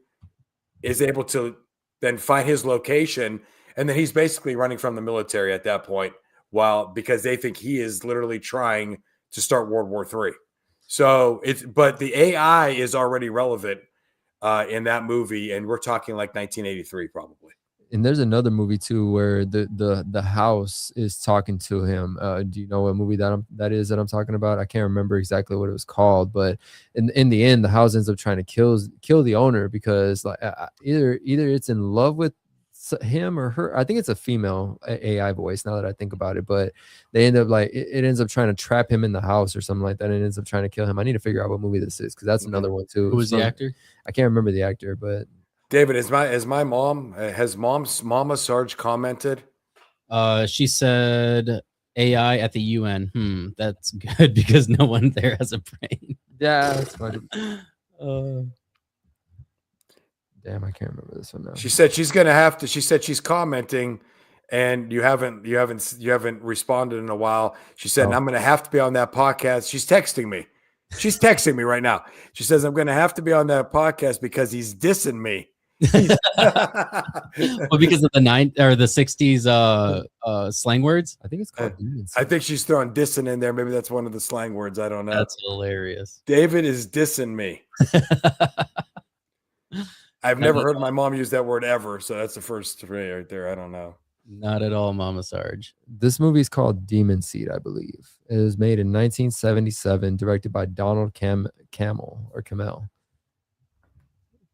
is able to then find his location, and then he's basically running from the military at that point, because they think he is literally trying to start World War III. So but the AI is already relevant in that movie, and we're talking like 1983 probably. And there's another movie too where the house is talking to him. Do you know what movie that I'm talking about? I can't remember exactly what it was called, but in the end, the house ends up trying to kill the owner, because like either it's in love with him or her. I think it's a female AI voice now that I think about it, but they end up like it ends up trying to trap him in the house or something like that, and it ends up trying to kill him. I need to figure out what movie this is, because that's another one too. Who was the actor? I can't remember the actor, but David, has Mama Sarge commented? She said AI at the UN. That's good, because no one there has a brain. Yeah, that's funny. Damn, I can't remember this one now. She said she's gonna have to. She said she's commenting, and you haven't responded in a while. She said, I'm gonna have to be on that podcast. She's texting me. She's texting me right now. She says, I'm gonna have to be on that podcast because he's dissing me. Well, because of the 60s slang words. I think it's called. I think she's throwing dissing in there. Maybe that's one of the slang words. I don't know. That's hilarious. David is dissing me. I've never heard my mom use that word ever, so that's the first three right there. I don't know. Not at all, Mama Sarge. This movie is called Demon Seed, I believe. It was made in 1977, directed by Donald Cammell,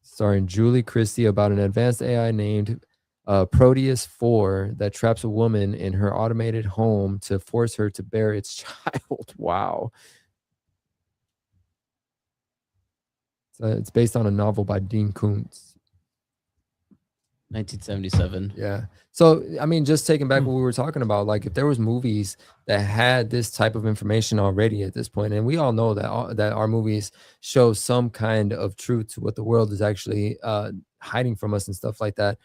starring Julie Christie, about an advanced AI named Proteus 4 that traps a woman in her automated home to force her to bear its child. Wow. It's based on a novel by Dean Koontz. 1977. Yeah. So, I mean, just taking back what we were talking about, like if there was movies that had this type of information already at this point, and we all know that our movies show some kind of truth to what the world is actually hiding from us and stuff like that.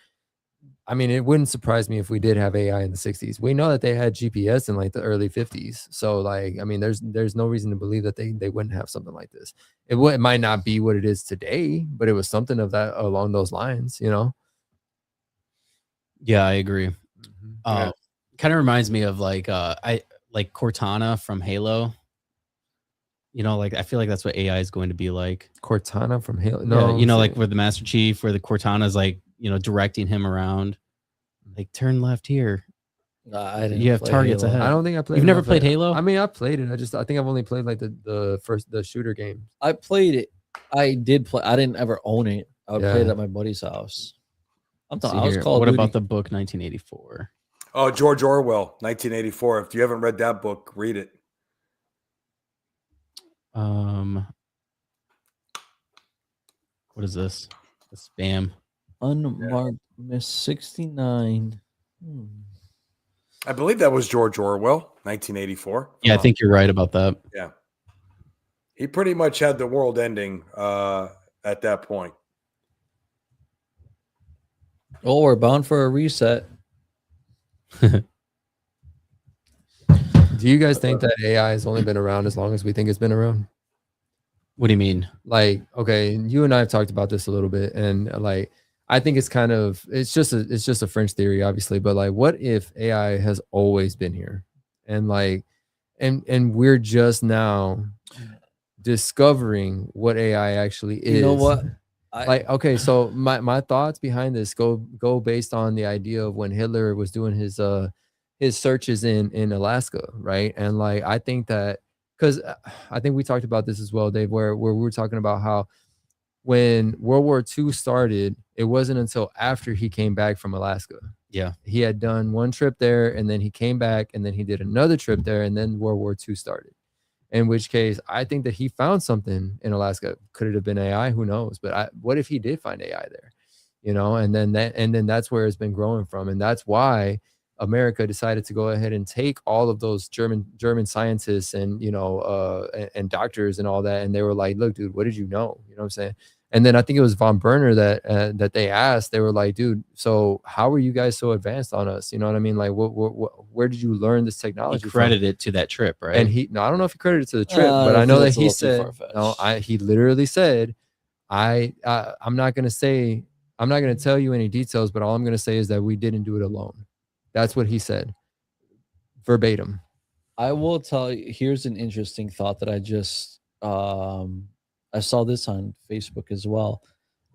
I mean, it wouldn't surprise me if we did have AI in the 60s. We know that they had GPS in like the early 50s. So like, I mean, there's no reason to believe that they wouldn't have something like this. It might not be what it is today, but it was something of that along those lines, you know? Yeah, I agree. Kind of reminds me of like Cortana from Halo. You know, like I feel like that's what AI is going to be like. Cortana from Halo. No, yeah, like with the Master Chief, where the Cortana is like, directing him around, like turn left here. I didn't. You have targets Halo. ahead. I don't think I played. You've never played Halo? I mean, I played it. I think I've only played like the shooter game. I played it. I did play. I didn't ever own it. I would play it at my buddy's house. I'm talking. I was called. What about the book 1984? Oh, George Orwell, 1984. If you haven't read that book, read it. What is this? The spam. Unmarked Miss 69. I believe that was George Orwell, 1984. Yeah, I think you're right about that. Yeah. He pretty much had the world ending at that point. Oh, we're bound for a reset. Do you guys think that AI has only been around as long as we think it's been around? What do you mean? Like, okay, you and I have talked about this a little bit, and like, I think it's kind of it's just a French theory, obviously, but like, what if AI has always been here, and like, and we're just now discovering what AI actually is? You know what? Like, okay, so my thoughts behind this go based on the idea of when Hitler was doing his searches in Alaska, right? And like, I think that because I think we talked about this as well, Dave, where we were talking about how when World War II started, it wasn't until after he came back from Alaska. Yeah. He had done one trip there, and then he came back, and then he did another trip there, and then World War II started. In which case, I think that he found something in Alaska. Could it have been AI? Who knows? But what if he did find AI there? You know, and then that's where it's been growing from, and that's why America decided to go ahead and take all of those German scientists and and doctors and all that, and they were like, "Look, dude, what did you know?" You know what I'm saying? And then I think it was von Berner that they asked. They were like, "Dude, so how are you guys so advanced on us?" You know what I mean? Like, where did you learn this technology? He credited it to that trip, right? And I don't know if he credited it to the trip, but I know that he said, he literally said, I'm not going to tell you any details, but all I'm going to say is that we didn't do it alone. That's what he said, verbatim. I will tell you, here's an interesting thought that I just I saw this on Facebook as well,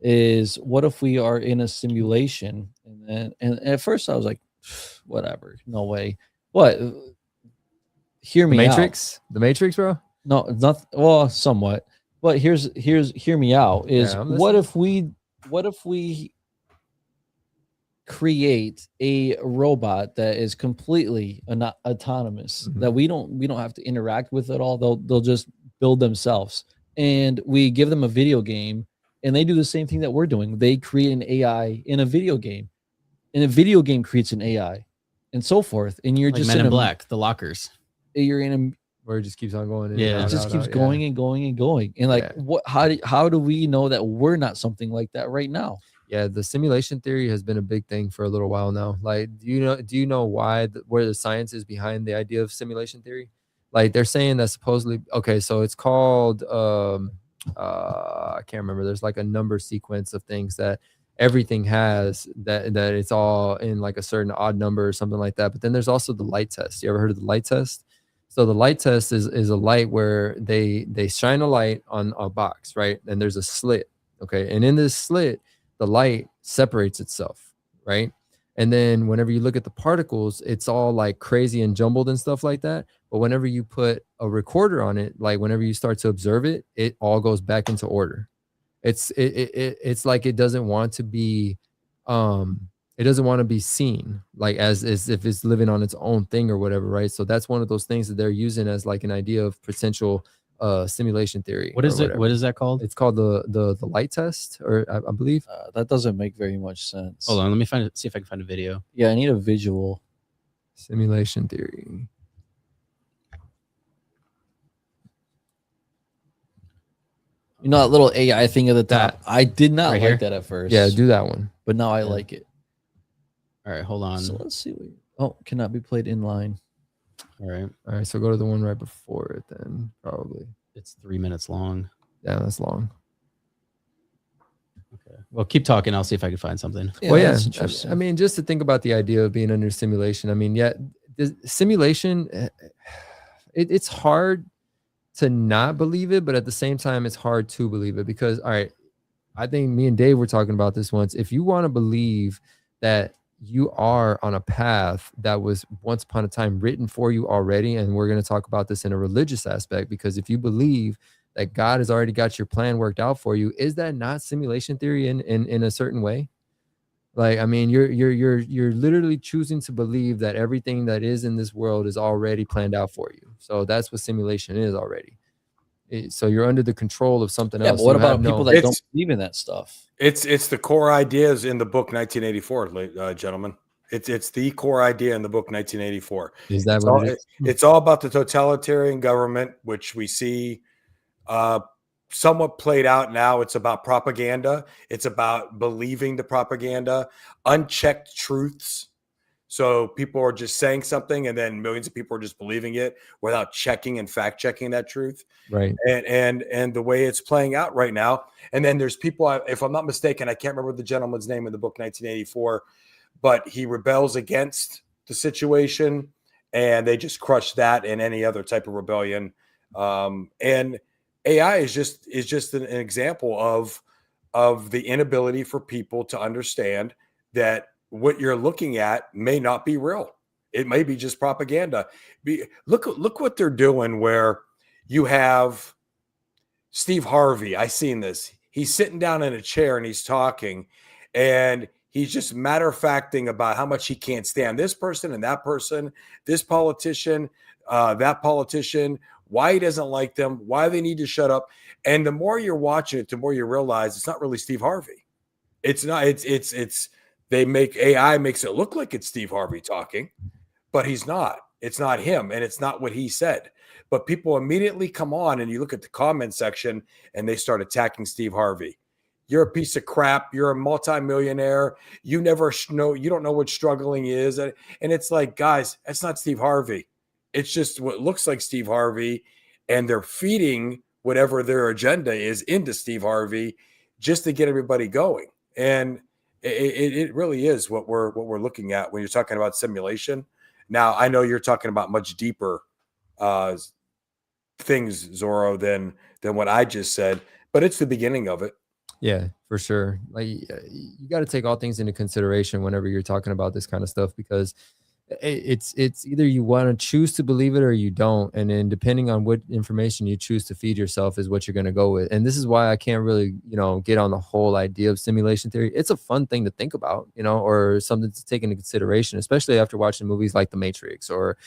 is what if we are in a simulation? And at first I was like, whatever, no way. What? Hear me Matrix? out. The Matrix, bro? No, not well, somewhat. But hear me out. Is what if we create a robot that is completely autonomous, that we don't have to interact with at all? They'll just build themselves, and we give them a video game, and they do the same thing that we're doing. They create an AI in a video game, and a video game creates an AI, and so forth. And you're like just Men in Black, the lockers. You're in a where it just keeps on going. It just keeps going and going and going. And like, how do we know that we're not something like that right now? Yeah, the simulation theory has been a big thing for a little while now. Like, do you know why where the science is behind the idea of simulation theory? Like, they're saying that supposedly, okay, so it's called I can't remember. There's like a number sequence of things that everything has that it's all in like a certain odd number or something like that. But then there's also the light test. You ever heard of the light test? So the light test is a light where they shine a light on a box, right? And there's a slit, okay? And in this slit, the light separates itself, right? And then whenever you look at the particles, it's all like crazy and jumbled and stuff like that. But whenever you put a recorder on it, like whenever you start to observe it, it all goes back into order. It's like it doesn't want to be it doesn't want to be seen like as if it's living on its own thing or whatever, right? So that's one of those things that they're using as like an idea of potential simulation theory. What is it? What is that called? It's called the light test, or I believe. That doesn't make very much sense. Hold on, let me see if I can find a video. Yeah, I need a visual. Simulation theory. You know that little AI thing at the top? I did not right like here? that at first. Yeah, do that one. But now I like it. All right, hold on. So let's see. Cannot be played in line. All right, so go to the one right before it then, probably. It's 3 minutes long. Yeah, that's long. Okay. Well, keep talking. I'll see if I can find something. Yeah, Well, yeah. I mean, just to think about the idea of being under simulation. I mean, yeah, the simulation, it's hard to not believe it, but at the same time, it's hard to believe it because, all right, I think me and Dave were talking about this once. If you want to believe that you are on a path that was once upon a time written for you already, and we're going to talk about this in a religious aspect, because if you believe that God has already got your plan worked out for you, is that not simulation theory in a certain way? Like, I mean, you're literally choosing to believe that everything that is in this world is already planned out for you. So that's what simulation is already. So you're under the control of something Yeah, else. but what You have about people no- that don't It's- believe in that stuff? It's the core ideas in the book 1984, gentlemen. It's the core idea in the book 1984. Is that It's what all it is? it's all about the totalitarian government, which we see uh, somewhat played out now. It's about propaganda. It's about believing the propaganda, unchecked truths. So people are just saying something, and then millions of people are just believing it without checking and fact checking that truth. Right. And the way it's playing out right now. And then there's people, if I'm not mistaken, I can't remember the gentleman's name in the book 1984, but he rebels against the situation, and they just crush that and any other type of rebellion. And AI is just an example of the inability for people to understand that what you're looking at may not be real. It may be just propaganda. Look what they're doing where you have Steve Harvey. I seen this. He's sitting down in a chair and he's talking, and he's just matter of facting about how much he can't stand this person and that person, this politician, that politician, why he doesn't like them, why they need to shut up. And the more you're watching it, the more you realize it's not really Steve Harvey. It's not. It's. They make AI makes it look like it's Steve Harvey talking, but he's not. It's not him, and it's not what he said. But people immediately come on, and you look at the comment section, and they start attacking Steve Harvey. You're a piece of crap. You're a multimillionaire. You never know. You don't know what struggling is, and it's like, guys, that's not Steve Harvey. It's just what looks like Steve Harvey, and they're feeding whatever their agenda is into Steve Harvey just to get everybody going. And it really is what we're looking at when you're talking about simulation. Now, I know you're talking about much deeper things, Zorro, than what I just said, but it's the beginning of it. Yeah, for sure. Like, you got to take all things into consideration whenever you're talking about this kind of stuff, because it's either you want to choose to believe it or you don't, and then depending on what information you choose to feed yourself is what you're going to go with. And this is why I can't really get on the whole idea of simulation theory. It's a fun thing to think about, or something to take into consideration, especially after watching movies like The Matrix or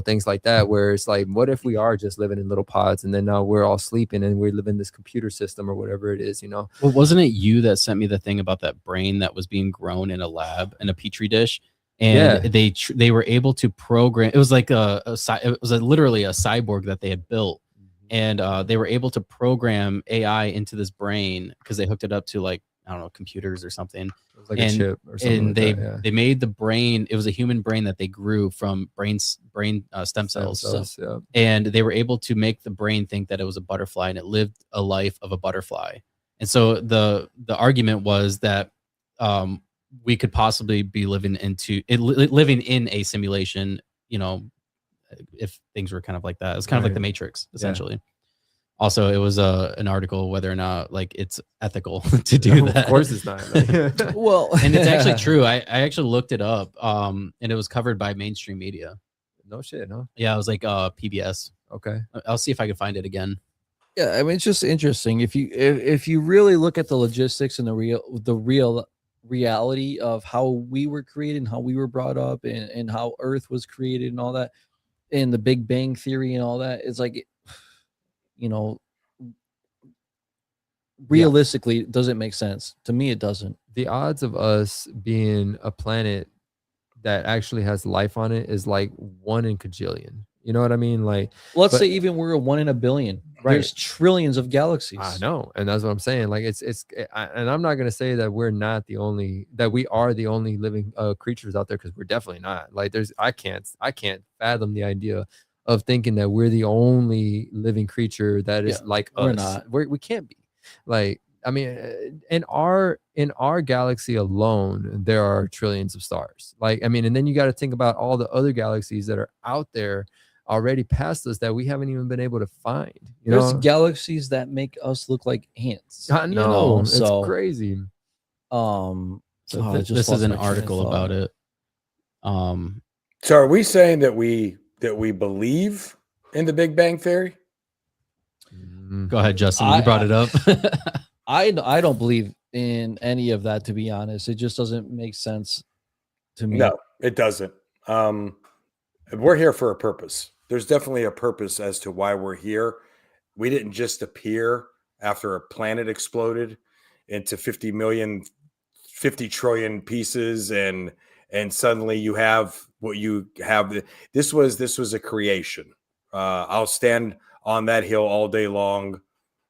things like that, where it's like, what if we are just living in little pods and then now we're all sleeping and we live in this computer system or whatever it is. Well, wasn't it you that sent me the thing about that brain that was being grown in a lab in a petri dish? And they were able to program. It was like literally a cyborg that they had built, and they were able to program AI into this brain because they hooked it up to, like, I don't know, computers or something. It was like a chip or something. And they made the brain. It was a human brain that they grew from brain stem cells. Yeah. And they were able to make the brain think that it was a butterfly, and it lived a life of a butterfly. And so the argument was that we could possibly be living in a simulation, if things were kind of like that. It's kind of like the Matrix, essentially. Yeah. Also, it was an article whether or not, like, it's ethical to do that. Of course it's not. Well, and it's actually true. I actually looked it up, and it was covered by mainstream media. No shit, no? Yeah, it was like PBS. Okay. I'll see if I can find it again. Yeah, I mean, it's just interesting. If you really look at the logistics and the real reality of how we were created and how we were brought up and how Earth was created and all that, and the Big Bang Theory and all that, it's like, realistically, it doesn't make sense. To me, it doesn't. The odds of us being a planet that actually has life on it is like 1 in kajillion. You know what I mean? Like, let's say even we're a 1 in a billion. Right. There's trillions of galaxies. I know, and that's what I'm saying. Like, and I'm not gonna say that we are the only living creatures out there, because we're definitely not. Like, I can't fathom the idea of thinking that we're the only living creature that is like us. We're not. We can't be. Like, I mean, in our galaxy alone, there are trillions of stars. Like, I mean, and then you got to think about all the other galaxies that are out there already past us that we haven't even been able to find. There's galaxies that make us look like ants. I know, it's so crazy. This is an article about it. So are we saying that we believe in the Big Bang Theory? Go ahead, Justin. You brought it up. I don't believe in any of that, to be honest. It just doesn't make sense to me. No, it doesn't. We're here for a purpose. There's definitely a purpose as to why we're here. We didn't just appear after a planet exploded into 50 million, 50 trillion pieces, and suddenly you have what you have. This was a creation. I'll stand on that hill all day long.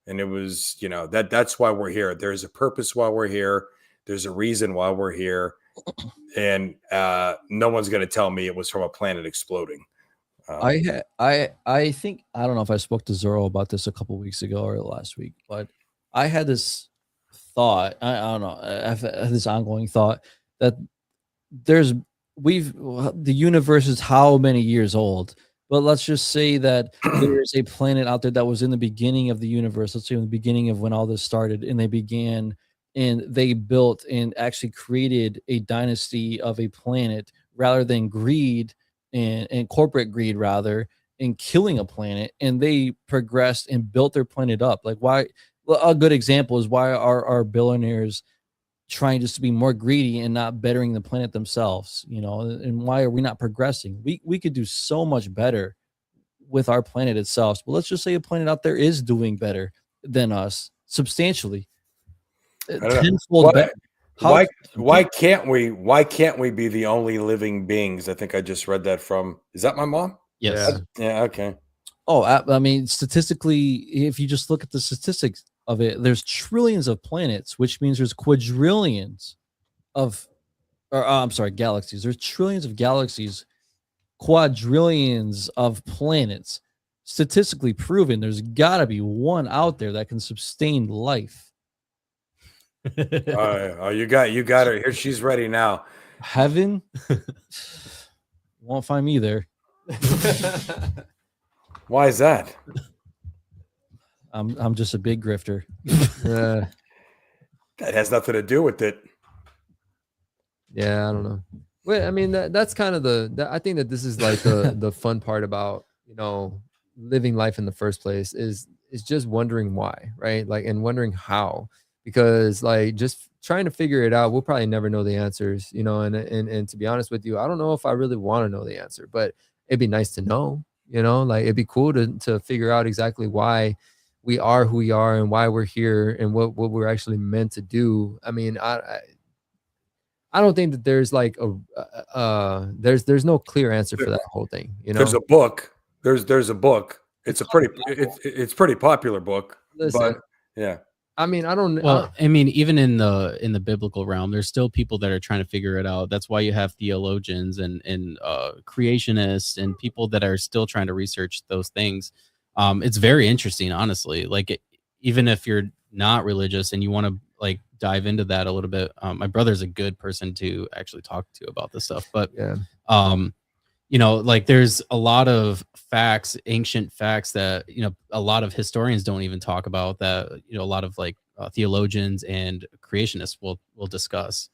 And it was, that's why we're here. There's a purpose why we're here. There's a reason why we're here. And no one's going to tell me it was from a planet exploding. I think, I don't know if I spoke to Zorro about this a couple weeks ago or last week, but I had this thought. I don't know. I've had this ongoing thought that the universe is how many years old, but let's just say that there's a planet out there that was in the beginning of the universe. Let's say in the beginning of when all this started, and they built and actually created a dynasty of a planet rather than greed and corporate greed rather, and killing a planet, and they progressed and built their planet up. Like, why? A good example is why are billionaires trying just to be more greedy and not bettering the planet themselves, and why are we not progressing? We could do so much better with our planet itself. But let's just say a planet out there is doing better than us substantially. Tenfold better. Why can't we be the only living beings? I think I just read that from, is that my mom? Yes. Yeah. Okay. Oh, I mean, statistically, if you just look at the statistics of it, there's trillions of planets, which means there's quadrillions galaxies. There's trillions of galaxies, quadrillions of planets. Statistically proven, there's got to be one out there that can sustain life. You got her here. She's ready now. Heaven won't find me there. Why is that? I'm just a big grifter. That has nothing to do with it. Yeah, I don't know. Well, I mean, that's kind of I think that this is like the fun part about, living life in the first place is just wondering why, right? Like, and wondering how, because like just trying to figure it out, we'll probably never know the answers, and to be honest with you, I don't know if I really want to know the answer, but it'd be nice to know, like it'd be cool to figure out exactly why we are who we are and why we're here and what we're actually meant to do. I mean, I don't think that there's like there's no clear answer for that whole thing. There's a book. There's a book. It's pretty popular book. Listen, but yeah. I mean, I don't. Well, I mean, even in the biblical realm, there's still people that are trying to figure it out. That's why you have theologians and creationists and people that are still trying to research those things. It's very interesting, honestly. Like, even if you're not religious and you want to like dive into that a little bit, my brother's a good person to actually talk to about this stuff. But yeah. Like there's a lot of facts, ancient facts that, a lot of historians don't even talk about that, a lot of like theologians and creationists will discuss.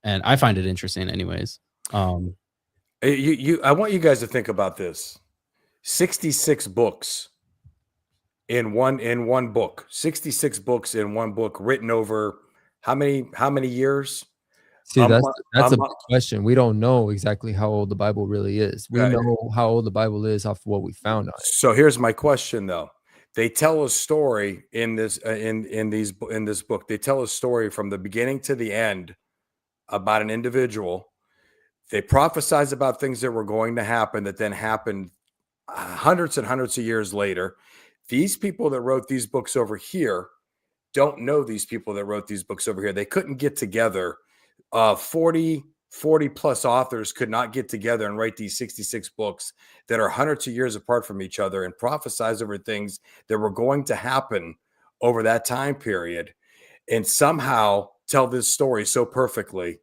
And I find it interesting anyways. I want you guys to think about this. 66 books in one book, 66 books in one book written over how many years? See, that's a big question. We don't know exactly how old the Bible really is. We know how old the Bible is off of what we found on it. So here's my question, though. They tell a story in this book. They tell a story from the beginning to the end about an individual. They prophesize about things that were going to happen that then happened hundreds and hundreds of years later. These people that wrote these books over here don't know these people that wrote these books over here. They couldn't get together. 40 plus authors could not get together and write these 66 books that are hundreds of years apart from each other and prophesize over things that were going to happen over that time period, and somehow tell this story so perfectly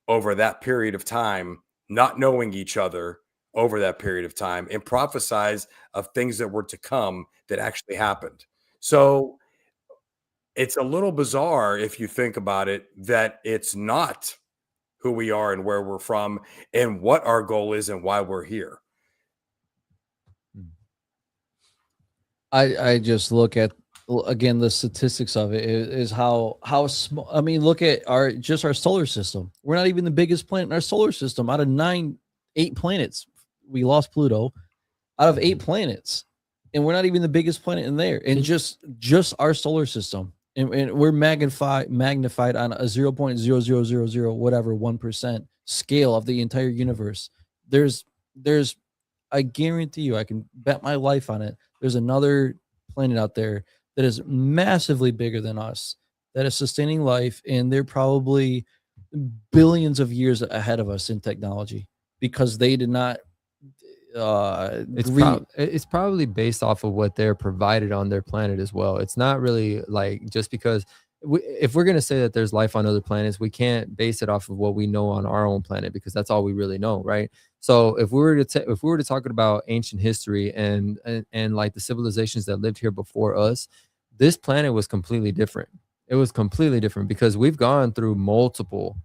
over that period of time, not knowing each other over that period of time, and prophesize of things that were to come that actually happened. So it's a little bizarre if you think about it, that it's not who we are and where we're from and what our goal is and why we're here. I just look at Well, again, the statistics of it is how small. I mean, look at our solar system. We're not even the biggest planet in our solar system. Out of 8 planets, we lost Pluto. Out of 8 planets, and we're not even the biggest planet in there. And just our solar system, and we're magnified on a 0.0000 whatever 1% scale of the entire universe. There's I guarantee you, I can bet my life on it. There's another planet out there that is massively bigger than us, that is sustaining life, and they're probably billions of years ahead of us in technology because they did not. It's probably based off of what they're provided on their planet as well. It's not really like just because if we're going to say that there's life on other planets, we can't base it off of what we know on our own planet because that's all we really know, right? So if we were to talk about ancient history and like the civilizations that lived here before us, this planet was completely different. It was completely different because we've gone through multiple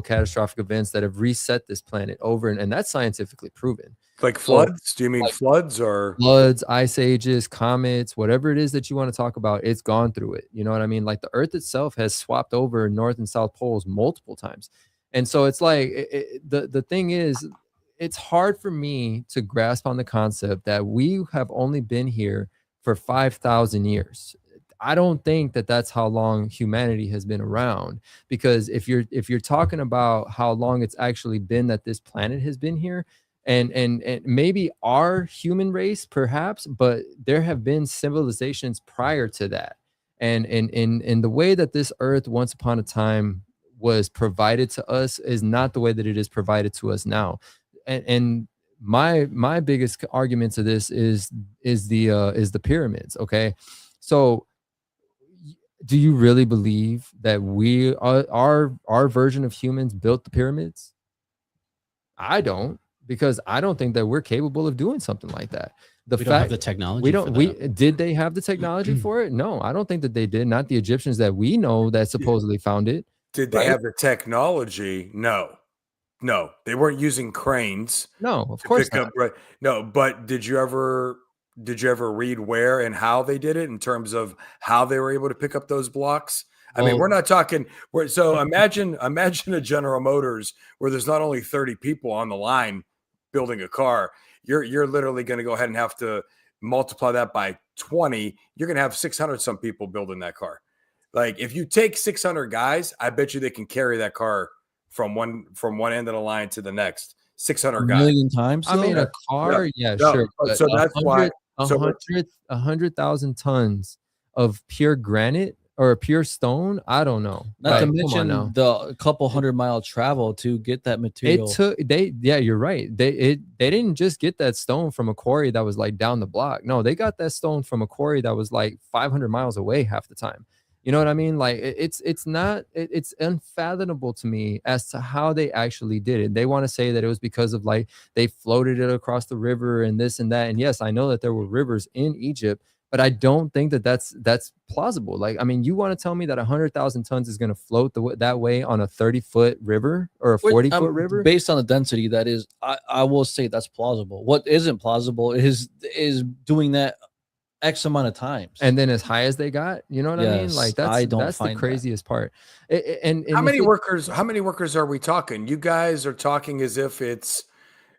catastrophic events that have reset this planet over, and that's scientifically proven. Like floods? Do you mean floods or floods, ice ages, comets, whatever it is that you want to talk about? It's gone through it. You know what I mean? Like the Earth itself has swapped over north and south poles multiple times, and so it's like the thing is, it's hard for me to grasp on the concept that we have only been here for 5,000 years. I don't think that that's how long humanity has been around, because if you're talking about how long it's actually been that this planet has been here, and maybe our human race perhaps, but there have been civilizations prior to that, and in the way that this earth once upon a time was provided to us is not the way that it is provided to us now. And my biggest argument to this is the pyramids. Okay, so do you really believe that our version of humans built the pyramids? I don't, because I don't think that we're capable of doing something like that. We don't have the technology. Did they have the technology for it? No, I don't think that they did. Not the Egyptians that we know that supposedly found it. Did they have the technology? No, they weren't using cranes. No, of course not. Right. No, but did you ever read where and how they did it in terms of how they were able to pick up those blocks? I mean, we're not talking. So imagine a General Motors where there's not only 30 people on the line building a car. You're literally going to go ahead and have to multiply that by 20. You're going to have 600 some people building that car. Like if you take 600 guys, I bet you they can carry that car from one end of the line to the next. 600 guys. A million times. I mean, a car, sure. So that's why 100,000 tons of pure granite or a pure stone. I don't know. Not to mention the couple 100-mile travel to get that material. You're right. They didn't just get that stone from a quarry that was like down the block. No, they got that stone from a quarry that was like 500 miles away half the time. You know what I mean? Like it's unfathomable to me as to how they actually did it. They want to say that it was because of like they floated it across the river and this and that. And yes, I know that there were rivers in Egypt, but I don't think that that's plausible. Like, I mean, you want to tell me that 100,000 tons is going to float that way on a 30-foot river or a 40-foot river? Based on the density, that is, I will say that's plausible. What isn't plausible is doing that X amount of times and then as high as they got. You know what I mean? Like that's the craziest part. And how many workers are we talking? You guys are talking as if it's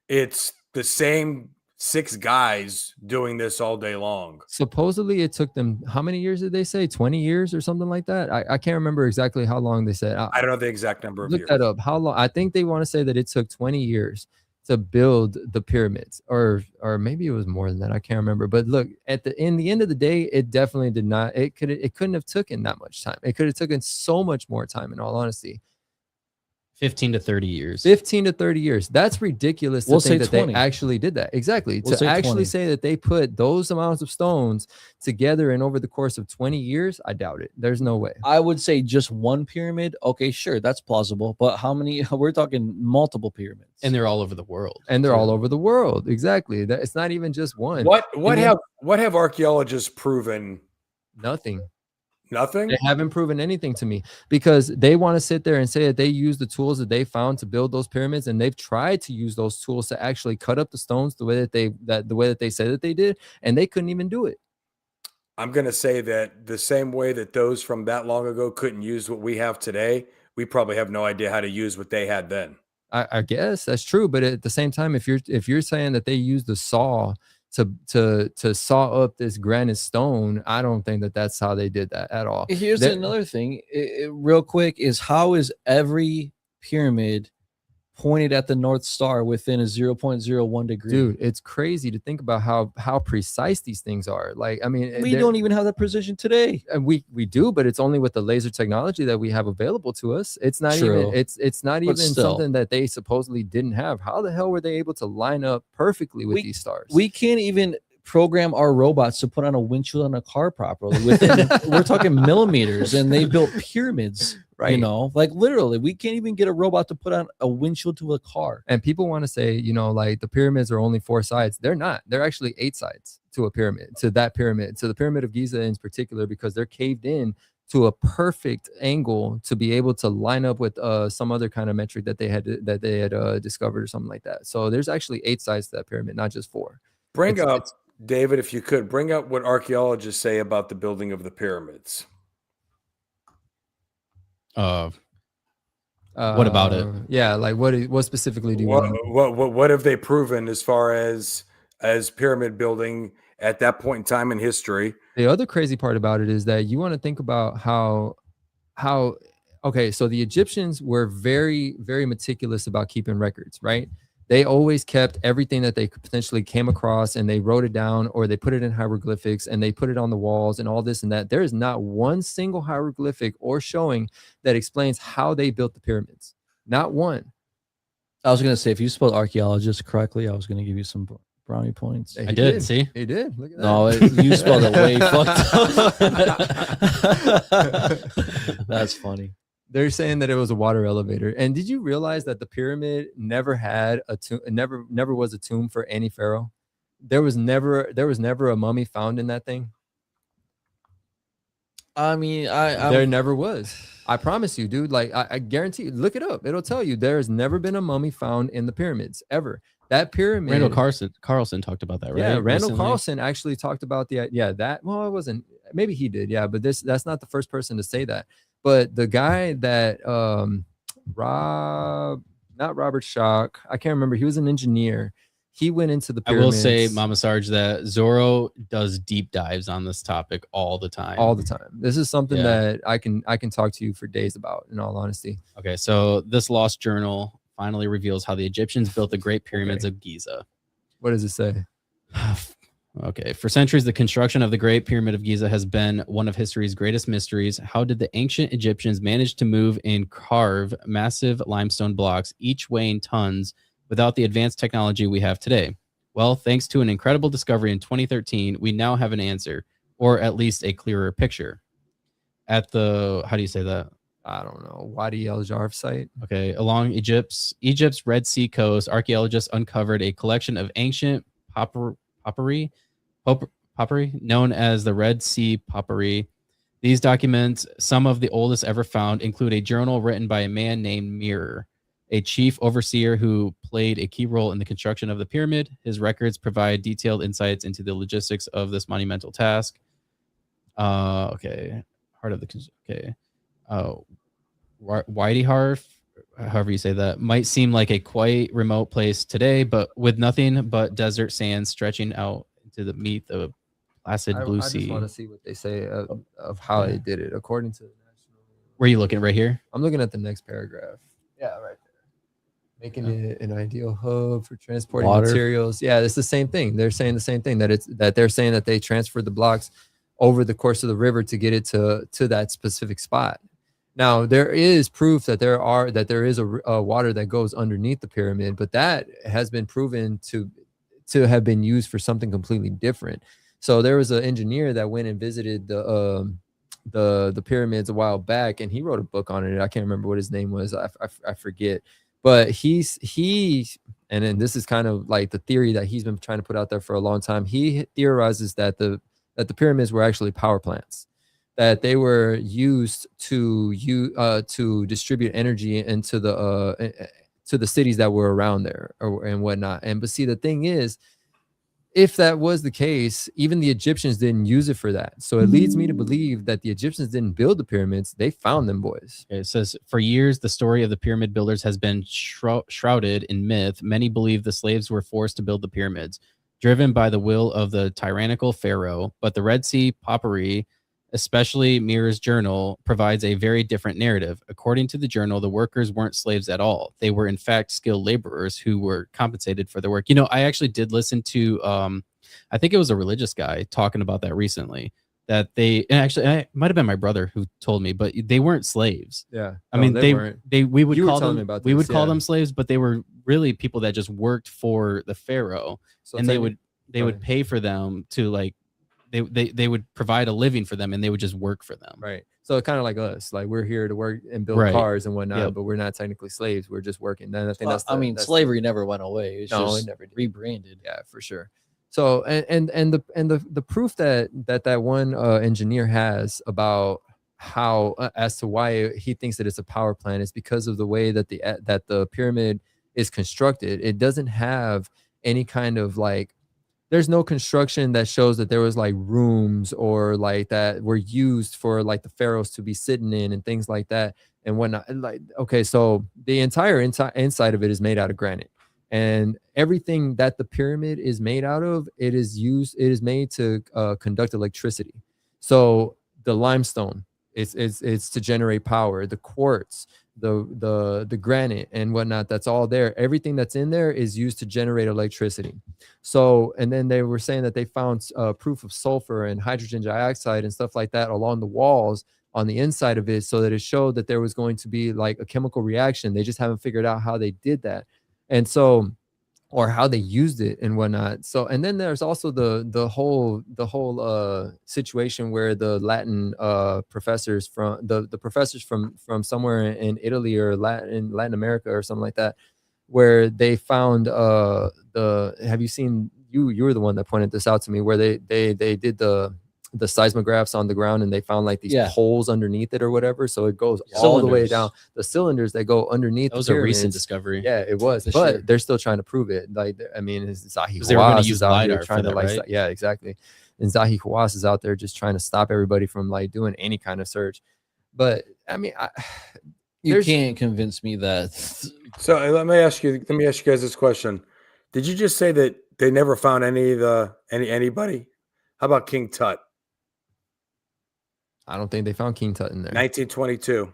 the same 6 guys doing this all day long. Supposedly it took them, how many years did they say? 20 years or something like that? I can't remember exactly how long they said. I don't know the exact number of years. Look that up. How long? I think they want to say that it took 20 years to build the pyramids, or maybe it was more than that. I can't remember. But look, in the end of the day, it definitely did not. It couldn't have taken that much time. It could have taken so much more time, in all honesty. 15 to 30 years. 15 to 30 years. That's ridiculous to think that 20. they actually did that. Exactly. To actually 20. say that they put those amounts of stones together and over the course of 20 years, I doubt it. There's no way. I would say just one pyramid. Okay, sure, that's plausible. But how many? We're talking multiple pyramids. And they're all over the world. And they're all over the world. Exactly. It's not even just one. What have archaeologists proven? Nothing. Nothing? They haven't proven anything to me, because they want to sit there and say that they use the tools that they found to build those pyramids, and they've tried to use those tools to actually cut up the stones the way that they said that they did, and they couldn't even do it. I'm going to say that the same way that those from that long ago couldn't use what we have today, we probably have no idea how to use what they had then. I guess that's true, but at the same time, if you're saying that they used the saw to saw up this granite stone, I don't think that that's how they did that at all. Here's another thing, real quick, is how is every pyramid pointed at the North Star within a 0.01 degree? Dude, it's crazy to think about how precise these things are. Like, I mean, we don't even have that precision today. We do, but it's only with the laser technology that we have available to us. It's not True. even it's not But even still. something that they supposedly didn't have. How the hell were they able to line up perfectly with these stars? We can't even program our robots to put on a windshield on a car properly. We're talking millimeters, and they built pyramids. Right. You know, like literally, we can't even get a robot to put on a windshield to a car. And people want to say, you know, like the pyramids are only 4 sides. They're not. They're actually 8 sides to a pyramid, to that pyramid, to the Pyramid of Giza in particular, because they're caved in to a perfect angle to be able to line up with some other kind of metric that they had discovered or something like that. So there's actually 8 sides to that pyramid, not just 4. Bring up, David, if you could, bring up what archaeologists say about the building of the pyramids. What about it? Yeah, like what specifically do you want? What have they proven as far as pyramid building at that point in time in history? The other crazy part about it is that you want to think about how okay, so the Egyptians were very, very meticulous about keeping records, right? They always kept everything that they potentially came across, and they wrote it down, or they put it in hieroglyphics, and they put it on the walls and all this and that. There is not one single hieroglyphic or showing that explains how they built the pyramids. Not one. I was going to say, if you spelled archaeologist correctly, I was going to give you some brownie points. He I did. See, he did. Look at that. No, you spelled it way fucked up. That's funny. They're saying that it was a water elevator. And did you realize that the pyramid never had a tomb, never was a tomb for any pharaoh? There was never a mummy found in that thing. I mean, there never was. I promise you, dude. Like I guarantee you, look it up. It'll tell you there has never been a mummy found in the pyramids ever. That pyramid. Randall Carlson talked about that, right? Yeah, Randall Recently? Carlson actually talked about that. Well, it wasn't. Maybe he did. Yeah, but that's not the first person to say that. But the guy that not Robert Schock, I can't remember. He was an engineer. He went into the pyramids. I will say, Mama Sarge, that Zorro does deep dives on this topic all the time. All the time. This is something that I can talk to you for days about, in all honesty. Okay, so this lost journal finally reveals how the Egyptians built the Great Pyramids of Giza. What does it say? Okay, for centuries, the construction of the Great Pyramid of Giza has been one of history's greatest mysteries. How did the ancient Egyptians manage to move and carve massive limestone blocks, each weighing tons, without the advanced technology we have today? Well, thanks to an incredible discovery in 2013, we now have an answer, or at least a clearer picture. At the, how do you say that? I don't know, Wadi El Jarf site. Okay, along Egypt's Red Sea coast, archaeologists uncovered a collection of ancient pottery known as the Red Sea pottery. These documents, some of the oldest ever found, include a journal written by a man named Mir, a chief overseer who played a key role in the construction of the pyramid. His records provide detailed insights into the logistics of this monumental task. Okay, heart of the Whitey Harf, however you say that, might seem like a quite remote place today, but with nothing but desert sands stretching out to the meet the placid blue sea. I just want to see what they say of how they did it according to the national. Where are you looking? Right here? I'm looking at the next paragraph. Yeah, right there. Making it an ideal hub for transporting materials. Yeah, it's the same thing. They're saying the same thing, that they're saying that they transferred the blocks over the course of the river to get it to that specific spot. Now, there is proof that there is a water that goes underneath the pyramid, but that has been proven to have been used for something completely different. So there was an engineer that went and visited the pyramids a while back, and he wrote a book on it. I can't remember what his name was. I forget. But and then this is kind of like the theory that he's been trying to put out there for a long time. He theorizes that the pyramids were actually power plants, that they were used to distribute energy into the cities that were around there and whatnot. But see, the thing is, if that was the case, even the Egyptians didn't use it for that. So it leads me to believe that the Egyptians didn't build the pyramids. They found them boys. Okay, it says, for years, the story of the pyramid builders has been shrouded in myth. Many believe the slaves were forced to build the pyramids, driven by the will of the tyrannical pharaoh. But the Red Sea Papyri, especially Mirror's journal, provides a very different narrative. According to the journal, the workers weren't slaves at all. They were, in fact, skilled laborers who were compensated for their work. You know, I actually did listen to, I think it was a religious guy talking about that recently, that they, and actually, it might have been my brother who told me, but they weren't slaves. Yeah. I mean, we would You were call telling them, me about we would this, call yeah. them slaves, but they were really people that just worked for the pharaoh, So and tell they me- would go ahead. pay for them to, like, they would provide a living for them, and they would just work for them. Right. So kind of like us, like we're here to work and build Right. cars and whatnot, Yep. but we're not technically slaves. We're just working. Then I think Well, that's I mean, that's slavery never went away. It's No, it just never did. rebranded. Yeah, for sure. So and the proof that one engineer has about how as to why he thinks that it's a power plant is because of the way that the pyramid is constructed. It doesn't have any kind of like, there's no construction that shows that there was like rooms or like that were used for like the pharaohs to be sitting in and things like that and whatnot. Like, okay, so the entire inside of it is made out of granite, and everything that the pyramid is made out of, it is made to conduct electricity. So the limestone, it's to generate power. The quartz, the granite and whatnot, that's all there. Everything that's in there is used to generate electricity. So, and then they were saying that they found proof of sulfur and hydrogen dioxide and stuff like that along the walls on the inside of it, so that it showed that there was going to be like a chemical reaction. They just haven't figured out how they did that, and so, or how they used it and whatnot. So, and then there's also the whole situation where the Latin professors from the professors from somewhere in Italy or Latin America or something like that, where they found have you seen, you were the one that pointed this out to me, where they did the seismographs on the ground and they found like these holes underneath it or whatever, so it goes all the way down, the cylinders that go underneath. That was the a recent pyramids. discovery. Yeah, it was, For but sure. they're still trying to prove it. Like, I mean, Zahi They were going to Hawass use is out here LiDAR trying for to that, like right? yeah, exactly, and Zahi Hawass is out there just trying to stop everybody from like doing any kind of search. But I mean, You there's- can't convince me that. So let me ask you guys this question. Did you just say that they never found anybody? How about King Tut? I don't think they found King Tut in there. 1922.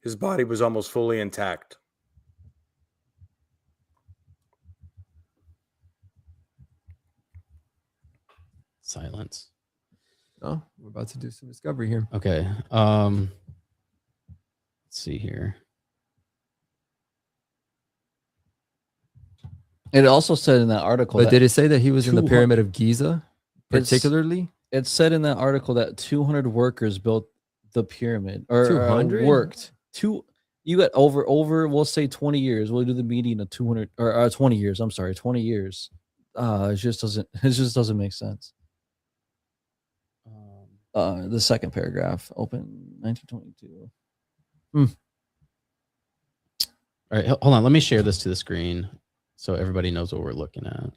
His body was almost fully intact. Silence. Oh, we're about to do some discovery here. Okay. Let's see here. It also said in that article. But that did it say that he was in the 200 Pyramid of Giza, It's- particularly? It said in that article that 200 workers built the pyramid, or 200? worked. You got over. We'll say 20 years. We'll do the median of 200 or 20 years. I'm sorry, 20 years. It just doesn't make sense. The second paragraph, open 1922. All right, hold on. Let me share this to the screen so everybody knows what we're looking at.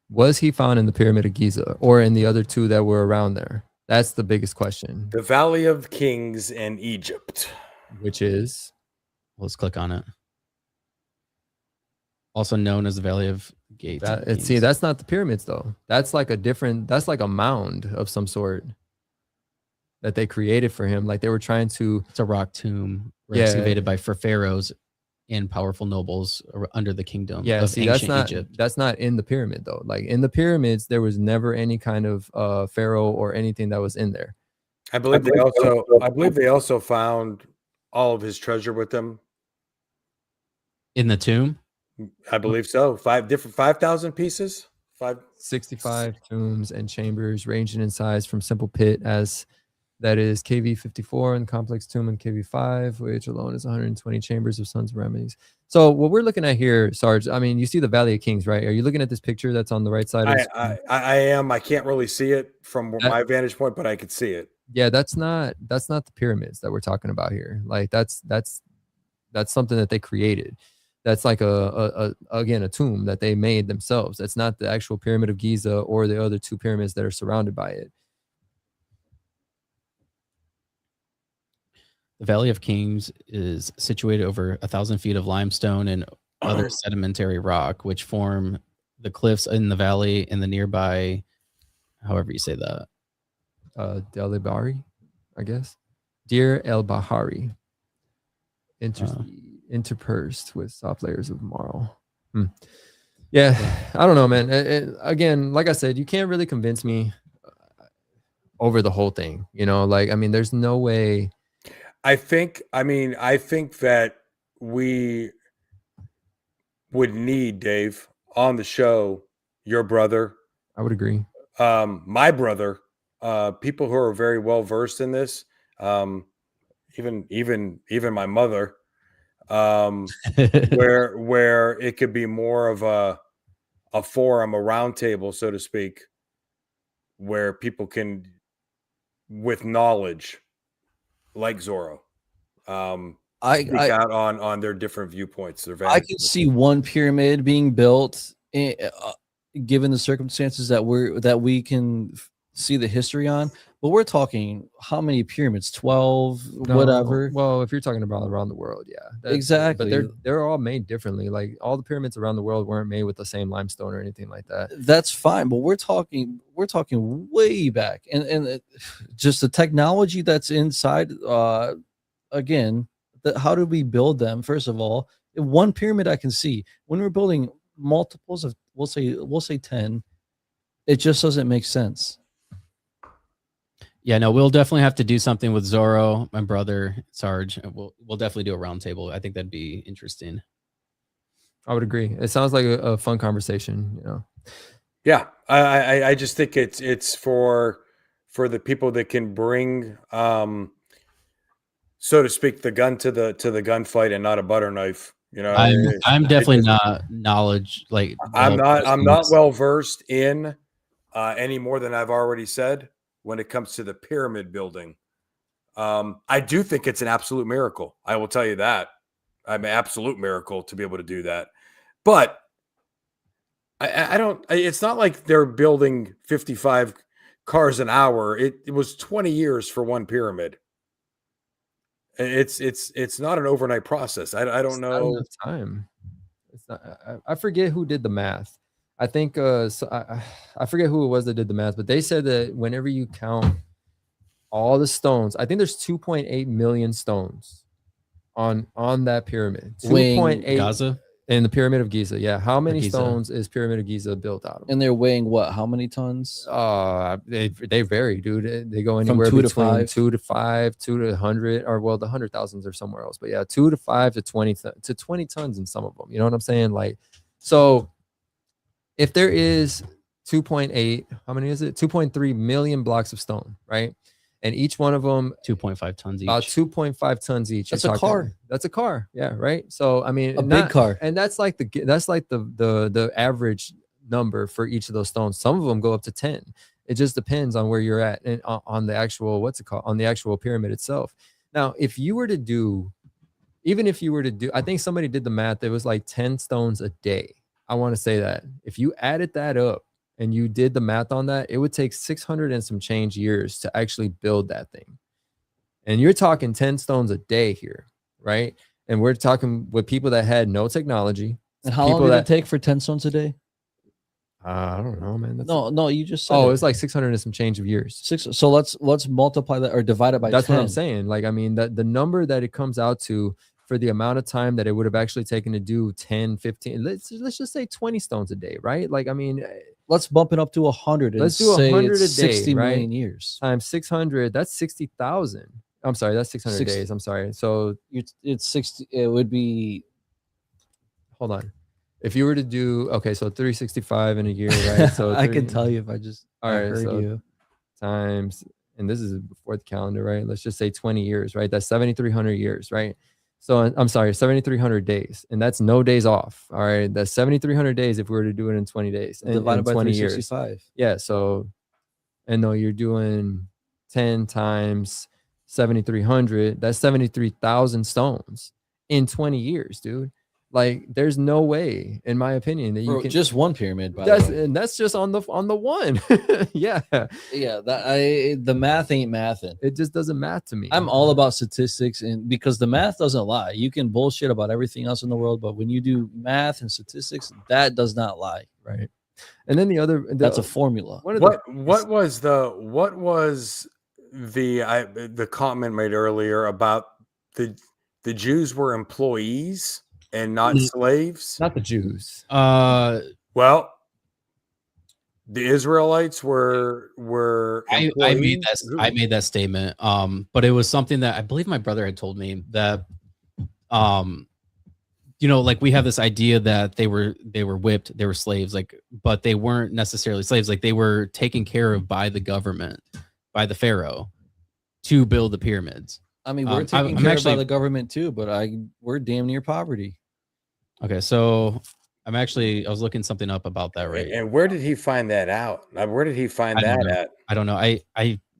Was he found in the Pyramid of Giza or in the other two that were around there? That's the biggest question. The Valley of Kings in Egypt. Which is? Let's click on it. Also known as the Valley of Gates. See, that's not the pyramids though. That's like that's like a mound of some sort that they created for him. Like they were trying to. It's a rock tomb Yeah. excavated by pharaohs and powerful nobles under the kingdom Yeah, of see, that's ancient Egypt. that's not in the pyramid though. Like in the pyramids, there was never any kind of pharaoh or anything that was in there. I believe they also found all of his treasure with them. In the tomb? I believe so. 5,000 pieces. 65 tombs and chambers ranging in size from simple pit as that is KV54 and complex tomb in KV5, which alone is 120 chambers of sons of remedies. So what we're looking at here, Sarge, I mean, you see the Valley of Kings, right? Are you looking at this picture that's on the right side? I am. I can't really see it from my vantage point, but I could see it. Yeah, that's not the pyramids that we're talking about here. Like that's something that they created. That's like again a tomb that they made themselves. That's not the actual Pyramid of Giza or the other two pyramids that are surrounded by it. The Valley of Kings is situated over 1,000 feet of limestone and other sedimentary rock, which form the cliffs in the valley and the nearby, however you say that. Del Bahari, I guess. Deir el Bahari. Interpersed with soft layers of marl. Yeah, I don't know, man. Again, like I said, you can't really convince me over the whole thing. You know, like, I mean, there's no way. I think that we would need, Dave, on the show, your brother. I would agree. My brother, people who are very well versed in this, even my mother, where it could be more of a forum, a round table, so to speak, where people can, with knowledge, like Zorro, speak out on their different viewpoints. I can see one pyramid being built, given the circumstances that we can see the history on. But we're talking how many pyramids? 12, whatever. Well, if you're talking about around the world, yeah, exactly. But they're all made differently. Like all the pyramids around the world weren't made with the same limestone or anything like that. That's fine, but we're talking way back, and just the technology that's inside. Again, how did we build them? First of all, one pyramid I can see. When we're building multiples of, we'll say 10, it just doesn't make sense. Yeah, no, we'll definitely have to do something with Zorro, my brother, Sarge. We'll definitely do a roundtable. I think that'd be interesting. I would agree. It sounds like a fun conversation, you know. Yeah, I just think it's for the people that can bring, so to speak, the gun to the gunfight and not a butter knife. You know, I'm definitely not knowledge like I'm not well versed in any more than I've already said. When it comes to the pyramid building, I do think it's an absolute miracle. I will tell you that. I mean, absolute miracle to be able to do that. But I don't. It's not like they're building 55 cars an hour. It was 20 years for one pyramid. It's not an overnight process. I don't know. Not enough time. It's not. I forget who did the math. I think so I forget who it was that did the math, but they said that whenever you count all the stones, I think there's 2.8 million stones on that pyramid. 2.8 Gaza in the Pyramid of Giza. Yeah, how many stones is Pyramid of Giza built out of? And they're weighing what? How many tons? They vary, dude. They go anywhere from 2 between to 5, 2 to 100, or well, the 100,000s are somewhere else. But yeah, 2 to 5 to 20 tons in some of them. You know what I'm saying? Like, so. If there is 2.8, how many is it? 2.3 million blocks of stone, right? And each one of them 2.5 tons each. About 2.5 tons each. That's a car. That's a car. Yeah, right. So I mean, big car. And that's like the average number for each of those stones. Some of them go up to 10. It just depends on where you're at and on the actual on the actual pyramid itself. Now, if you were to do, I think somebody did the math. It was like 10 stones a day. I want to say that if you added that up and you did the math on that, it would take 600 and some change years to actually build that thing. And you're talking 10 stones a day here, right? And we're talking with people that had no technology. And how long did it take for 10 stones a day? I don't know, man. No, you just said it's like 600 and some change of years. So let's multiply that or divide it by 10. That's what I'm saying. Like, I mean, the number that it comes out to for the amount of time that it would have actually taken to do 10, 15, let's just say 20 stones a day, right? Like, I mean, let's bump it up to 100. Let's do 100 a day, 60 right? million years times 600. That's 60,000. I'm sorry, that's 600 days. I'm sorry. So it's 60. It would be. Hold on. If you were to do so 365 in a year, right? So I can tell you if I just heard so you times, and this is before the calendar, right? Let's just say 20 years, right? That's 7,300 years, right? So I'm sorry, 7,300 days, and that's no days off. All right, that's 7,300 days if we were to do it in 20 days, divided by 20 365. years. Yeah. So, and no, you're doing 10 times 7,300. That's 73,000 stones in 20 years, dude. Like, there's no way, in my opinion, that you Bro, can just one pyramid. By the way. and that's just on the one. Yeah, Yeah, the math ain't mathing. it just doesn't math to me. I'm all about statistics, and because the math doesn't lie. You can bullshit about everything else in the world, but when you do math and statistics, that does not lie. right. And then That's a formula. one of What was the comment made earlier about the Jews were employees and not slaves? not the Jews. Well, the Israelites were I made employees? that I made that statement. But it was something that I believe my brother had told me that like we have this idea that they were whipped, they were slaves, like, but they weren't necessarily slaves, like they were taken care of by the government, by the pharaoh, to build the pyramids. I mean, we're taking care of by the government too, but we're damn near poverty. Okay, so I was looking something up about that, right? And where did he find that out? Where did he find that at? I don't know. I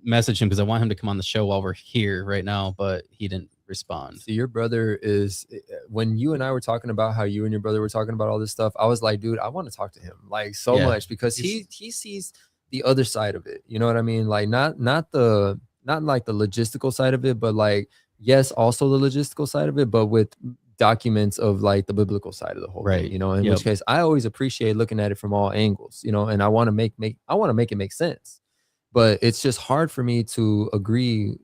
messaged him because I want him to come on the show while we're here right now, but he didn't respond. So your brother is, when you and I were talking about how you and your brother were talking about all this stuff, I was like, dude, I want to talk to him like so much, because he sees the other side of it. You know what I mean? Like not like the logistical side of it, but like, yes, also the logistical side of it, but with documents of like the biblical side of the whole thing, you know, in which case I always appreciate looking at it from all angles, you know, and I want to make it make sense. But it's just hard for me to agree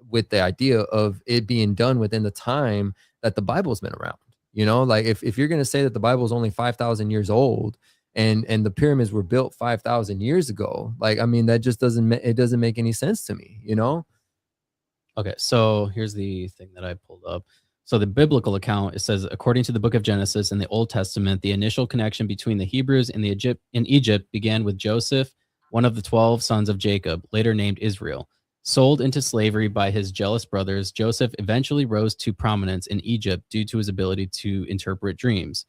with the idea of it being done within the time that the Bible's been around. You know, like if you're going to say that the Bible is only 5,000 years old and the pyramids were built 5,000 years ago, like, I mean, that just doesn't make any sense to me, you know? Okay, so here's the thing that I pulled up. So the biblical account, it says, according to the book of Genesis in the Old Testament, the initial connection between the Hebrews and in Egypt began with Joseph, one of the 12 sons of Jacob, later named Israel. Sold into slavery by his jealous brothers, Joseph eventually rose to prominence in Egypt due to his ability to interpret dreams.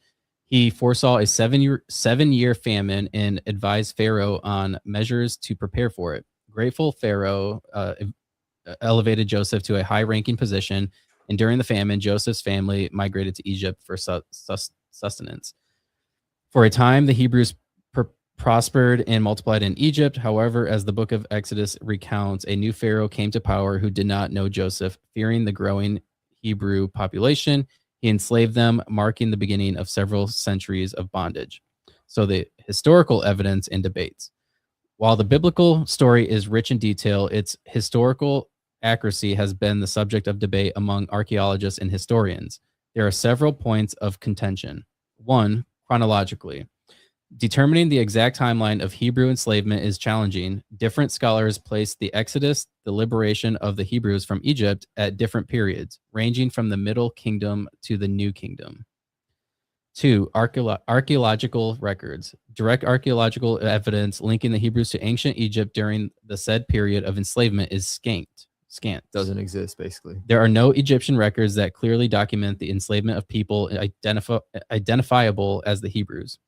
He foresaw a 7-year famine and advised Pharaoh on measures to prepare for it. Grateful Pharaoh elevated Joseph to a high-ranking position, and during the famine, Joseph's family migrated to Egypt for sustenance. For a time, the Hebrews prospered and multiplied in Egypt. However, as the book of Exodus recounts, a new Pharaoh came to power who did not know Joseph. Fearing the growing Hebrew population, he enslaved them, marking the beginning of several centuries of bondage. So the historical evidence and debates. While the biblical story is rich in detail, its historical accuracy has been the subject of debate among archaeologists and historians. There are several points of contention. One, chronologically. Determining the exact timeline of Hebrew enslavement is challenging. Different scholars place the Exodus, the liberation of the Hebrews from Egypt, at different periods, ranging from the Middle Kingdom to the New Kingdom. 2. Archaeological records. Direct archaeological evidence linking the Hebrews to ancient Egypt during the said period of enslavement is scant. Doesn't exist, basically. There are no Egyptian records that clearly document the enslavement of people identifiable as the Hebrews.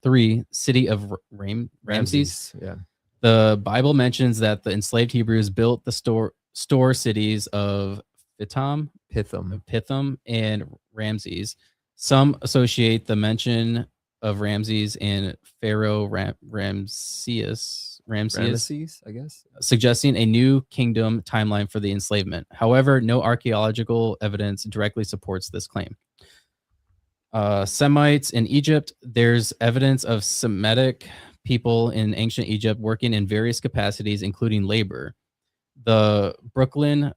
3. City of Ramses. Yeah. The Bible mentions that the enslaved Hebrews built the store cities of Pithom, and Ramses. Some associate the mention of Ramses and Pharaoh Ramses, I guess, suggesting a new kingdom timeline for the enslavement. However, no archaeological evidence directly supports this claim. Semites in Egypt. There's evidence of Semitic people in ancient Egypt working in various capacities, including labor. The Brooklyn,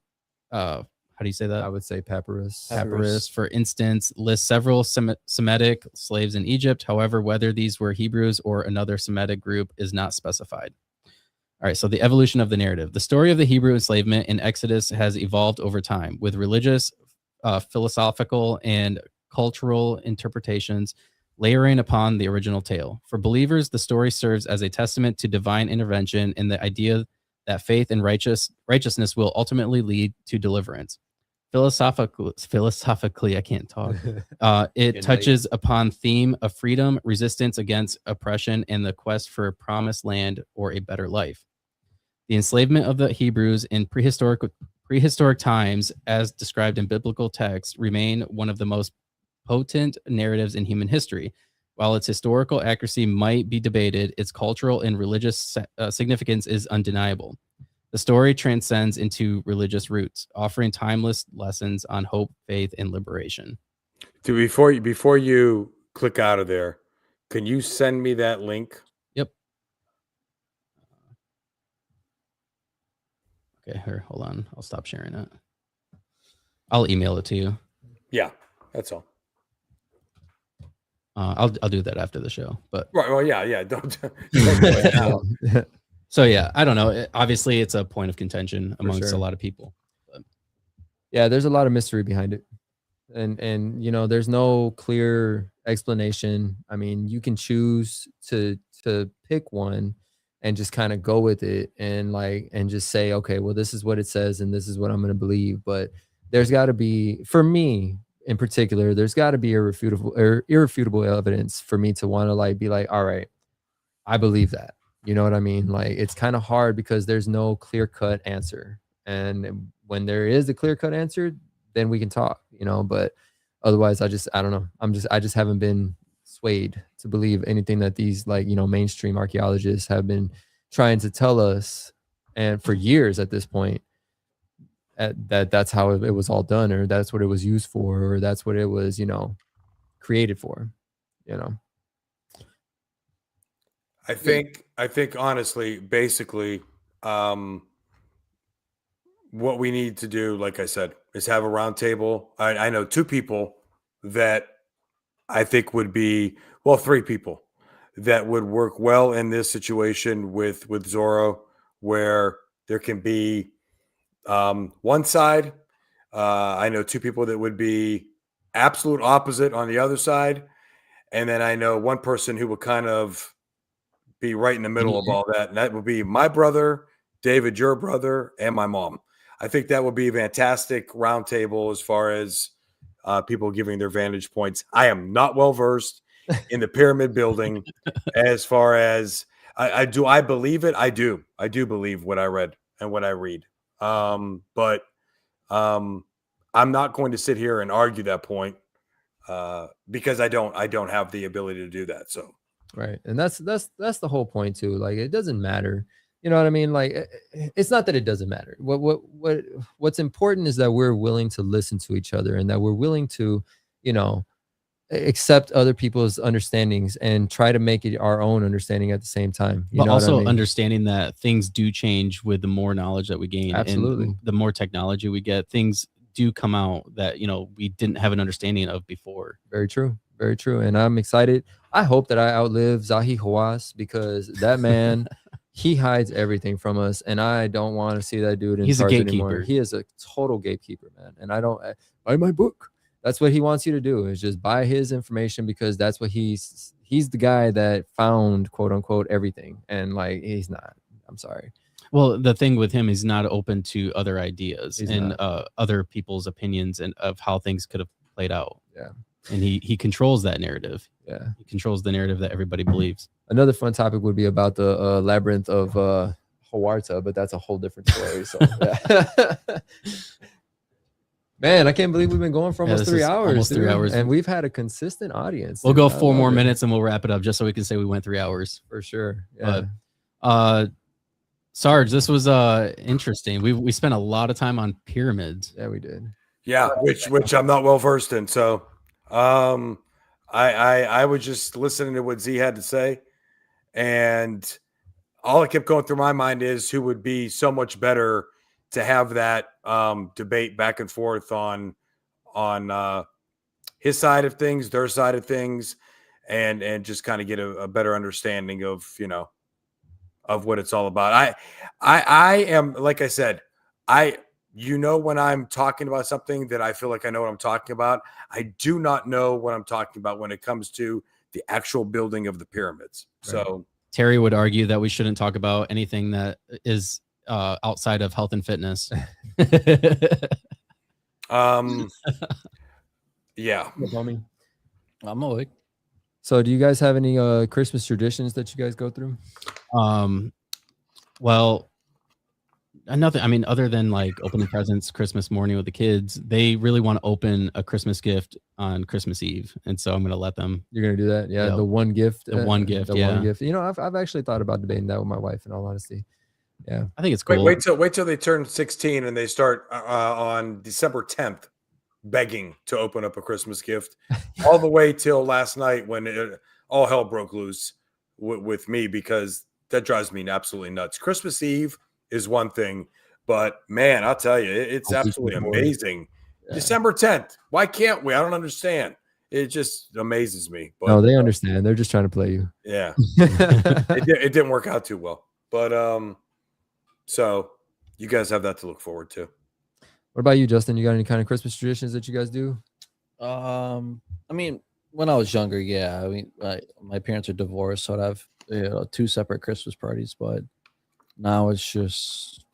how do you say that? I would say papyrus. Papyrus, for instance, lists several Semitic slaves in Egypt. However, whether these were Hebrews or another Semitic group is not specified. All right, so the evolution of the narrative. The story of the Hebrew enslavement in Exodus has evolved over time, with religious, philosophical, and cultural interpretations layering upon the original tale. For believers, the story serves as a testament to divine intervention and the idea that faith and righteousness will ultimately lead to deliverance. Philosophically, I can't talk. It touches upon theme of freedom, resistance against oppression, and the quest for a promised land or a better life. The enslavement of the Hebrews in prehistoric times, as described in biblical texts, remain one of the most potent narratives in human history. While its historical accuracy might be debated, its cultural and religious significance is undeniable. The story transcends into religious roots, offering timeless lessons on hope, faith, and liberation. Dude, before you click out of there, can you send me that link? Yep. Okay, here, hold on. I'll stop sharing it. I'll email it to you. Yeah, that's all. I'll do that after the show. But Right. Well, yeah. Don't do it now. so yeah, I don't know. Obviously, it's a point of contention amongst sure. a lot of people. But Yeah, there's a lot of mystery behind it. And you know, there's no clear explanation. I mean, you can choose to pick one and just kind of go with it and just say, okay, well, this is what it says and this is what I'm going to believe. But there's got to be, for me in particular, there's got to be irrefutable evidence for me to want to like be like, all right, I believe that. You know what I mean? Like, it's kind of hard because there's no clear-cut answer. And when there is a clear-cut answer, then we can talk, you know, but otherwise I don't know. I just haven't been swayed to believe anything that these, like, you know, mainstream archaeologists have been trying to tell us, and for years at this point, that's how it was all done, or that's what it was used for, or that's what it was, you know, created for, you know. I think honestly, basically, what we need to do, like I said, is have a round table. I know two people that I think would be, well, three people that would work well in this situation with Zorro, where there can be one side. I know two people that would be absolute opposite on the other side. And then I know one person who would kind of be right in the middle of all that. And that would be my brother, David, your brother, and my mom. I think that would be a fantastic roundtable as far as people giving their vantage points. I am not well versed in the pyramid building as far as I believe it. I do believe what I read and what I read. But I'm not going to sit here and argue that point because I don't have the ability to do that. So right, and that's the whole point too. Like, it doesn't matter. You know what I mean? Like, it's not that it doesn't matter. What's important is that we're willing to listen to each other, and that we're willing to, you know, accept other people's understandings and try to make it our own understanding at the same time. You but know also what I mean? understanding that things do change with the more knowledge that we gain. Absolutely. And the more technology we get, things do come out that, you know, we didn't have an understanding of before. Very true. Very true. And I'm excited. I hope that I outlive Zahi Hawass, because that man, he hides everything from us, and I don't want to see that dude in He's a charge gatekeeper. anymore. He is a total gatekeeper, man. And I don't buy my book. That's what he wants you to do, is just buy his information, because that's what he's the guy that found, quote unquote, everything. And like, he's not. I'm sorry. Well, the thing with him, he's not open to other ideas He's and not. other people's opinions and of how things could have played out. Yeah. And he controls that narrative. Yeah. He controls the narrative that everybody believes. Another fun topic would be about the labyrinth of Hawarta, but that's a whole different story. So, yeah. Man, I can't believe we've been going for almost 3 hours. Almost 3 hours. And we've had a consistent audience. We'll dude. go I 4 love more it. minutes and we'll wrap it up, just so we can say we went 3 hours. For sure. Yeah. But, Sarge, this was interesting. We spent a lot of time on pyramids. Yeah, we did. yeah, which I'm not well versed in. So I was just listening to what Z had to say, and all that kept going through my mind is who would be so much better to have that debate back and forth on his side of things, their side of things, and just kind of get a better understanding of, you know, of what it's all about. I am, like I said, when I'm talking about something that I feel like I know what I'm talking about, I do not know what I'm talking about when it comes to the actual building of the pyramids. Right. So Terry would argue that we shouldn't talk about anything that is outside of health and fitness. Yeah. I'm awake. So do you guys have any Christmas traditions that you guys go through? Well, nothing. I mean, other than like opening presents Christmas morning with the kids, they really want to open a Christmas gift on Christmas Eve, and so I'm gonna let them. You're gonna do that? Yeah, Yeah. the one gift. The one gift, The yeah. one gift. You know, I've actually thought about debating that with my wife. In all honesty, yeah. I think it's cool. Wait till they turn 16 and they start on December 10th begging to open up a Christmas gift, all the way till last night when all hell broke loose with me, because that drives me absolutely nuts. Christmas Eve is one thing, but man, I'll tell you, it's absolutely amazing. Yeah. December 10th. Why can't we? I don't understand. It just amazes me. But, No, they understand. They're just trying to play you. Yeah, it didn't work out too well, but so you guys have that to look forward to. What about you, Justin? You got any kind of Christmas traditions that you guys do? I mean, when I was younger, yeah. I mean, my parents are divorced, so I'd have 2 separate Christmas parties. But now it's just,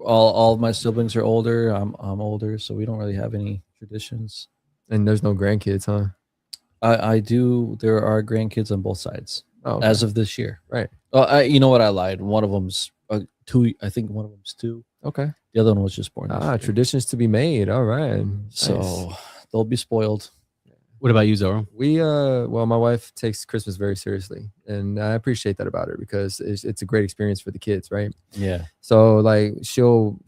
all of my siblings are older. I'm older, so we don't really have any traditions. And there's no grandkids, huh? I do. There are grandkids on both sides as of this year. Right. You know what? I lied. One of them's 2. I think one of them's 2. Okay. The other one was just born. Traditions to be made. All right. So Nice. they'll be spoiled. What about you, Zorro? We well, my wife takes Christmas very seriously, and I appreciate that about her because it's a great experience for the kids, right? Yeah. So like she'll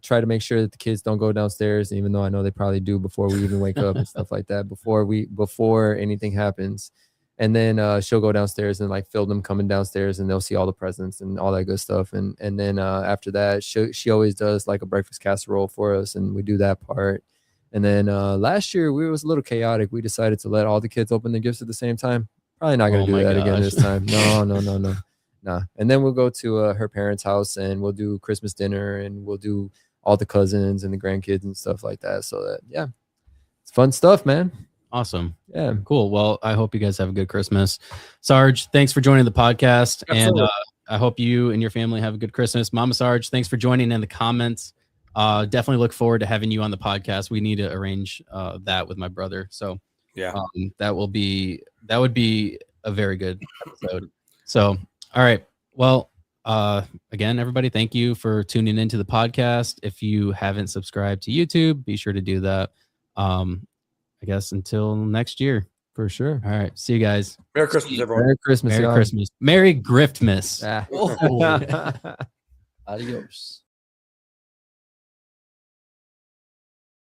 try to make sure that the kids don't go downstairs, even though I know they probably do before we even wake up and stuff like that, before anything happens. And then she'll go downstairs and like film them coming downstairs, and they'll see all the presents and all that good stuff. And then after that, she always does like a breakfast casserole for us, and we do that part. And then last year it was a little chaotic. We decided to let all the kids open their gifts at the same time. Probably not going to do that again this time. No. Nah. And then we'll go to her parents' house and we'll do Christmas dinner, and we'll do all the cousins and the grandkids and stuff like that. So that, yeah, it's fun stuff, man. Awesome. Yeah. Cool. Well, I hope you guys have a good Christmas. Sarge, thanks for joining the podcast. Absolutely. And I hope you and your family have a good Christmas. Mama Sarge, thanks for joining in the comments. Definitely look forward to having you on the podcast. We need to arrange that with my brother. So Yeah. that would be a very good episode. So, all right. Well, again, everybody, thank you for tuning into the podcast. If you haven't subscribed to YouTube, be sure to do that. I guess until next year. For sure. All right. See you guys. Merry Christmas, everyone. Merry Christmas. Merry y'all. Christmas. Merry Griftmas. Ah. Adios.